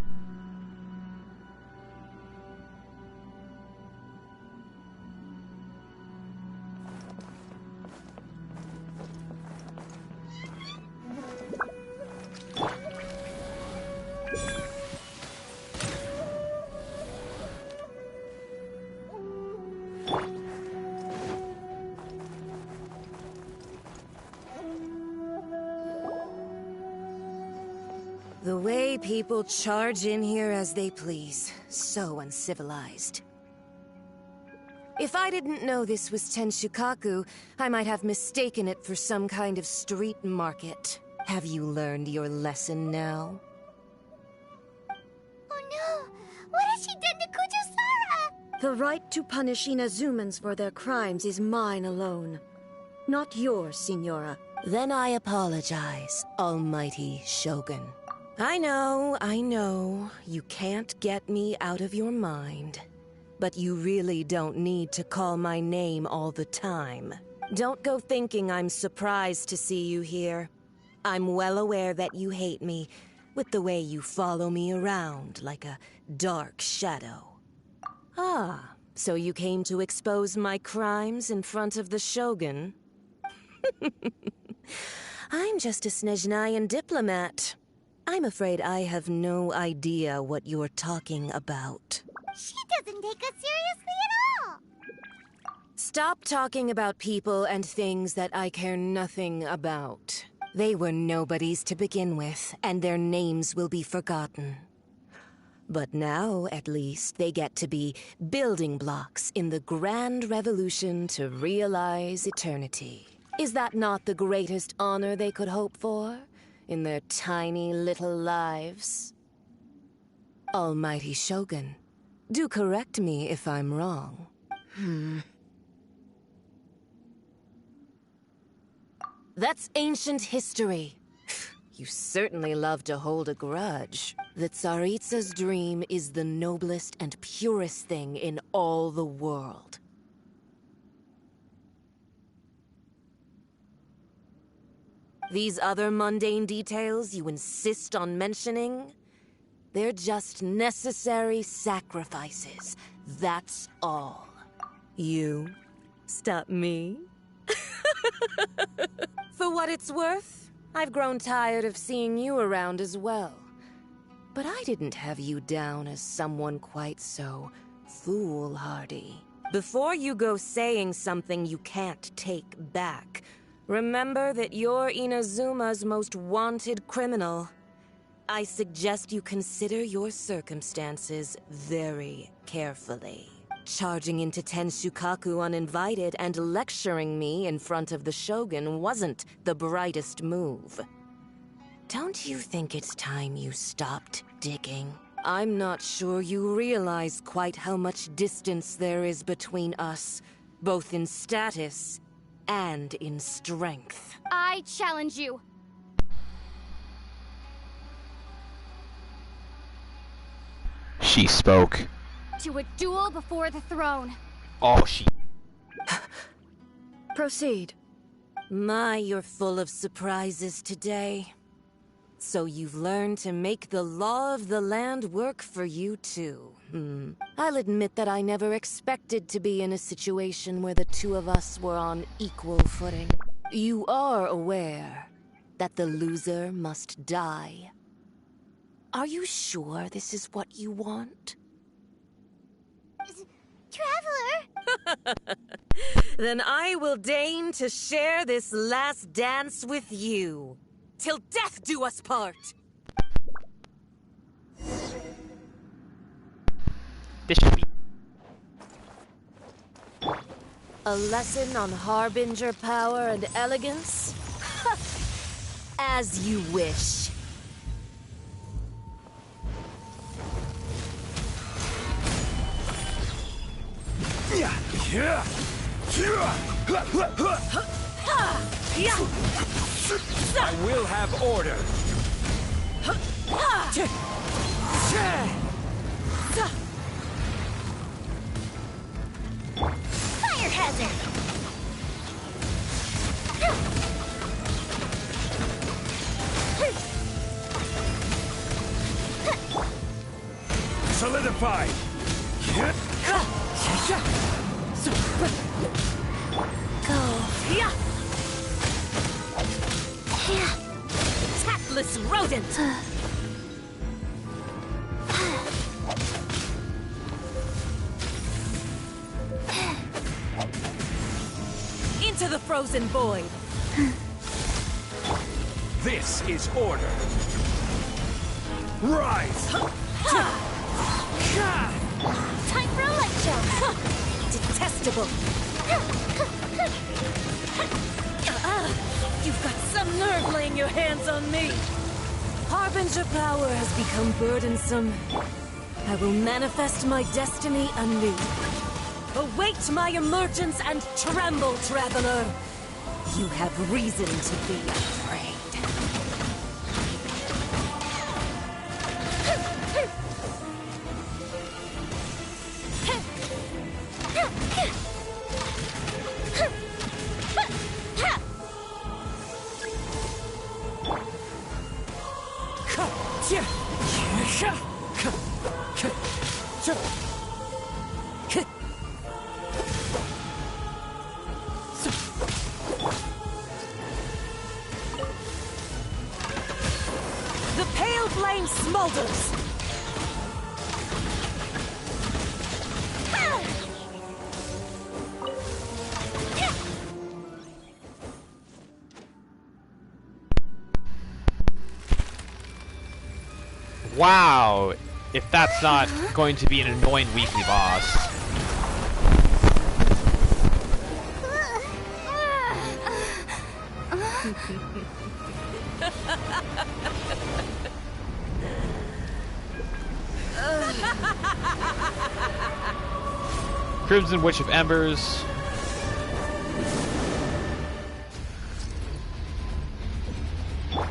The way people charge in here as they please. So uncivilized. If I didn't know this was Tenshukaku, I might have mistaken it for some kind of street market. Have you learned your lesson now? Oh no! What has she done to Kujasara? The right to punish Inazumans for their crimes is mine alone. Not yours, Signora. Then I apologize, Almighty Shogun. I know, you can't get me out of your mind. But you really don't need to call my name all the time. Don't go thinking I'm surprised to see you here. I'm well aware that you hate me, with the way you follow me around like a dark shadow. Ah, so you came to expose my crimes in front of the Shogun? I'm just a Snezhnayan diplomat. I'm afraid I have no idea what you're talking about. She doesn't take us seriously at all! Stop talking about people and things that I care nothing about. They were nobodies to begin with, and their names will be forgotten. But now, at least, they get to be building blocks in the grand revolution to realize eternity. Is that not the greatest honor they could hope for in their tiny little lives? Almighty Shogun, do correct me if I'm wrong. That's ancient history. You certainly love to hold a grudge. The Tsaritsa's dream is the noblest and purest thing in all the world. These other mundane details you insist on mentioning, they're just necessary sacrifices. That's all. You stop me? For what it's worth, I've grown tired of seeing you around as well. But I didn't have you down as someone quite so foolhardy. Before you go saying something you can't take back, remember that you're Inazuma's most wanted criminal. I suggest you consider your circumstances very carefully. Charging into Tenshukaku uninvited and lecturing me in front of the Shogun wasn't the brightest move. Don't you think it's time you stopped digging? I'm not sure you realize quite how much distance there is between us, both in status and in strength. I challenge you. She spoke. To a duel before the throne. Oh, she... Proceed. My, you're full of surprises today. So you've learned to make the law of the land work for you too. I'll admit that I never expected to be in a situation where the two of us were on equal footing. You are aware that the loser must die. Are you sure this is what you want? Traveler! Then I will deign to share this last dance with you. Till death do us part! This should be... A lesson on Harbinger power and elegance? As you wish. I will have order. Fire hazard! Solidified. Tactless rodent! Into the frozen void! This is order. Rise! Time for a light show! Detestable! You've got some nerve laying your hands on me! Harbinger power has become burdensome. I will manifest my destiny anew. Await my emergence and tremble, traveler! You have reason to be afraid. The pale flame smolders! Wow, if that's not going to be an annoying weekly boss. Crimson Witch of Embers.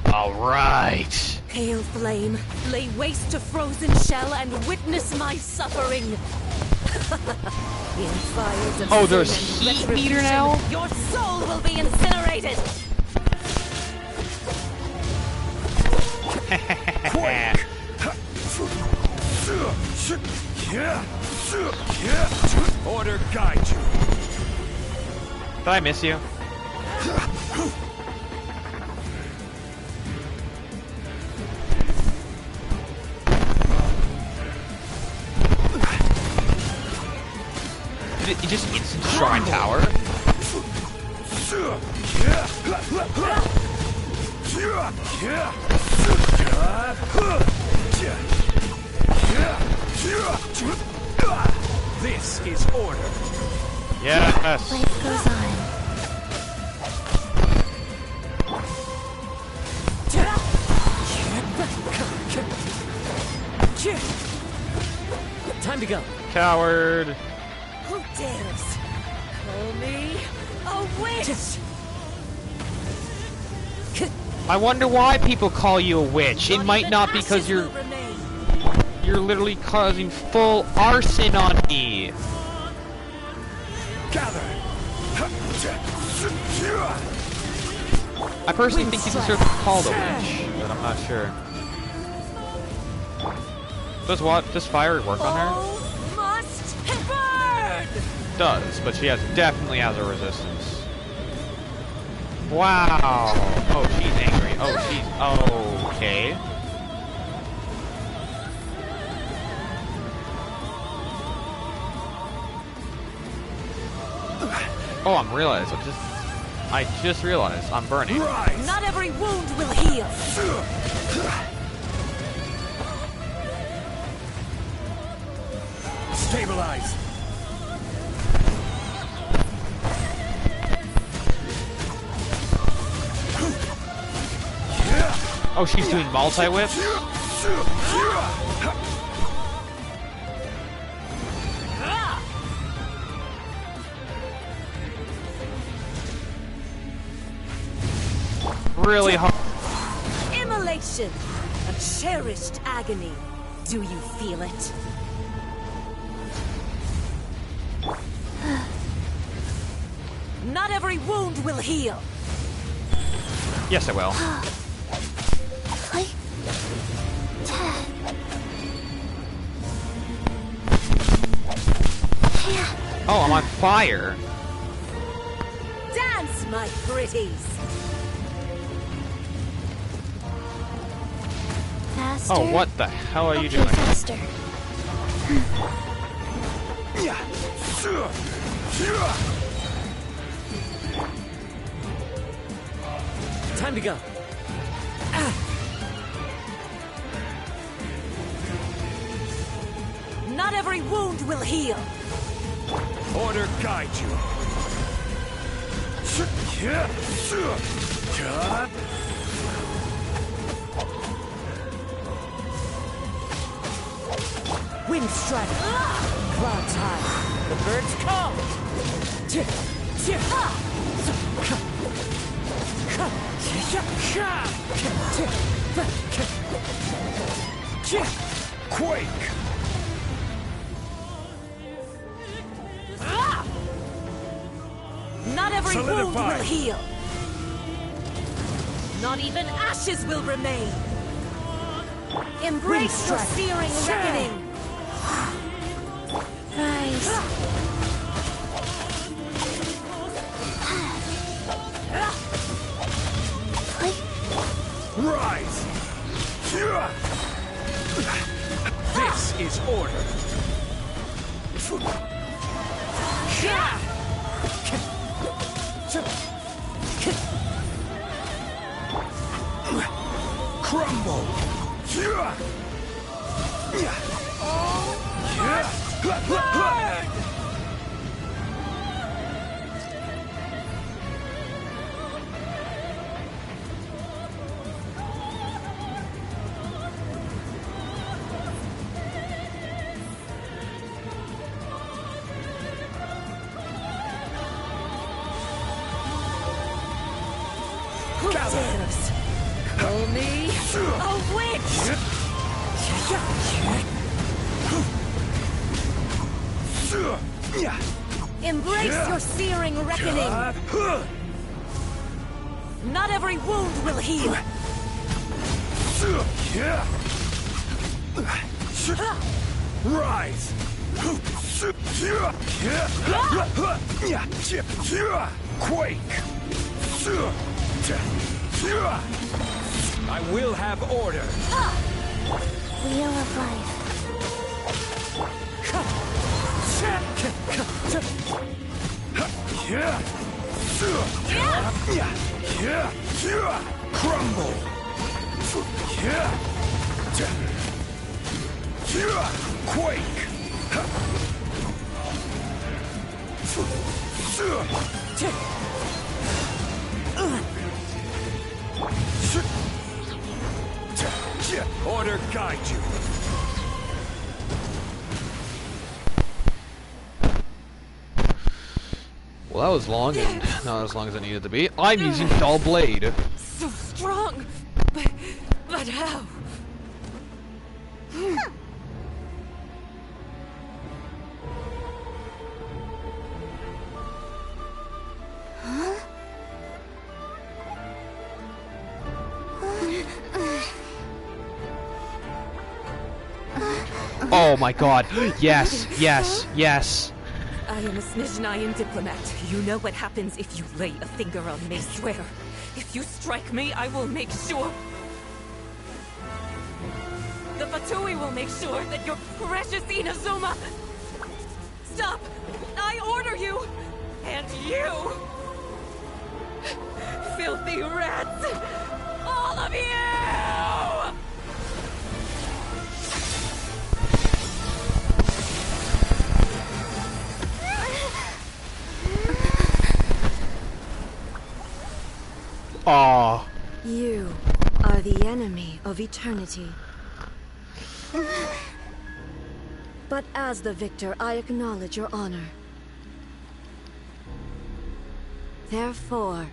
Alright. Pale flame, lay waste to frozen shell and witness my suffering. In fires of Oh, there's sin and heat meter now? retribution, your soul will be incinerated. Order guide you. Did I miss you? Did it just instant destroy my tower? This is order. Yes. Life goes on. Time to go. Coward. Who dares call me a witch? I wonder why people call you a witch. It might not be because you're literally causing full arson on me. Gather. I personally think you deserve to be called a witch, but I'm not sure. Does fire work on her? Must burn! Does, but she definitely has a resistance. Wow. Oh, she's angry. Oh, she's okay. Oh, I just realized I'm burning. Not every wound will heal. Stabilize. Oh, she's doing multi-whips? Really hard. Immolation! A cherished agony. Do you feel it? Not every wound will heal. Yes, I will. Oh, I'm on fire. Dance, my pretties. Faster. Oh, what the hell are you doing? Faster. Time to go. Not every wound will heal. Order guide you. Wind strike. Clouds high. The birds come. Quake. Not every Solidify. wound will heal. Not even ashes will remain. Embrace your searing reckoning. Rise. Rise. This is order. Crumble. Relatives! Call me a witch! Embrace your searing reckoning! Not every wound will heal! Rise! Quake! I will have order! Wheel of Life. Crumble! Quake! Order guide you. Well, that was long and not as long as it needed to be. I'm using Dull Blade. So strong! But how? Oh my god. Yes, yes, yes. I am a Snezhnayan diplomat. You know what happens if you lay a finger on me, swear. If you strike me, I will make sure... The Fatui will make sure that your precious Inazuma... Stop! I order you! And you! Filthy rats! All of you! Aww. You are the enemy of eternity. But as the victor, I acknowledge your honor. Therefore,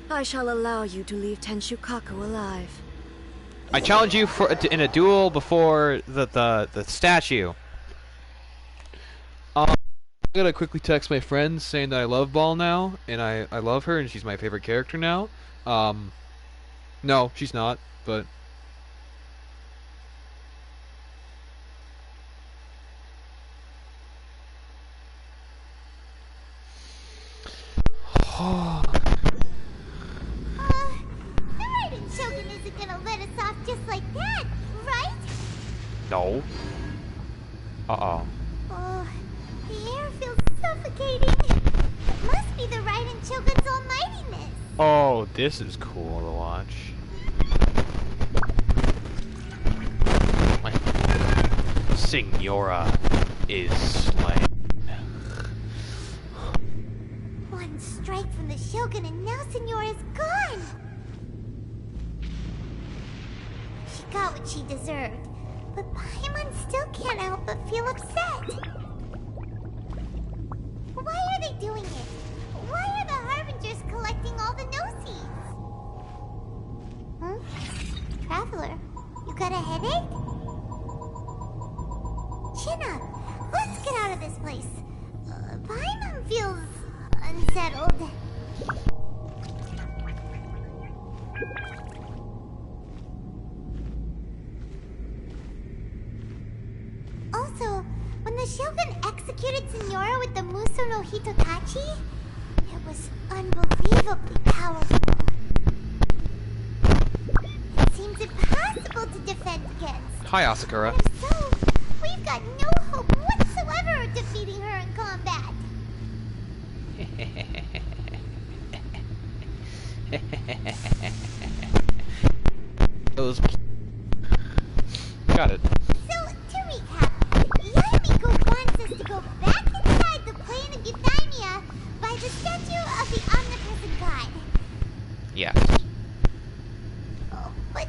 I shall allow you to leave Tenshukaku alive. I challenge you in a duel before the statue. I'm gonna quickly text my friend saying that I love Ball now, and I love her, and she's my favorite character now. No, she's not, but... The Raiden Shogun isn't gonna let us off just like that, right? No. Uh-oh. Oh, the air feels suffocating. It must be the Raiden Shogun's almightiness. Oh, this is cool to watch. My Signora is slain. One strike from the Shogun and now Signora's gone. She got what she deserved, but Paimon still can't help but feel upset. Why are they doing it? Why are the Harbingers collecting all the no-seeds? Huh? Traveler, you got a headache? Chin up. Let's get out of this place. Paimon feels unsettled. Also, when the Shogun executed Signora with the Muso no Hitotachi, it was unbelievably powerful. It seems impossible to defend against. Hi, Asakura. And if so, we've got no hope whatsoever of defeating her in combat. Those... Got it. So, to recap, Yamiko wants us to go back inside the plane of Euthymia by the statue of the omnipresent god. Yes. Oh, but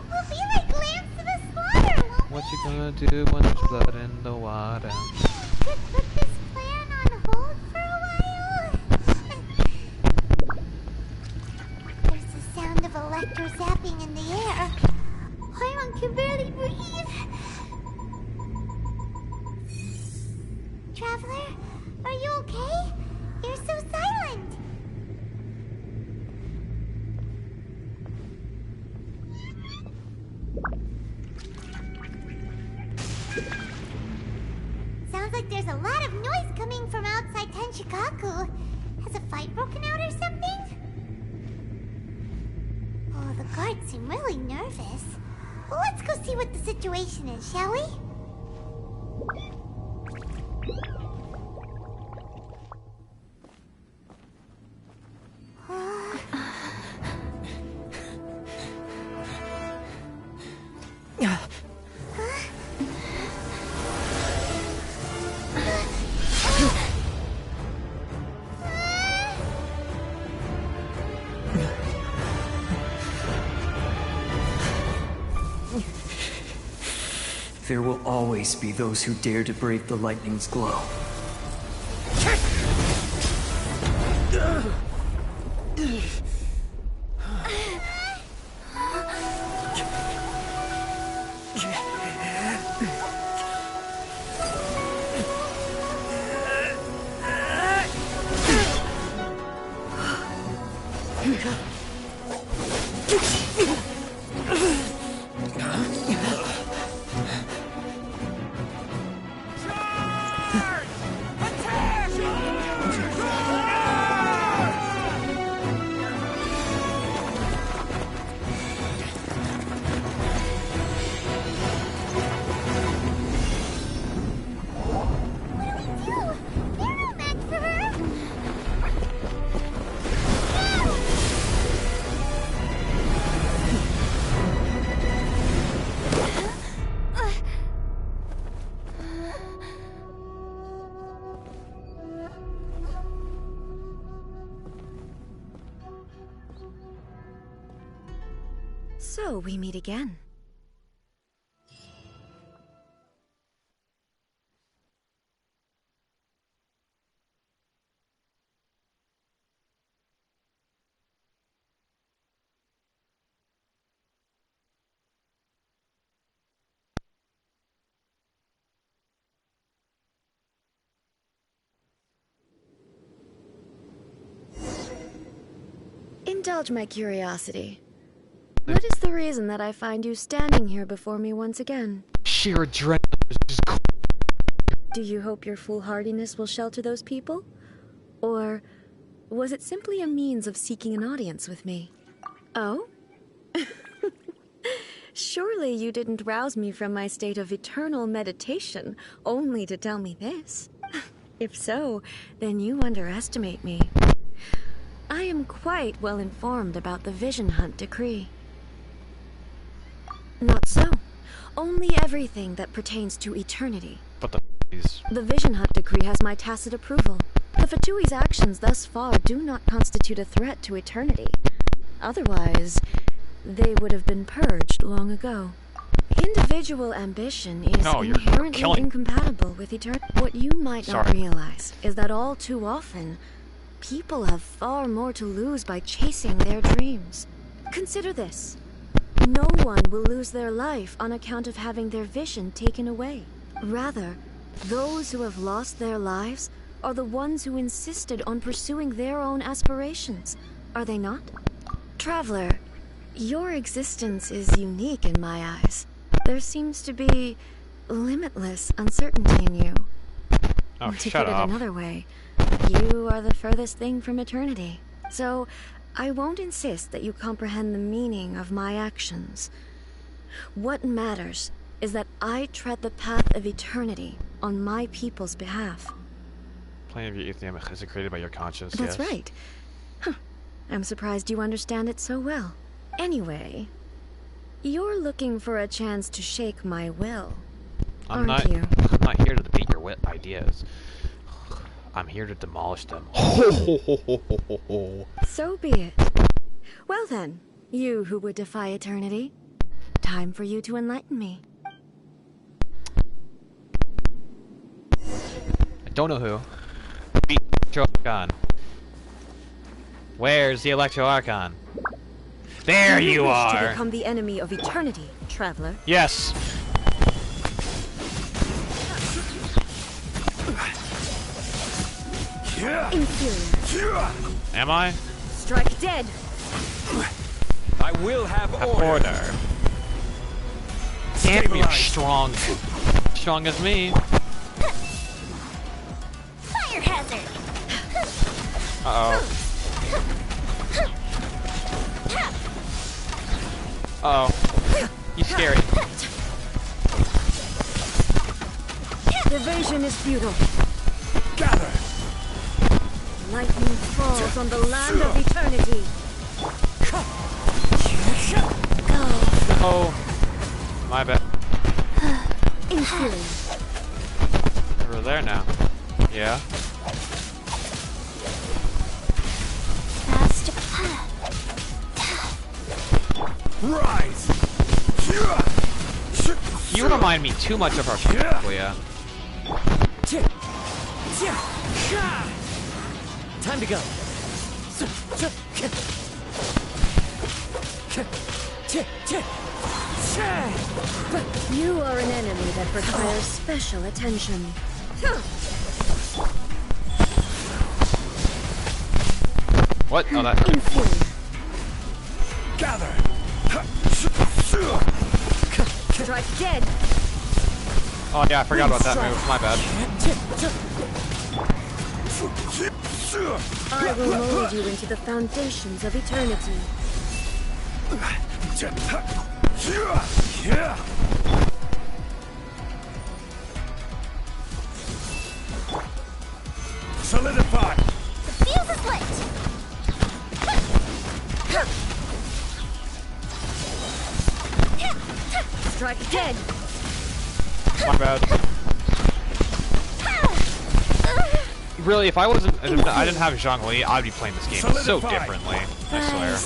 we'll be like lambs to the slaughter, won't we? What you gonna do when there's blood in the water? Could put this plan on hold for a while. There's a Traveler? Are you okay? You're so silent. Sounds like there's a lot of noise coming from outside Tenshikaku. Has a fight broken out or something? Oh, the guards seem really nervous. Well, let's go see what the situation is, shall we? There will always be those who dare to brave the lightning's glow. So we meet again. Indulge my curiosity. What is the reason that I find you standing here before me once again? Sheer adrenaline. Do you hope your foolhardiness will shelter those people? Or was it simply a means of seeking an audience with me? Oh? Surely you didn't rouse me from my state of eternal meditation only to tell me this. If so, then you underestimate me. I am quite well informed about the Vision Hunt decree. Not so. Only everything that pertains to eternity. But the Vision Hunt decree has my tacit approval. The Fatui's actions thus far do not constitute a threat to eternity. Otherwise, they would have been purged long ago. Individual ambition is inherently incompatible with eternity. What you might not realize is that all too often, people have far more to lose by chasing their dreams. Consider this. No one will lose their life on account of having their vision taken away. Rather, those who have lost their lives are the ones who insisted on pursuing their own aspirations, are they not? Traveler, your existence is unique in my eyes. There seems to be limitless uncertainty in you. Oh, to shut put up. it another way, you are the furthest thing from eternity. So, I won't insist that you comprehend the meaning of my actions. What matters is that I tread the path of eternity on my people's behalf. Playing of your Ethium is created by your conscience. That's yes. right. Huh. I'm surprised you understand it so well. Anyway, you're looking for a chance to shake my will, aren't you? I'm not here to debate your ideas. I'm here to demolish them. So be it. Well then, you who would defy eternity, time for you to enlighten me. I don't know who. Electro Archon. Where's the Electro Archon? There you wish are! to become the enemy of eternity, traveler. Yes. Inferior. Am I? Strike dead. I will have order. Damn, you're strong. Strong as me. Fire hazard. Uh-oh. Uh-oh. He's scary. Evasion is futile. Gather. Lightning falls on the land of eternity. Oh. My bad. Inferior. We're there now. Yeah. Fast. Rise. You remind me too much of her. Yeah. Time to go. You are an enemy that requires special attention. What? Oh, that hurt. Inferior. Gather. Strike dead. Oh yeah, I forgot about that move. My bad. I will mold you into the foundations of eternity. Solidify. The fuse is lit. Strike dead. My bad. Really, if I wasn't, if I didn't have Zhongli, I'd be playing this game so differently. I swear.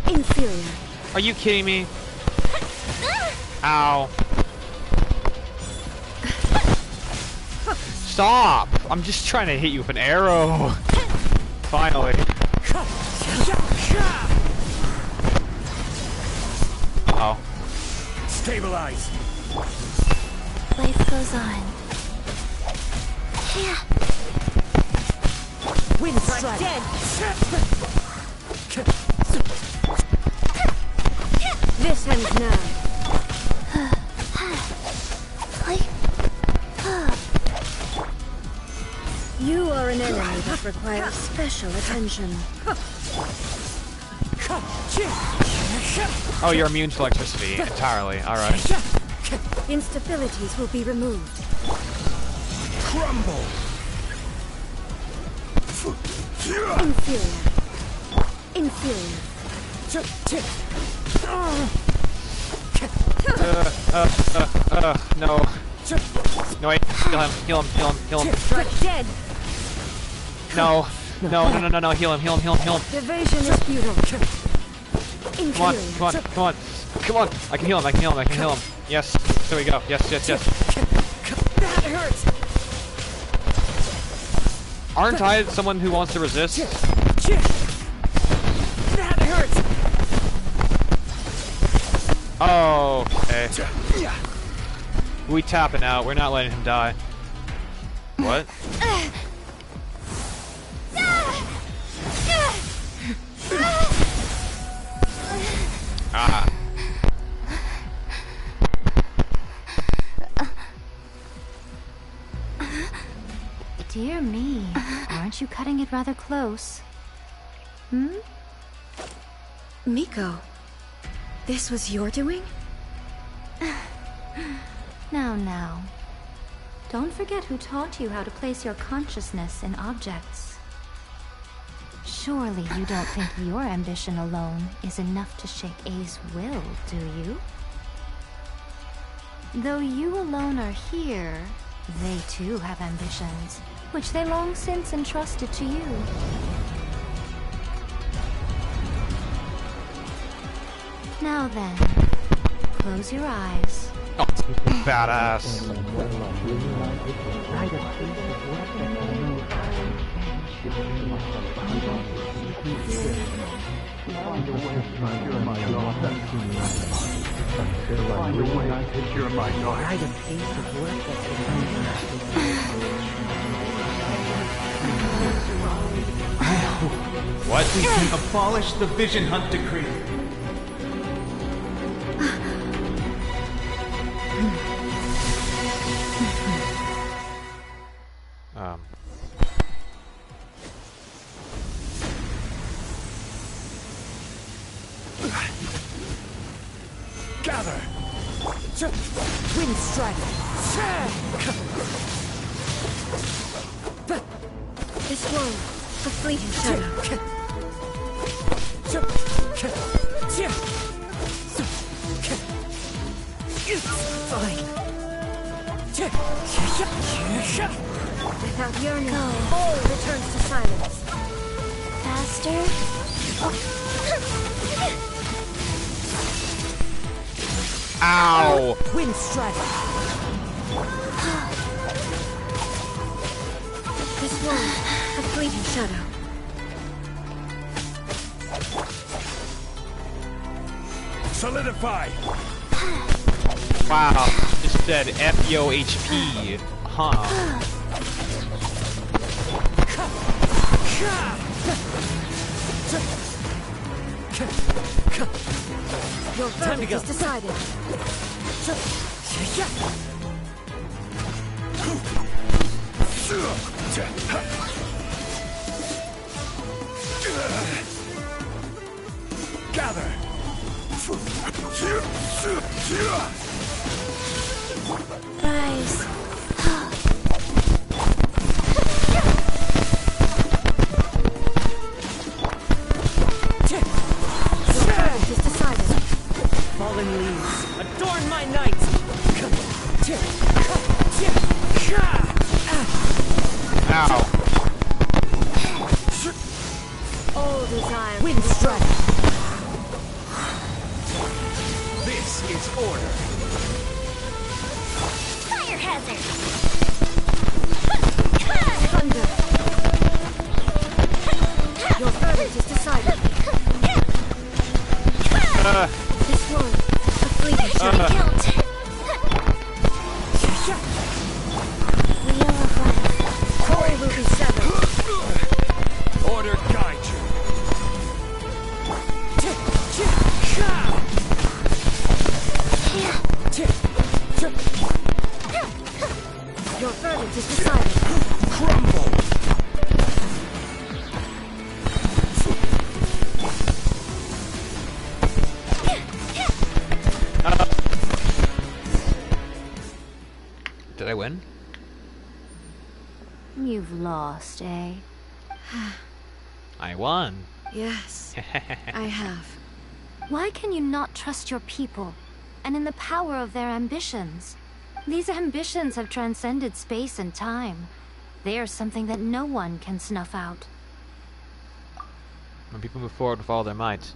Inferior. Are you kidding me? Ow. Stop! I'm just trying to hit you with an arrow. Finally. Uh-oh. Stabilize. Life goes on. Yeah. Wind strike dead. This ends now. You are an enemy that requires special attention. Oh, you're immune to electricity entirely. Alright. Instabilities will be removed. Crumble. Inferior. Inferior. No. No, wait. Heal him. Heal him. Heal him. Heal him. Strike dead. No. No, no, no, no, no. Heal him. Heal him. Heal him. Heal him. Evasion is futile. Come on. Come on. Come on. Come on. I can heal him. I can heal him. I can heal him. Yes. There we go. Yes, yes, yes. That hurts. Aren't I someone who wants to resist? That hurts. Oh, okay. We tapping out. We're not letting him die. What? Ah. Dear me, aren't you cutting it rather close? Hmm? Miko, this was your doing? Now. Don't forget who taught you how to place your consciousness in objects. Surely you don't think your ambition alone is enough to shake A's will, do you? Though you alone are here, they too have ambitions, which they long since entrusted to you. Now then, close your eyes. Oh, badass. Write a piece of work that's What? We can abolish the Vision Hunt decree. Gather! Wind strike! This one, a fleeting shadow. Fine. Without yearning, all returns to silence. Faster? Ow! Wind strike! This one, a fleeting shadow. Solidify! Wow, just said FEO HP. Huh. Your verdict is decided. Gather! Rise. Your verdict is decided. Fallen leaves, adorn my night! Ow. All desire. Wind strike! This is order. Fire hazard. Thunder. Your verdict is decided. This one, a fleeting shadow. Count. Wheel of life. All will be severed. Order guide you. Your verdict is decided. Crumble! Did I win? You've lost, eh? I won. Yes, I have. Why can you not trust your people, and in the power of their ambitions? These ambitions have transcended space and time. They are something that no one can snuff out. When people move forward with all their might,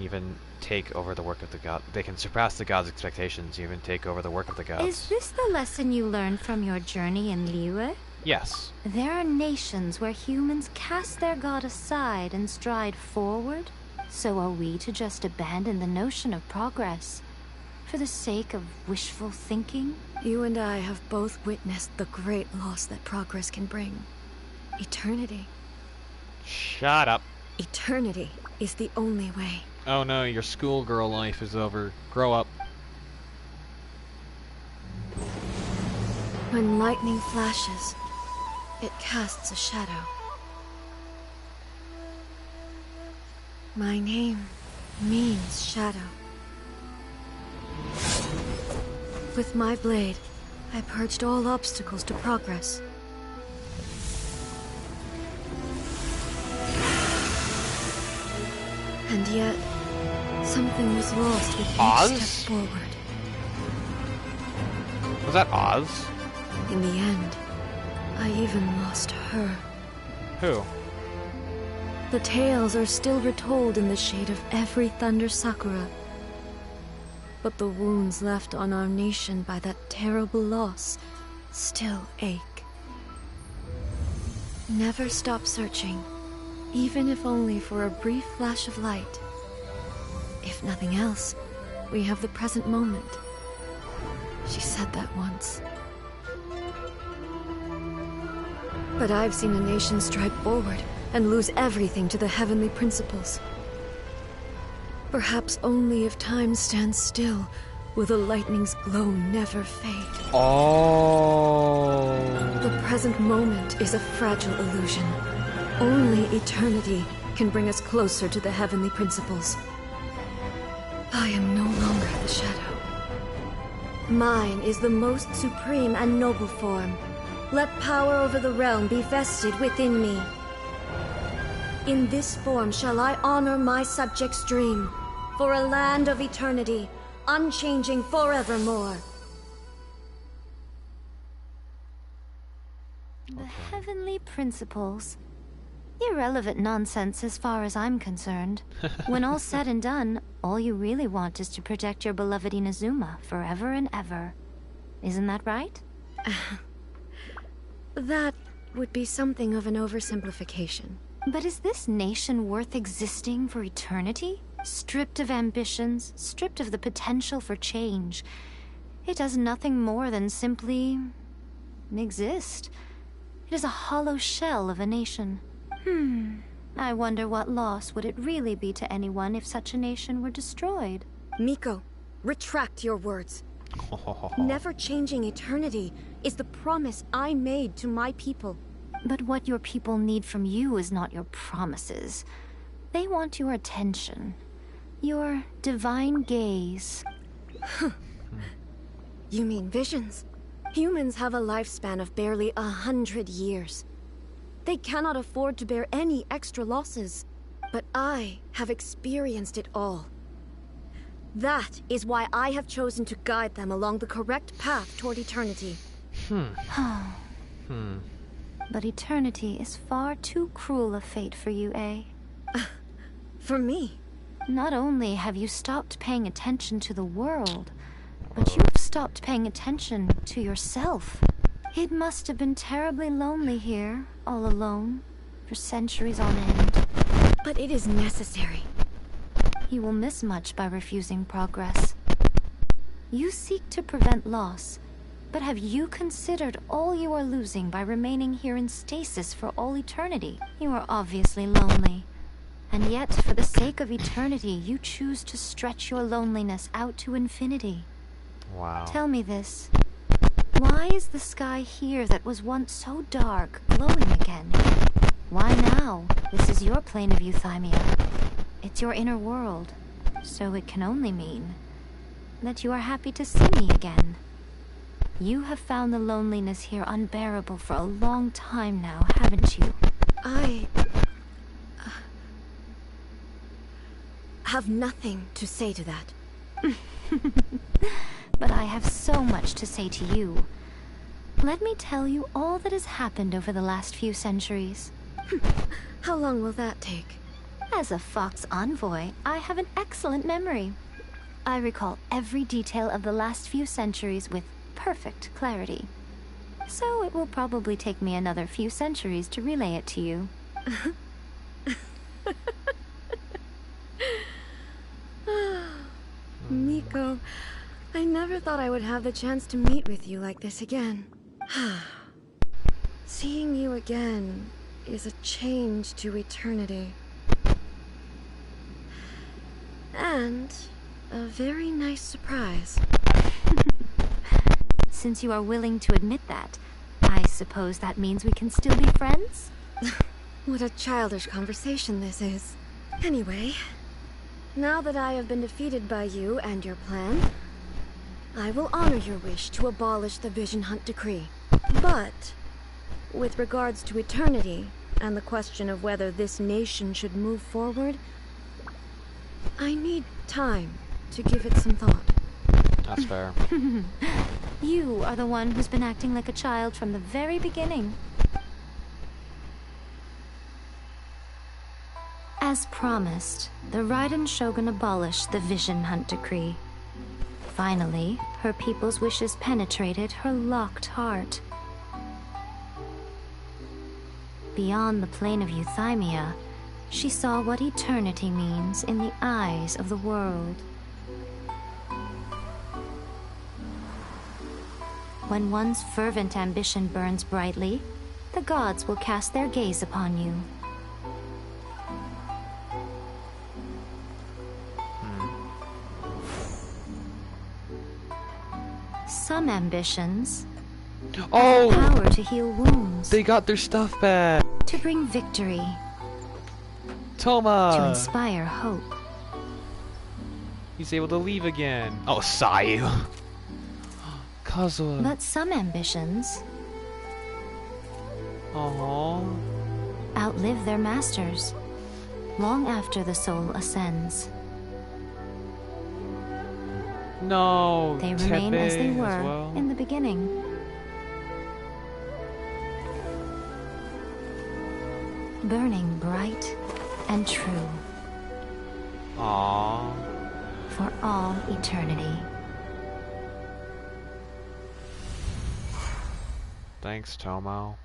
even take over the work of the god, they can surpass the god's expectations, even take over the work of the gods. Is this the lesson you learned from your journey in Liyue? Yes. There are nations where humans cast their god aside and stride forward. So are we to just abandon the notion of progress for the sake of wishful thinking? You and I have both witnessed the great loss that progress can bring. Eternity. Shut up. Eternity is the only way. Oh no, your schoolgirl life is over. Grow up. When lightning flashes, it casts a shadow. My name means shadow. With my blade, I purged all obstacles to progress. And yet, something was lost with each step forward. Was that Oz? In the end, I even lost her. Who? The tales are still retold in the shade of every Thunder Sakura. But the wounds left on our nation by that terrible loss still ache. Never stop searching, even if only for a brief flash of light. If nothing else, we have the present moment. She said that once. But I've seen a nation stride forward and lose everything to the heavenly principles. Perhaps only if time stands still will the lightning's glow never fade. Oh. The present moment is a fragile illusion. Only eternity can bring us closer to the heavenly principles. I am no longer the shadow. Mine is the most supreme and noble form. Let power over the realm be vested within me. In this form shall I honor my subjects' dream, for a land of eternity, unchanging forevermore. The heavenly principles. Irrelevant nonsense as far as I'm concerned. When all's said and done, all you really want is to protect your beloved Inazuma forever and ever. Isn't that right? That would be something of an oversimplification. But is this nation worth existing for eternity? Stripped of ambitions, stripped of the potential for change. It does nothing more than simply exist. It is a hollow shell of a nation. I wonder what loss would it really be to anyone if such a nation were destroyed. Miko, retract your words. Never changing eternity is the promise I made to my people. But what your people need from you is not your promises. They want your attention. Your divine gaze. You mean visions? Humans have a lifespan of barely 100 years. They cannot afford to bear any extra losses. But I have experienced it all. That is why I have chosen to guide them along the correct path toward eternity. But eternity is far too cruel a fate for you, eh? For me? Not only have you stopped paying attention to the world, but you have stopped paying attention to yourself. It must have been terribly lonely here, all alone, for centuries on end. But it is necessary. You will miss much by refusing progress. You seek to prevent loss, but have you considered all you are losing by remaining here in stasis for all eternity? You are obviously lonely. And yet, for the sake of eternity, you choose to stretch your loneliness out to infinity. Wow. Tell me this. Why is the sky here that was once so dark glowing again? Why now? This is your plane of euthymia. It's your inner world. So it can only mean that you are happy to see me again. You have found the loneliness here unbearable for a long time now, haven't you? I have nothing to say to that. But I have so much to say to you. Let me tell you all that has happened over the last few centuries. How long will that take? As a Fox envoy, I have an excellent memory. I recall every detail of the last few centuries with perfect clarity. So it will probably take me another few centuries to relay it to you. Miko, I never thought I would have the chance to meet with you like this again. Seeing you again is a change to eternity. And a very nice surprise. Since you are willing to admit that, I suppose that means we can still be friends? What a childish conversation this is. Anyway, now that I have been defeated by you and your plan, I will honor your wish to abolish the Vision Hunt Decree. But, with regards to eternity, and the question of whether this nation should move forward, I need time to give it some thought. That's fair. You are the one who's been acting like a child from the very beginning. As promised, the Raiden Shogun abolished the Vision Hunt Decree. Finally, her people's wishes penetrated her locked heart. Beyond the plane of euthymia, she saw what eternity means in the eyes of the world. When one's fervent ambition burns brightly, the gods will cast their gaze upon you. Some ambitions have the power to heal wounds, they got their stuff back. to bring victory, Toma! to inspire hope. He's able to leave again. Oh, Sayu. Kazuha. But some ambitions outlive their masters long after the soul ascends. No, They remain as they Tepe were well. in the beginning. Burning bright and true Aww. for all eternity. Thanks, Tomo.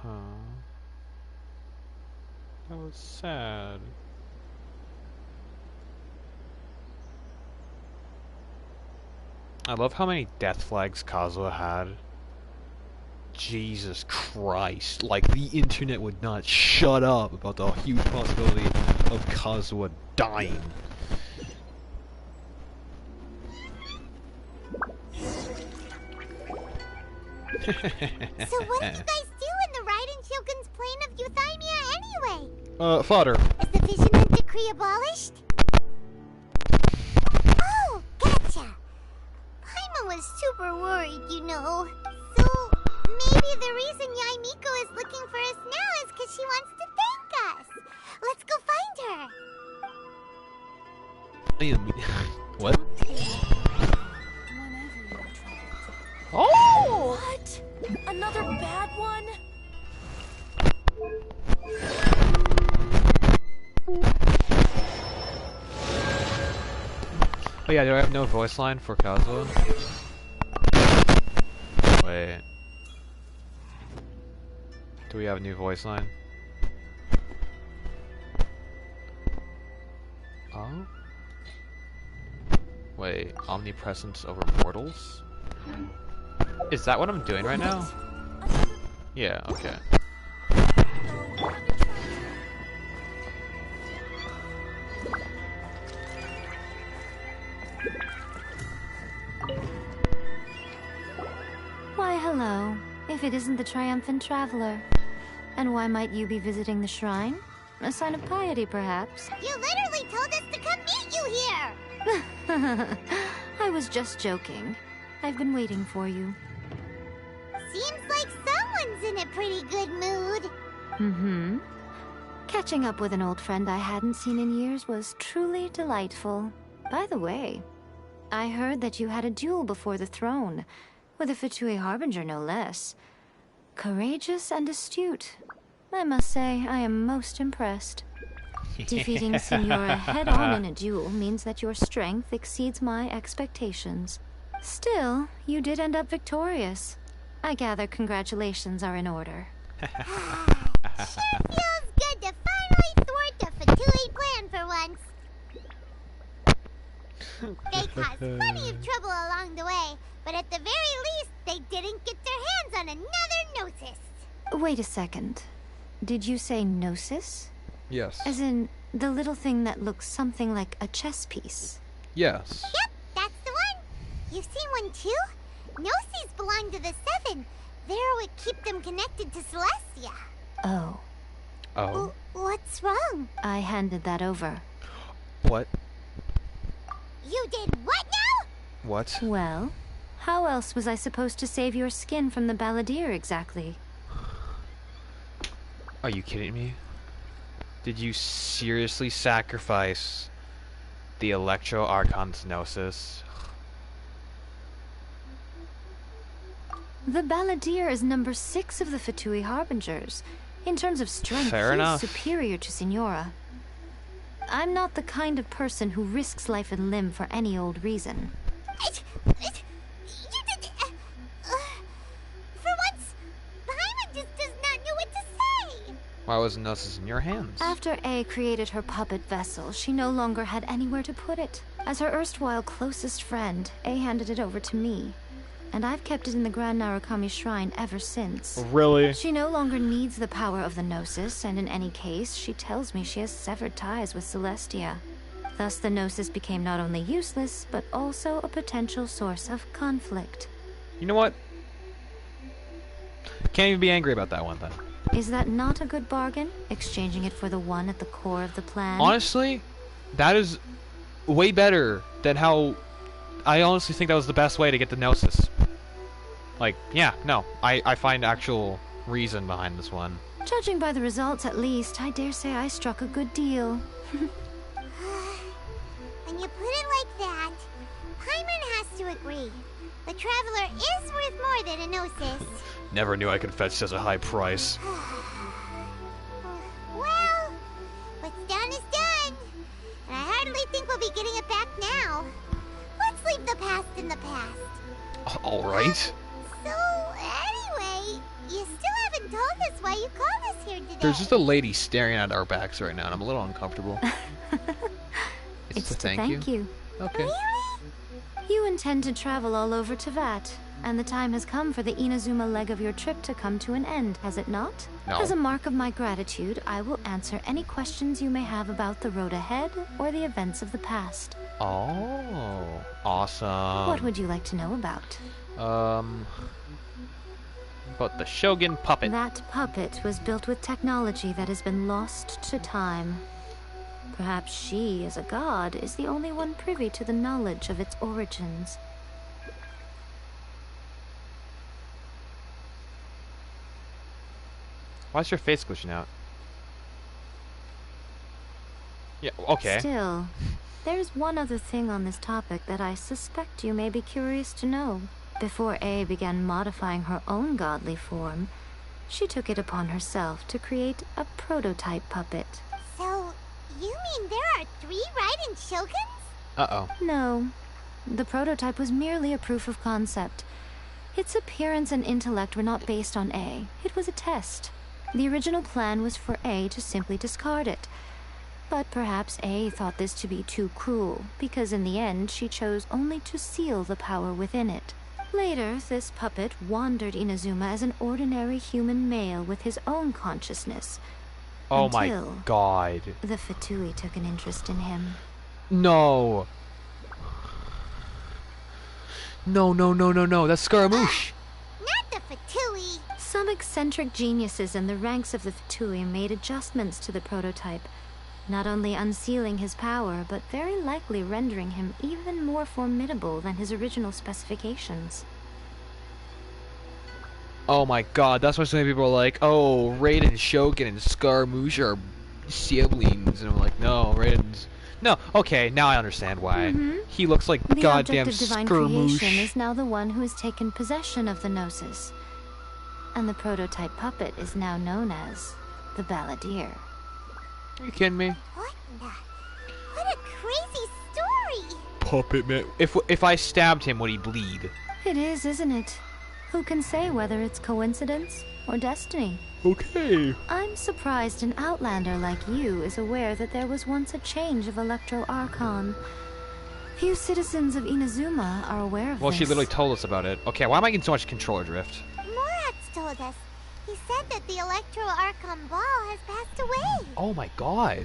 Huh. That was sad. I love how many death flags Kazuha had. Jesus Christ. Like, the internet would not shut up about the huge possibility of Kazuha dying. So what did you guys do in the Raiden Shogun's plane of Euthymia anyway? Fodder. Is the Vision Hunt decree abolished? Oh, gotcha. Paimon was super worried, you know. So maybe the reason Yaimiko is looking for us now is because she wants to thank us. Let's go find her. What? Oh! What? Another bad one? Oh yeah, do I have no voice line for Kazuha? Wait. Do we have a new voice line? Oh? Wait, omnipresence over mortals? Is that what I'm doing right now? Yeah, okay. Why, hello, if it isn't the triumphant traveler. And why might you be visiting the shrine? A sign of piety, perhaps? You literally told us to come meet you here! I was just joking. I've been waiting for you. Seems like someone's in a pretty good mood. Mm-hmm. Catching up with an old friend I hadn't seen in years was truly delightful. By the way, I heard that you had a duel before the throne, with a Fatui Harbinger no less. Courageous and astute. I must say, I am most impressed. Defeating Signora head-on in a duel means that your strength exceeds my expectations. Still, you did end up victorious. I gather congratulations are in order. Sure feels good to finally thwart the Fatui plan for once. They caused plenty of trouble along the way, but at the very least, they didn't get their hands on another Gnosis. Wait a second. Did you say Gnosis? Yes. As in, the little thing that looks something like a chess piece? Yes. Yep, that's the one. You've seen one too? Gnosis belong to the Seven. They're what keep them connected to Celestia. Oh. Oh. What's wrong? I handed that over. What? You did what now? What? Well, how else was I supposed to save your skin from the Balladeer exactly? Are you kidding me? Did you seriously sacrifice the Electro Archon's Gnosis? The Balladeer is number 6 of the Fatui Harbingers. In terms of strength, Fair he's enough. superior to Signora. I'm not the kind of person who risks life and limb for any old reason. You did Why was the Gnosis in your hands? After A created her puppet vessel, she no longer had anywhere to put it. As her erstwhile closest friend, A handed it over to me. And I've kept it in the Grand Narukami Shrine ever since. Really? She no longer needs the power of the Gnosis, and in any case, she tells me she has severed ties with Celestia. Thus, the Gnosis became not only useless, but also a potential source of conflict. You know what? Can't even be angry about that one then. Is that not a good bargain? Exchanging it for the one at the core of the plan? Honestly, that is way better than how... I honestly think that was the best way to get the Gnosis. Like, yeah, no. I find actual reason behind this one. Judging by the results, at least, I dare say I struck a good deal. When you put it like that, Paimon has to agree. The Traveler is worth more than a Gnosis. Never knew I could fetch such a high price. Well, what's done is done. And I hardly think we'll be getting it back now. Let's leave the past in the past. Alright. So, anyway, you still haven't told us why you called us here today. There's just a lady staring at our backs right now, and I'm a little uncomfortable. It's to thank you. Okay. You intend to travel all over Teyvat, and the time has come for the Inazuma leg of your trip to come to an end, has it not? No. As a mark of my gratitude, I will answer any questions you may have about the road ahead or the events of the past. Oh, awesome. What would you like to know about? About the Shogun puppet. That puppet was built with technology that has been lost to time. Perhaps she, as a god, is the only one privy to the knowledge of its origins. Why's your face glitching out? Yeah, okay. Still, there's one other thing on this topic that I suspect you may be curious to know. Before A began modifying her own godly form, she took it upon herself to create a prototype puppet. So, you mean there are 3 Raiden Shoguns? Uh-oh. No. The prototype was merely a proof of concept. Its appearance and intellect were not based on A. It was a test. The original plan was for A to simply discard it. But perhaps A thought this to be too cruel, because in the end she chose only to seal the power within it. Later, this puppet wandered Inazuma as an ordinary human male with his own consciousness. Oh until my god. the Fatui took an interest in him. No. No. That's Scaramouche. Not the Fatui. Some eccentric geniuses in the ranks of the Fatui made adjustments to the prototype, not only unsealing his power, but very likely rendering him even more formidable than his original specifications. Oh my god, that's why so many people are like, oh, Raiden, Shogun, and Scaramouche are siblings. And I'm like, no, Raiden's... No, okay, now I understand why. He looks like The goddamn object of divine Scaramouche. creation is now the one who has taken possession of the Gnosis. And the prototype puppet is now known as the Balladeer. Are you kidding me? What a crazy story! Puppet man. If I stabbed him, would he bleed? It is, isn't it? Who can say whether it's coincidence or destiny? Okay. I'm surprised an outlander like you is aware that there was once a change of Electro Archon. Few citizens of Inazuma are aware of Well, this. she literally told us about it. Okay, why am I getting so much controller drift? Morat's told us. He said that the Electro Archon Ball has passed away. Oh my god.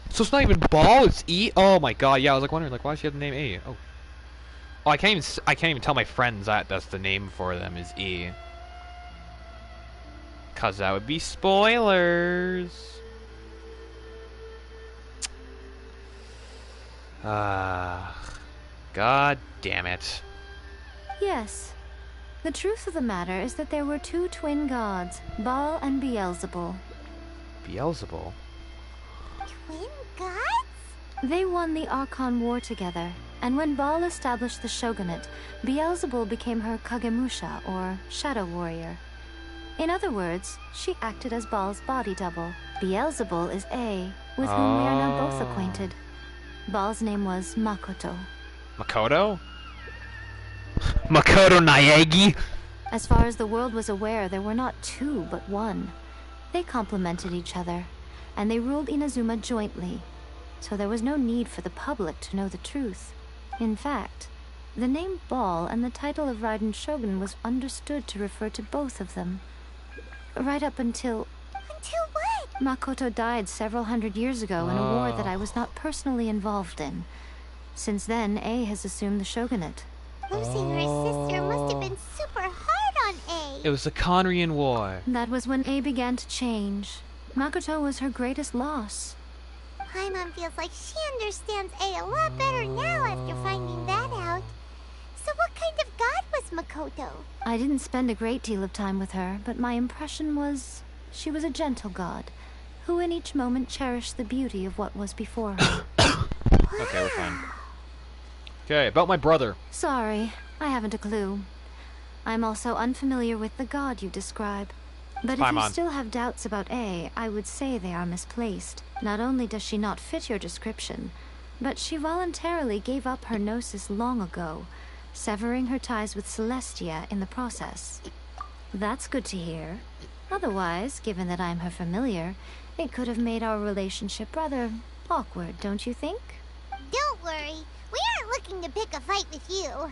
So it's not even Ball, it's E? Oh my god, yeah, I was like wondering, like, why does she have the name E? Oh. Oh, I can't even tell my friends that that's the name for them is E. Cause that would be spoilers. God damn it. Yes. The truth of the matter is that there were 2 twin gods, Baal and Beelzebul. Beelzebul? Twin gods? They won the Archon War together, and when Baal established the shogunate, Beelzebul became her Kagemusha, or Shadow Warrior. In other words, she acted as Baal's body double. Beelzebul is A, with whom we are now both acquainted. Baal's name was Makoto. Makoto? Makoto Naegi? As far as the world was aware, there were not two, but one. They complemented each other, and they ruled Inazuma jointly, so there was no need for the public to know the truth. In fact, the name Ball and the title of Raiden Shogun was understood to refer to both of them. Right up until... Until what? Makoto died several hundred years ago in a war that I was not personally involved in. Since then, A has assumed the shogunate. Losing her sister must have been super hard on A. It was the Conrian War. That was when A began to change. Makoto was her greatest loss. Paimon feels like she understands A lot better now after finding that out. So what kind of god was Makoto? I didn't spend a great deal of time with her, but my impression was she was a gentle god, who in each moment cherished the beauty of what was before her. Okay, we're fine. Okay, about my brother. Sorry, I haven't a clue. I'm also unfamiliar with the god you describe. But if you still have doubts about A, I would say they are misplaced. Not only does she not fit your description, but she voluntarily gave up her gnosis long ago, severing her ties with Celestia in the process. That's good to hear. Otherwise, given that I'm her familiar, it could have made our relationship rather awkward, don't you think? Don't worry. We aren't looking to pick a fight with you.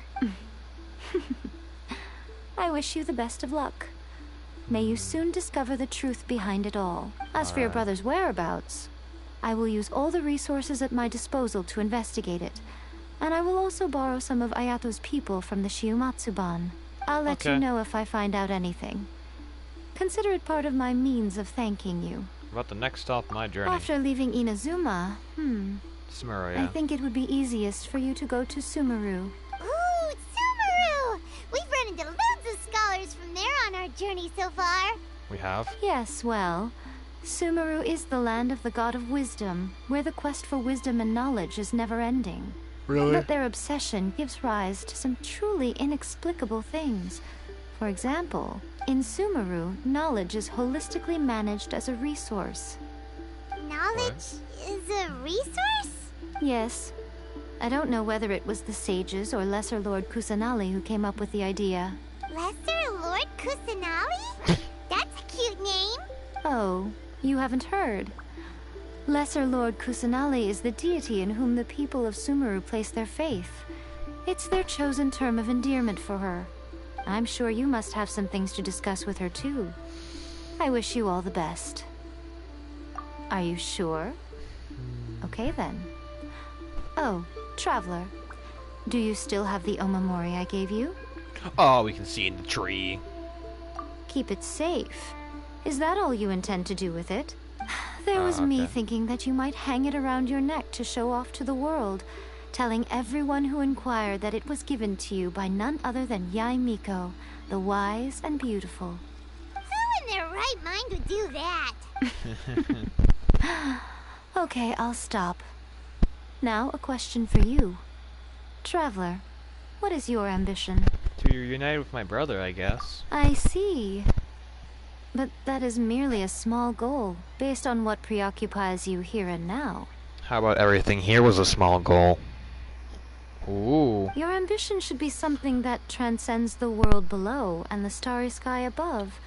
I wish you the best of luck. May you soon discover the truth behind it all. As for your brother's whereabouts, I will use all the resources at my disposal to investigate it. And I will also borrow some of Ayato's people from the Shiumatsuban. I'll let you know if I find out anything. Consider it part of my means of thanking you. About the next stop on my journey. After leaving Inazuma, Sumeru, yeah. I think it would be easiest for you to go to Sumeru. Ooh, Sumeru! We've run into loads of scholars from there on our journey so far. We have? Yes, well, Sumeru is the land of the god of wisdom, where the quest for wisdom and knowledge is never-ending. Really? But their obsession gives rise to some truly inexplicable things. For example, in Sumeru, knowledge is holistically managed as a resource. Knowledge is a resource? Yes. I don't know whether it was the sages or Lesser Lord Kusanali who came up with the idea. Lesser Lord Kusanali? That's a cute name. Oh, you haven't heard. Lesser Lord Kusanali is the deity in whom the people of Sumeru place their faith. It's their chosen term of endearment for her. I'm sure you must have some things to discuss with her too. I wish you all the best. Are you sure? Okay then. Oh, Traveler. Do you still have the Omamori I gave you? Oh, we can see in the tree. Keep it safe. Is that all you intend to do with it? There was me thinking that you might hang it around your neck to show off to the world, telling everyone who inquired that it was given to you by none other than Yae Miko, the wise and beautiful. Who in their right mind would do that? Okay, I'll stop. Now, a question for you. Traveler, what is your ambition? To reunite with my brother, I guess. I see. But that is merely a small goal, based on what preoccupies you here and now. How about everything here was a small goal? Ooh. Your ambition should be something that transcends the world below and the starry sky above.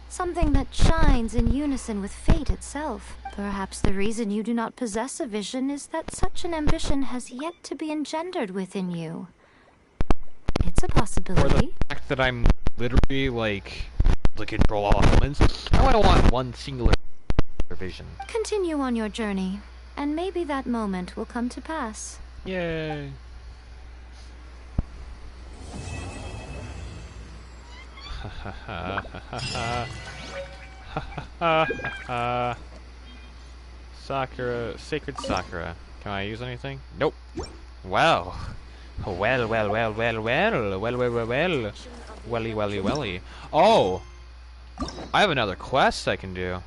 Something that shines in unison with fate itself. Perhaps the reason you do not possess a vision is that such an ambition has yet to be engendered within you. It's a possibility. Or the fact that I'm literally, like, to control all elements. I don't want one singular vision. Continue on your journey, and maybe that moment will come to pass. Yay. Sakura, sacred Sakura. Can I use anything? Nope. Wow. Well. Welly. Oh! I have another quest I can do.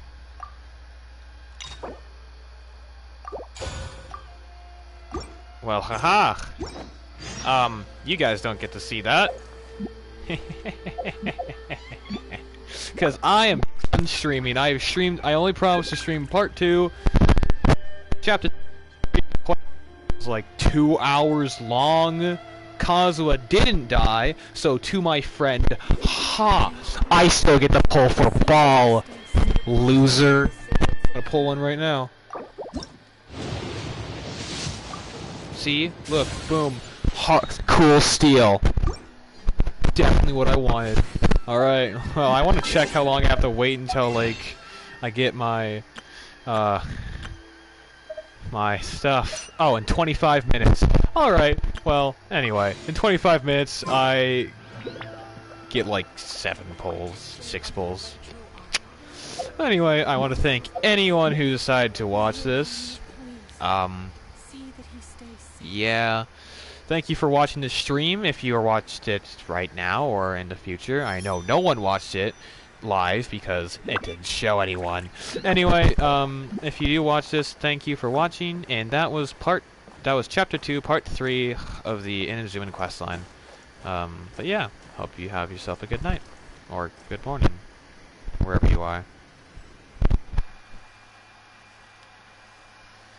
Well, haha. You guys don't get to see that. Because I am done streaming. I have streamed. I only promised to stream part 2. Chapter 3 was like 2 hours long. Kazuha didn't die, so to my friend, ha! I still get to pull for ball, loser. I'm gonna pull one right now. See? Look, boom. Cool steel. Definitely what I wanted. Alright, well, I want to check how long I have to wait until, like, I get my, my stuff. Oh, in 25 minutes. Alright, well, anyway, in 25 minutes, I get, like, 7 pulls, 6 pulls. Anyway, I want to thank anyone who decided to watch this. Yeah. Thank you for watching this stream, if you watched it right now or in the future. I know no one watched it live because it didn't show anyone. Anyway, if you do watch this, thank you for watching, and that was chapter 2, part 3 of the Inazuman questline. But yeah, hope you have yourself a good night, or good morning, wherever you are.